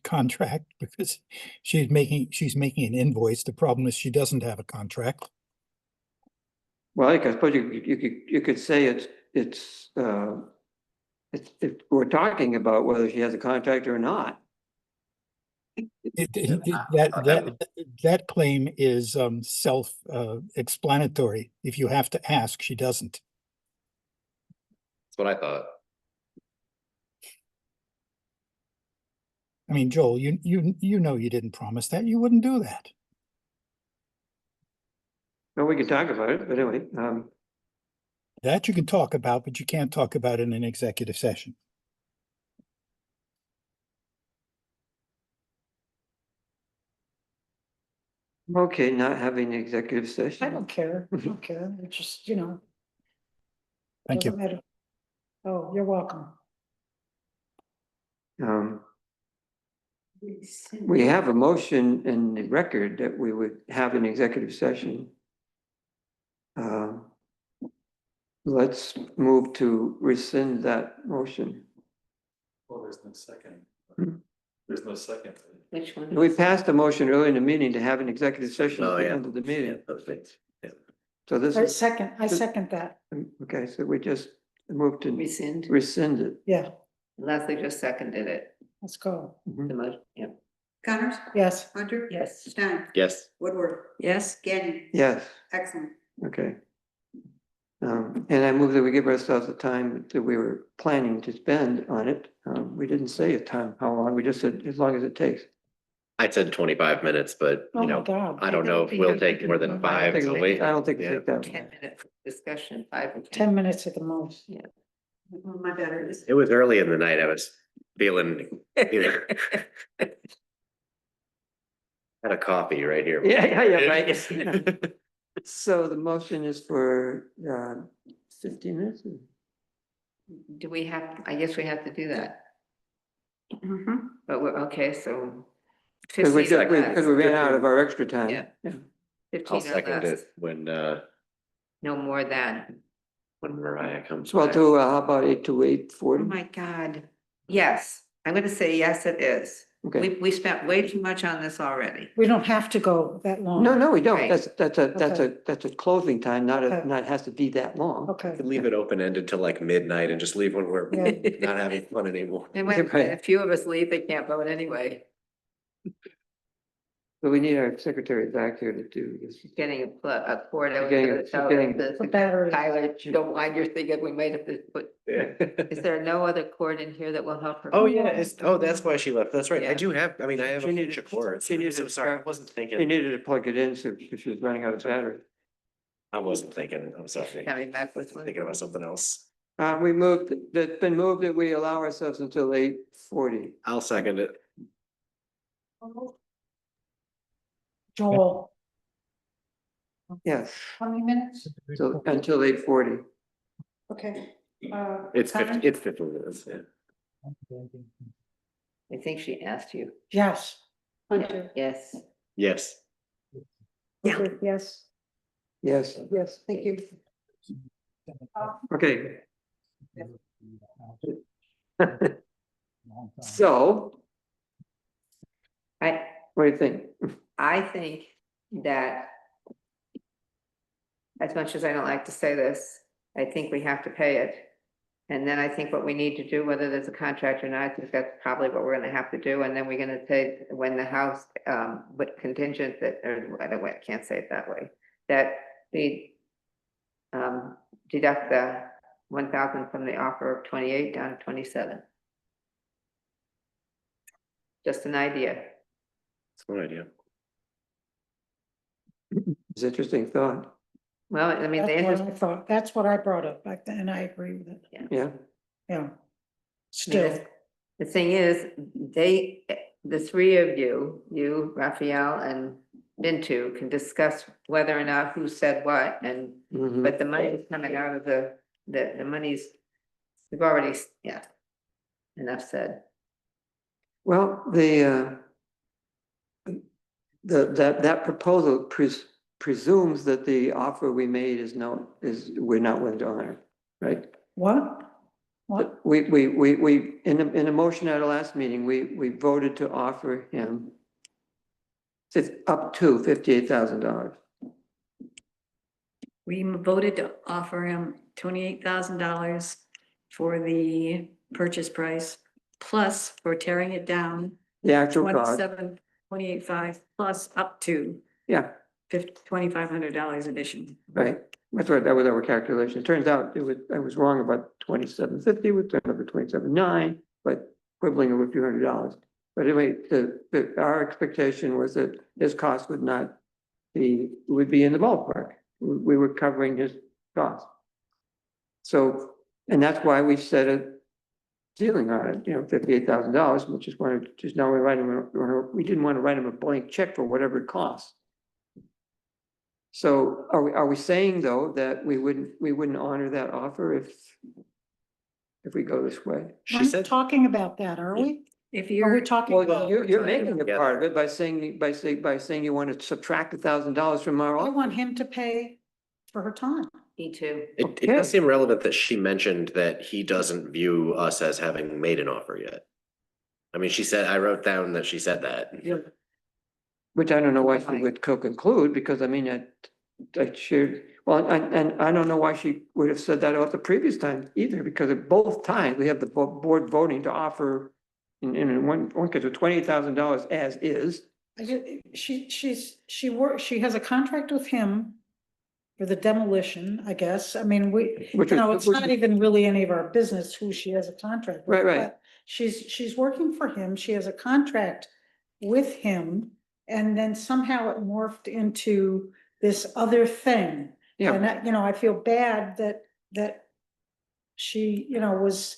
contract because she's making an invoice. The problem is she doesn't have a contract. Well, I suppose you could say it's, if we're talking about whether she has a contract or not. That claim is self explanatory. If you have to ask, she doesn't. That's what I thought. I mean, Joel, you know you didn't promise that. You wouldn't do that. Well, we could talk about it, but anyway, That you can talk about, but you can't talk about it in an executive session. okay, not having an executive I session. don't care, I don't care, it's just, you know. Thank you. doesn't matter. Oh, you're welcome. We have a motion in the record that we would have an executive session. Let's move to rescind that motion. Well, there's no second. Hmm? There's no second. Which one? We passed a motion early in the meeting to have an executive session at the end of the meeting. So this I is, second that, okay, so we just moved to Rescind. rescind it. yeah, Leslie just seconded it. let's go, The motion, yeah. Connors, yes. Hunter. Yes. Stein, Yes. Woodward, Yes, Gannon, Yes, excellent. okay. And I move that we give ourselves the time that we were planning to spend on it. We didn't say a time, how long, we just said as long as it takes. I said 25 minutes, but Oh you my know, God. I don't know if we'll take more than 5. I so we- don't think Yeah. it's that. 10-minute discussion, 5 or 10. 10 minutes at the most. Oh, my battery is. It was early in the night. I was feeling, had a coffee right here. Yeah, right. So the motion is for 15 minutes? Do we have, I guess we have to do that, Mhm. but we're, okay, so. Because we 15 or less. because we ran out of our extra time. Yeah. I'll 15 or second less, it when no more than. Mariah comes. Well, back. to how about 8 to Oh 8:40? my God, yes, I'm gonna say yes, it is. Okay. We spent way too much on this already. We don't have to go that long. No, we don't. Right. That's a closing time, Okay. not has to be that long. We Okay, could leave it open-ended till like midnight and just leave when we're Yeah. not having fun anymore. And when Right. a few of us leave, they can't vote anyway. But we need our secretary back here to do this. She's getting a cord out Getting to a- the she's tower. getting- the battery. Tyler, don't mind your thinking, we might have to put, is there no other cord in here that will help her? Oh, yeah, that's why she left. That's right. I Yeah. do have, I mean, I have She a needed- bunch of cords. she needed- I'm so sorry. I wasn't She thinking, needed to plug it in, so she was running out of battery. I'm sorry. Coming back with one. Thinking about something else. It's been moved that we allow ourselves until 8:40. I'll second it. Joel, Yes, how many minutes? so until 8:40. Okay. It's Connor? 50 minutes, yeah. I think she asked you. Yes. Yes. Yes. Woodward, yes, Yes, yes, thank you. okay. So, what do you think? I think that as much as I don't like to say this, I think we have to pay it. And then I think what we need to do, whether there's a contract or not, I think that's probably what we're gonna have to do. And then we're gonna say when the house, but contingent that, or I can't say it that way, that we deduct the 1,000 from the offer of 28 down to 27. Just an idea. It's a good idea. It's an interesting thought. Well, I mean, the That's what interest, I thought, that's what I brought up back then, and I agree with it, Yeah, yeah. I mean, Still, The thing is, the three of you, Raphael and Bintu can discuss whether or not who said what and, Mhm. but the money is coming out of the money's, we've already, yeah. Enough said. Well, that proposal presumes that the offer we made we're not willing to honor, right? What? What? We, in a motion at our last meeting, we voted to offer him up to $58,000. We voted to offer him $28,000 for the purchase price, plus for tearing it down, The actual cost, 28.5 plus up to yeah, $2,500 addition. right. That was our calculation. It turns out I was wrong about 2750, we turned up to 27.9, but quibbling over a few $100. But anyway, our expectation was that his cost would be in the ballpark. We were covering his cost. So, and that's why we set a ceiling on it, $58,000, which is why just now we didn't want to write him a blank check for whatever it costs. So are we saying though that we wouldn't honor that offer if we go this way? She We're said, not talking about that, are we? If Are we you're, talking Well, about? you're making a Yeah. part of it by saying you want to subtract $1,000 from our I offer. want him to pay for her time. Me too. it Okay. does seem relevant that she mentioned that he doesn't view us as having made an offer yet. I mean, she said, I wrote down that she said that. Which I don't know why she would co-conclude, because I mean, I shared, well, and I don't know why she would have said that about the previous time either, because at both times we have the board voting to offer in one case of $28,000 as is. She has a contract with him for the demolition, I guess. I mean, Which it's not even really any of our business who she has a contract with. Right. but She's working for him. She has a contract with him. And then somehow it morphed into this other thing. Yeah. And I feel bad that she, was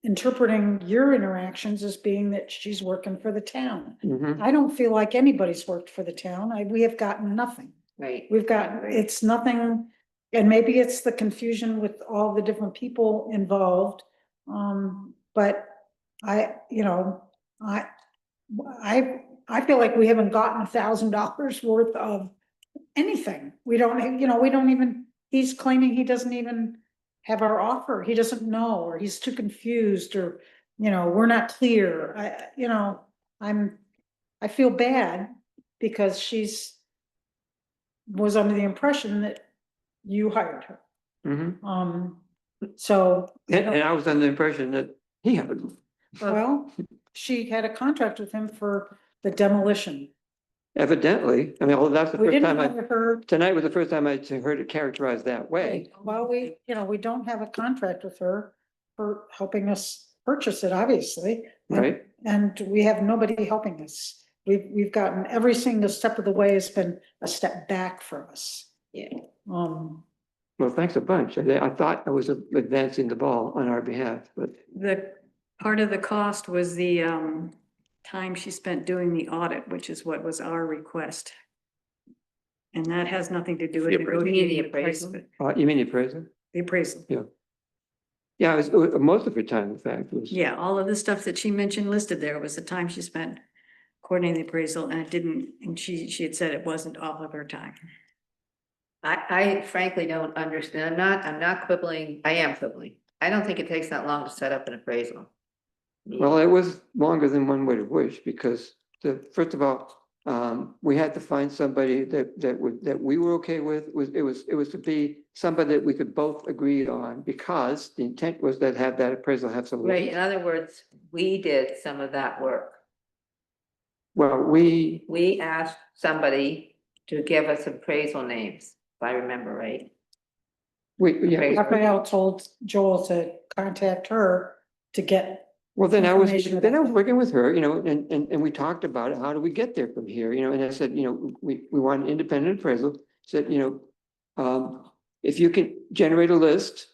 interpreting your interactions as being that she's working for the town. Mhm. I don't feel like anybody's worked for the town. We have gotten nothing. Right. We've got, it's nothing, and maybe it's the confusion with all the different people involved. But I feel like we haven't gotten $1,000 worth of anything. We don't even, he's claiming he doesn't even have our offer. He doesn't know, or he's too confused, or, we're not clear. I feel bad because was under the impression that you hired her. Mhm. So. And I was under the impression that he had. Well, she had a contract with him for the demolition. Evidently, I mean, well, that's the We first didn't time hire her. tonight was the first time I heard it characterized that way. Well, we don't have a contract with her for helping us purchase it, obviously. Right. And we have nobody helping us. We've gotten every single step of the way has been a step back for us. Yeah. Well, thanks a bunch. I thought I was advancing the ball on our behalf, but. the part of the cost was the time she spent doing the audit, which is what was our request. And that has nothing to do with The appraisal. negotiating the appraisal. price. You mean the appraisal? The appraisal. Yeah, it was most of her time, in fact, was. Yeah, all of the stuff that she mentioned listed there was the time she spent coordinating the appraisal, and it didn't, and she had said it wasn't all of her time. I frankly don't understand. I'm not quibbling. I am quibbling. I don't think it takes that long to set up an appraisal. Well, it was longer than one would have wished, because first of all, we had to find somebody that we were okay with. It was to be somebody that we could both agree on, because the intent was that that appraisal have some. Right, in other words, we did some of that work. Well, We asked somebody to give us appraisal names, if I remember right. Raphael told Joel to contact her to get. Well, then I was information about that. working with her, and we talked about it. How do we get there from here? And I said, we want an independent appraisal. Said, if you can generate a list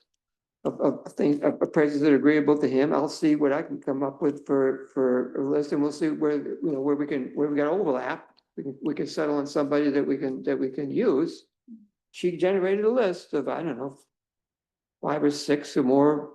of things, of appraisals that are agreeable to him. I'll see what I can come up with for a list, and we'll see where, you know, where we got overlap. We can settle on somebody that we can use. She generated a list of, I don't know, 5 or 6 or more,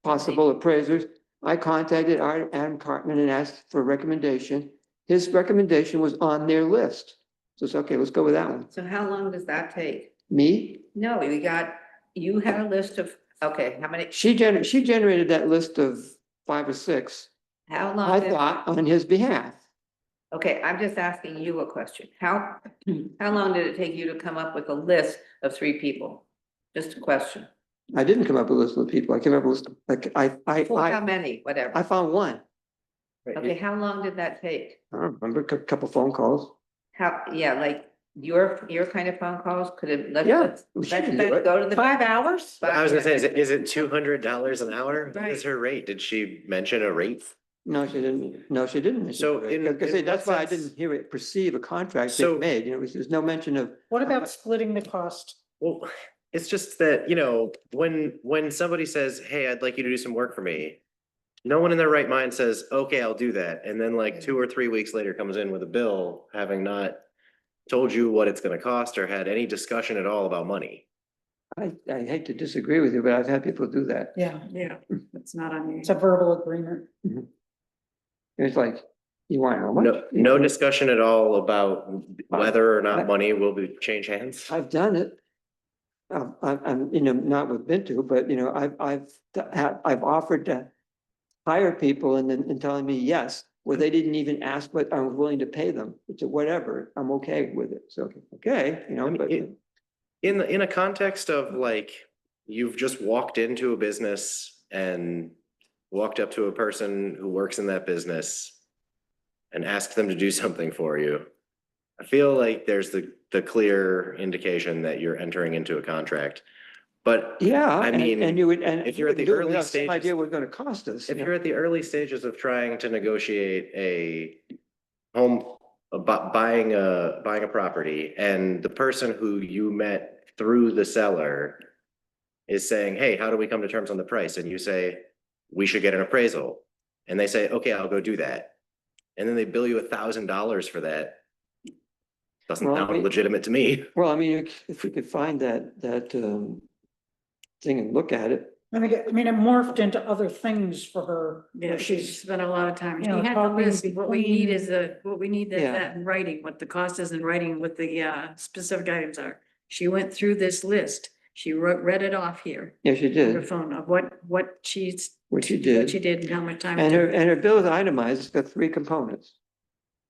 possible appraisers. I contacted Adam Cartman and asked for a recommendation. His recommendation was on their list. So it's okay, let's go with that one. So how long does that take? Me? No, you had a list of, okay, how many, She generated that list of 5 or 6, how I long? thought, on his behalf. Okay, I'm just asking you a question. How long did it take you to come up with a list of 3 people? Just a question. I didn't come up with a list of people. I came up with, like, How many, whatever. I found one. Okay, how long did that take? I don't remember, a couple phone calls. Yeah, like your kind of phone calls could have. Yeah, Let's she can do it. go to the. 5 hours? I was gonna say, is it $200 an hour? What is Right. her rate? Did she mention a rate? No, she didn't. No, she didn't. So in Because what that's why I sense- didn't hear it perceive a contract So- being made, you know, there's no mention of. What about splitting the cost? Well, it's just that, you know, when somebody says, hey, I'd like you to do some work for me. No one in their right mind says, okay, I'll do that. And then like 2 or 3 weeks later comes in with a bill, having not told you what it's gonna cost or had any discussion at all about money. I hate to disagree with you, but I've had people do that. Yeah, Yeah, it's not on you. it's a verbal agreement. It's like, you want how much? No discussion at all about whether or not money will change hands. I've done it. I'm, you know, not with Bintu, but you know, I've offered to hire people and telling me yes, where they didn't even ask what I was willing to pay them. It's a whatever, I'm okay with it. So, okay, you know, but. In a context of like, you've just walked into a business and walked up to a person who works in that business and asked them to do something for you. I feel like there's the clear indication that you're entering into a contract. But Yeah, I mean, and you would, and if you're at the do it early without some stages- idea what it's gonna cost us. if you know. you're at the early stages of trying to negotiate a home, buying a property, and the person who you met through the seller is saying, hey, how do we come to terms on the price? And you say, we should get an appraisal. And they say, okay, I'll go do that. And then they bill you $1,000 for that. Doesn't Well, sound legitimate to me. Well, I mean, if we could find that thing and look at it. I mean, it morphed into other things for her. Yeah, where she's spent a lot of time. She you know, had the talking list. What we need between- is what we need is Yeah. that in writing, what the cost is in writing, what the specific items are. She went through this list. She read it off here Yeah, she on her did, phone of what she's. what she What she did. did and how much time. it And took. her bill is itemized, it's got 3 components.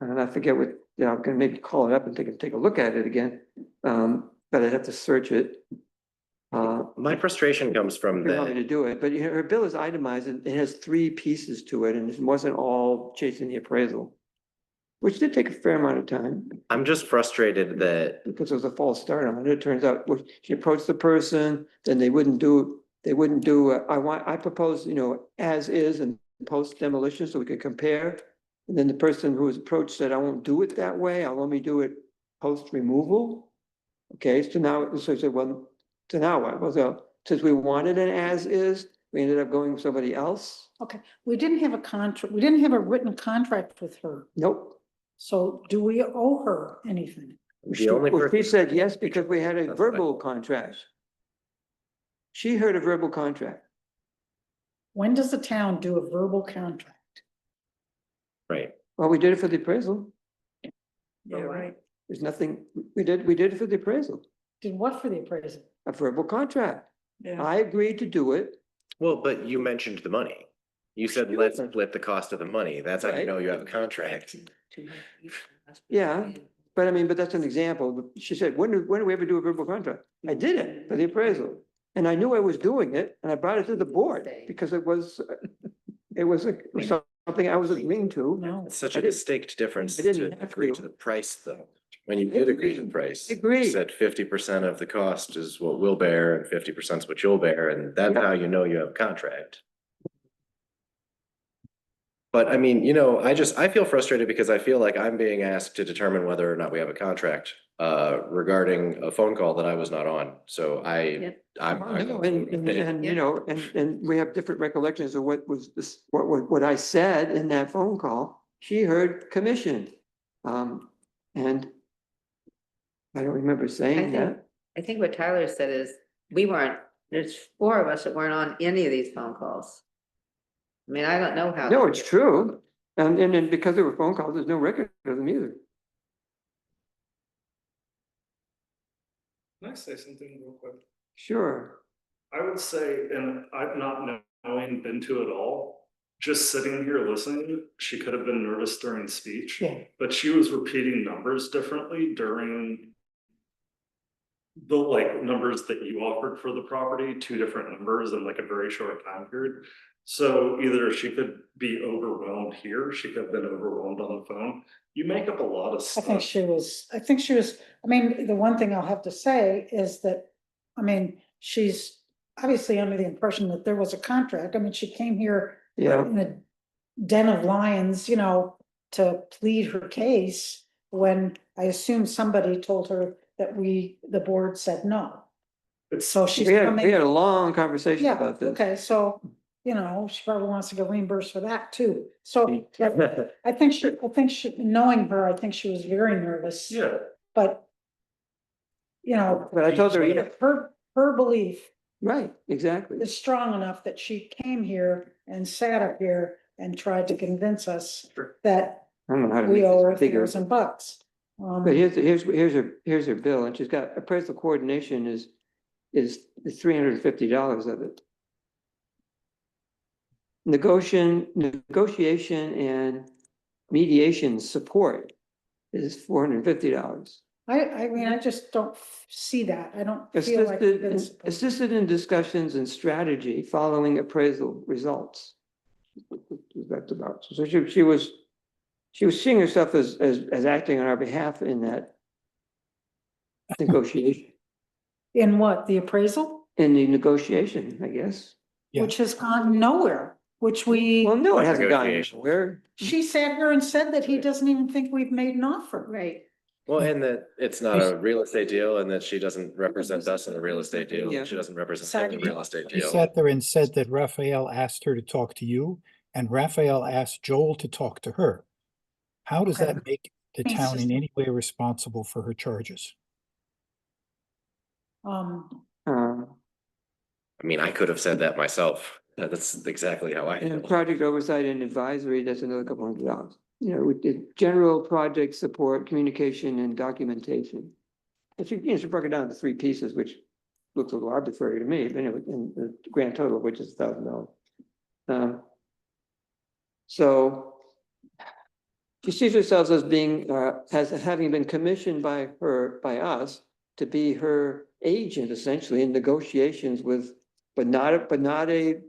And I forget what, you know, I'm gonna maybe call it up and take a look at it again. But I'd have to search it. My frustration comes from If you want me that. to do it, but you know, her bill is itemized and it has 3 pieces to it and it wasn't all chasing the appraisal. Which did take a fair amount of time I'm just frustrated that because it was a false start on it. It turns out she approached the person, then they wouldn't do, I proposed, you know, as is and post demolition so we could compare. And then the person who was approached said, I won't do it that way. I'll only do it post removal. Okay, so now, so I said, well, so now what? Well, so since we wanted an as is, we ended up going with somebody else. Okay, we didn't have a contract, we didn't have a written contract with her. Nope. So do we owe her anything? the only Well, she person. said yes, because we had a That's verbal contract. She heard a verbal contract. When does the town do a verbal contract? Right. Well, we did it for the appraisal. Yeah, right. There's nothing, we did it for the appraisal, Did what for the appraisal? a verbal contract. Yeah. I agreed to do it. Well, but you mentioned the money. You said, Sure. let's split the cost of the money. That's how you Right. know you have a contract. Yeah, but I mean, but that's an example. She said, when do we ever do a verbal contract? I did it for the appraisal. And I knew I was doing it and I brought it to the board because it was something I was agreeing to. No. It's such I a didn't- distinct difference I to didn't have agree to. to the price though. When you did agree to the price. Agreed. You said 50% of the cost is what we'll bear and 50% is what you'll bear, and that's Yeah. how you know you have a contract. But I mean, I feel frustrated because I feel like I'm being asked to determine whether or not we have a contract regarding a phone call that I was not on. So I'm. No, and we have different recollections of what was this, what I said in that phone call. She heard commission. And I don't remember saying that. I think what Tyler said is, there's 4 of us that weren't on any of these phone calls. I mean, I don't know how. No, it's true. And then because there were phone calls, there's no record of them either. Can I say something real quick? Sure. I would say, and I've not knowing been to it all, just sitting here listening, she could have been nervous during speech. Yeah. But she was repeating numbers differently during the numbers that you offered for the property, 2 different numbers in like a very short time period. So either she could be overwhelmed here, she could have been overwhelmed on the phone. You make up a lot of I stuff. think she was, I mean, the one thing I'll have to say is that, I mean, she's obviously under the impression that there was a contract. I mean, she came here Yeah. in a den of lions, to plead her case when I assume somebody told her that the board said no. So she's We had coming. a long conversation Yeah, about this. okay, so, she probably wants to get reimbursed for that too. So I think she, knowing her, I think she was very nervous. Yeah. But, But I told her, her belief right, exactly. is strong enough that she came here and sat up here and tried to convince us that I don't know how to we make owe her this bigger. $1,000. But here's her bill, and she's got appraisal coordination is $350 of it. Negotiation and mediation support is $450. I mean, I just don't see that. I don't feel like. Assisted in discussions and strategy following appraisal results. That's about, so she was seeing herself as acting on our behalf in that negotiation. In what, the appraisal? In the negotiation, I guess. Yeah. Which has gone nowhere, which Well, no, it hasn't gone Negotiation. anywhere. she sat here and said that he doesn't even think we've made an offer. Right. Well, and that it's not a real estate deal and that she doesn't represent us in a real estate deal. Yeah. She doesn't represent him in a real estate She deal. sat there and said that Raphael asked her to talk to you, and Raphael asked Joel to talk to her. How does Okay. that make the town in any way responsible for her charges? I mean, I could have said that myself. That's exactly how I And feel. project oversight and advisory, that's another couple $100. We did general project support, communication and documentation. But she broke it down to 3 pieces, which looks a little arbitrary to me, but anyway, in the grand total, which is $1,000. So she sees herself as being, as having been commissioned by us to be her agent essentially in negotiations with, but not a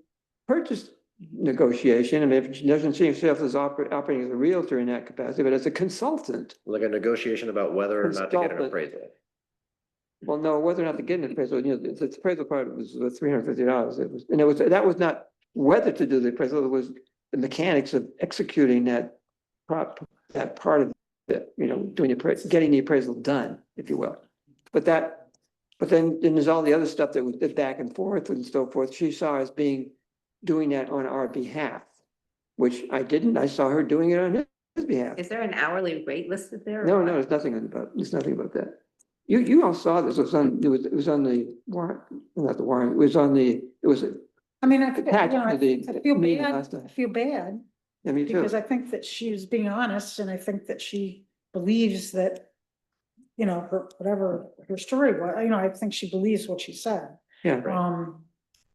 purchase negotiation. I mean, if she doesn't see herself as operating as a realtor in that capacity, but as a consultant. Like a negotiation about whether or not to get an Consultant. appraisal. Well, no, whether or not to get an appraisal, the appraisal part was $350. That was not whether to do the appraisal, it was the mechanics of executing that part of it, getting the appraisal done, if you will. But then there's all the other stuff that was back and forth and so forth. She saw us doing that on our behalf, which I didn't. I saw her doing it on his behalf. Is there an hourly rate listed there? No, there's nothing about that. You all saw this. It was on the warrant, not the warrant. It was I mean, attached to the I feel meeting bad, last time. I feel bad, Yeah, me too. because I think that she was being honest, and I think that she believes that, whatever her story was, I think she believes what she said. Yeah.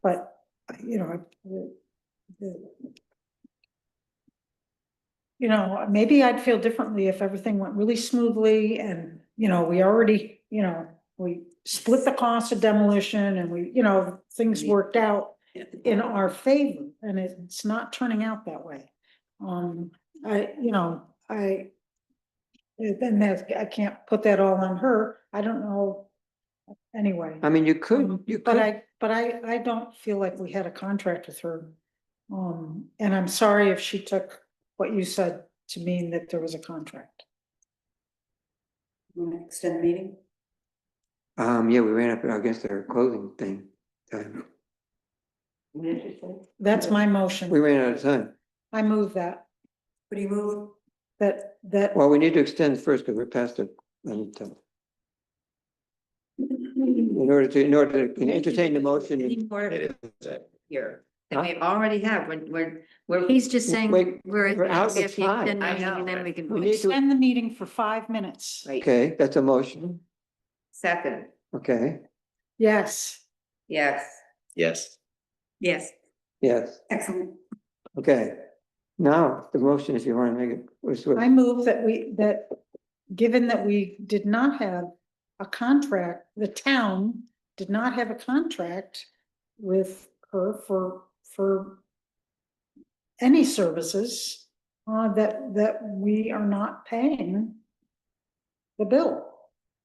But, maybe I'd feel differently if everything went really smoothly and, we already, we split the cost of demolition and we, things worked out in our favor, and it's not turning out that way. I can't put that all on her. I don't know. Anyway. I mean, you could. But I don't feel like we had a contract with her. And I'm sorry if she took what you said to mean that there was a contract. Want to extend the meeting? Yeah, we ran up against our closing thing. That's my motion. We ran out of time. I move that, What do you move? that, Well, we need to extend first because we're past it. In order to entertain the motion. Any more Here, and Huh? we already have, we're. He's just saying, Wait, we're. we're out of we have to time. extend the I meeting know. And then we can. We vote. need to- extend the meeting for 5 minutes. Right, Okay, that's a motion. second, Okay, Yes, yes, Yes. Yes, yes, Excellent. okay. Now, the motion, if you want to make it. I move that given that we did not have a contract, the town did not have a contract with her for any services, that we are not paying the bill.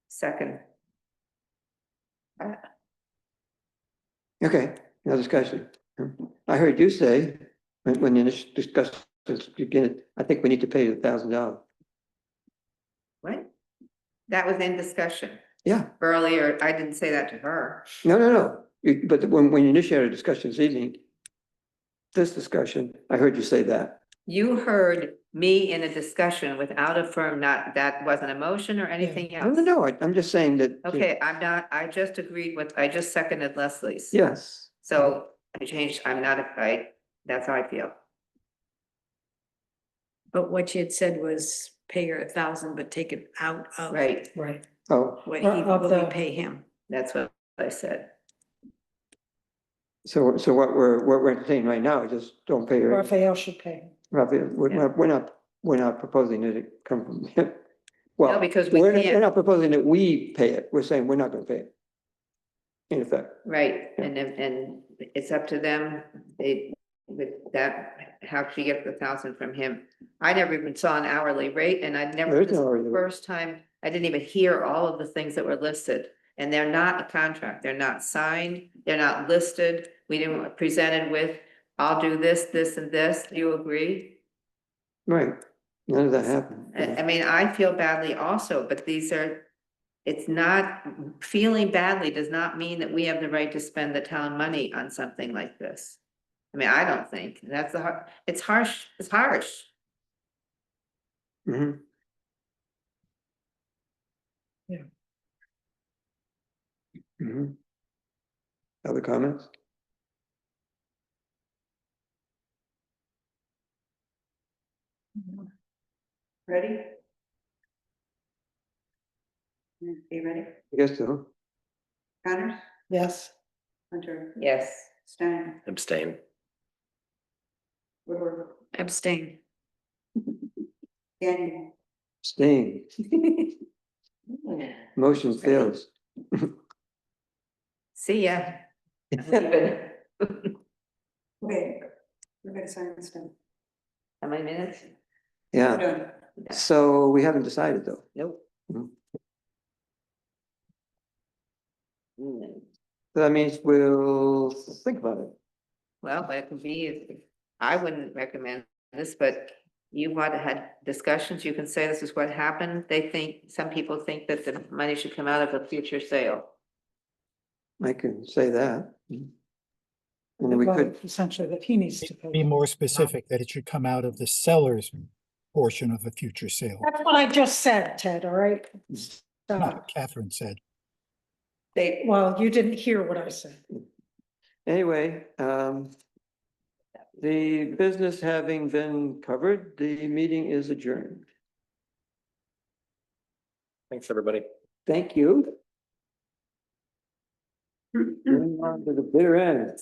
second, Okay, no discussion. I heard you say, when the initial discussions begin, I think we need to pay $1,000. what? That was in discussion Yeah, earlier, I didn't say that to her. no. But when you initiated a discussion this evening, this discussion, I heard you say that. You heard me in a discussion without a firm, not, that wasn't a motion or anything No, else. I'm just saying that. Okay, I'm not, I just agreed with, I just seconded Leslie's. Yes. So I changed, I'm not, that's how I feel. but what you had said was pay her 1,000, but take it out of. Right, Right. Oh, What Of we the- pay him. that's what I said. so what we're entertaining right now is just don't pay her. Raphael should pay. Raphael, we're not proposing that it come from him. Well, No, because we we're can't. not proposing that we pay it. We're saying we're not gonna pay it. In effect. Right, Yeah. and it's up to them, with that, how she gets the 1,000 from him. I never even saw an hourly rate, and I'd never, There is this is no hourly the rate. first time, I didn't even hear all of the things that were listed. And they're not a contract, they're not signed, they're not listed, we didn't presented with, I'll do this, this, and this, do you agree? Right. None of that happened. I mean, I feel badly also, but these are, it's not, feeling badly does not mean that we have the right to spend the town money on something like this. I mean, I don't think, that's it's harsh, it's harsh. Mhm. Yeah. Mhm. Other comments? Ready? Are you ready? I guess so. Connors, Yes. Hunter, Yes. Stein, Abstain. Woodward, Abstain. Daniel. Staying. Motion fails. See ya. Okay, we're gonna sign this down. How many minutes? We're Yeah, done. so we haven't decided though. Nope. Mhm. Mm. So that means we'll think about it. Well, but it could be, I wouldn't recommend this, but you want to had discussions, you can say this is what happened. They think, some people think that the money should come out of a future sale. I can say that. And then we Well, could, essentially that he needs to Be pay. more specific, that it should come out of the seller's portion of a future sale. That's what I just said, Ted, all right? Not So, what Catherine said. They, well, you didn't hear what I said. anyway, the business having been covered, the meeting is adjourned. Thanks, everybody. Thank you. Moving on to the bitter end.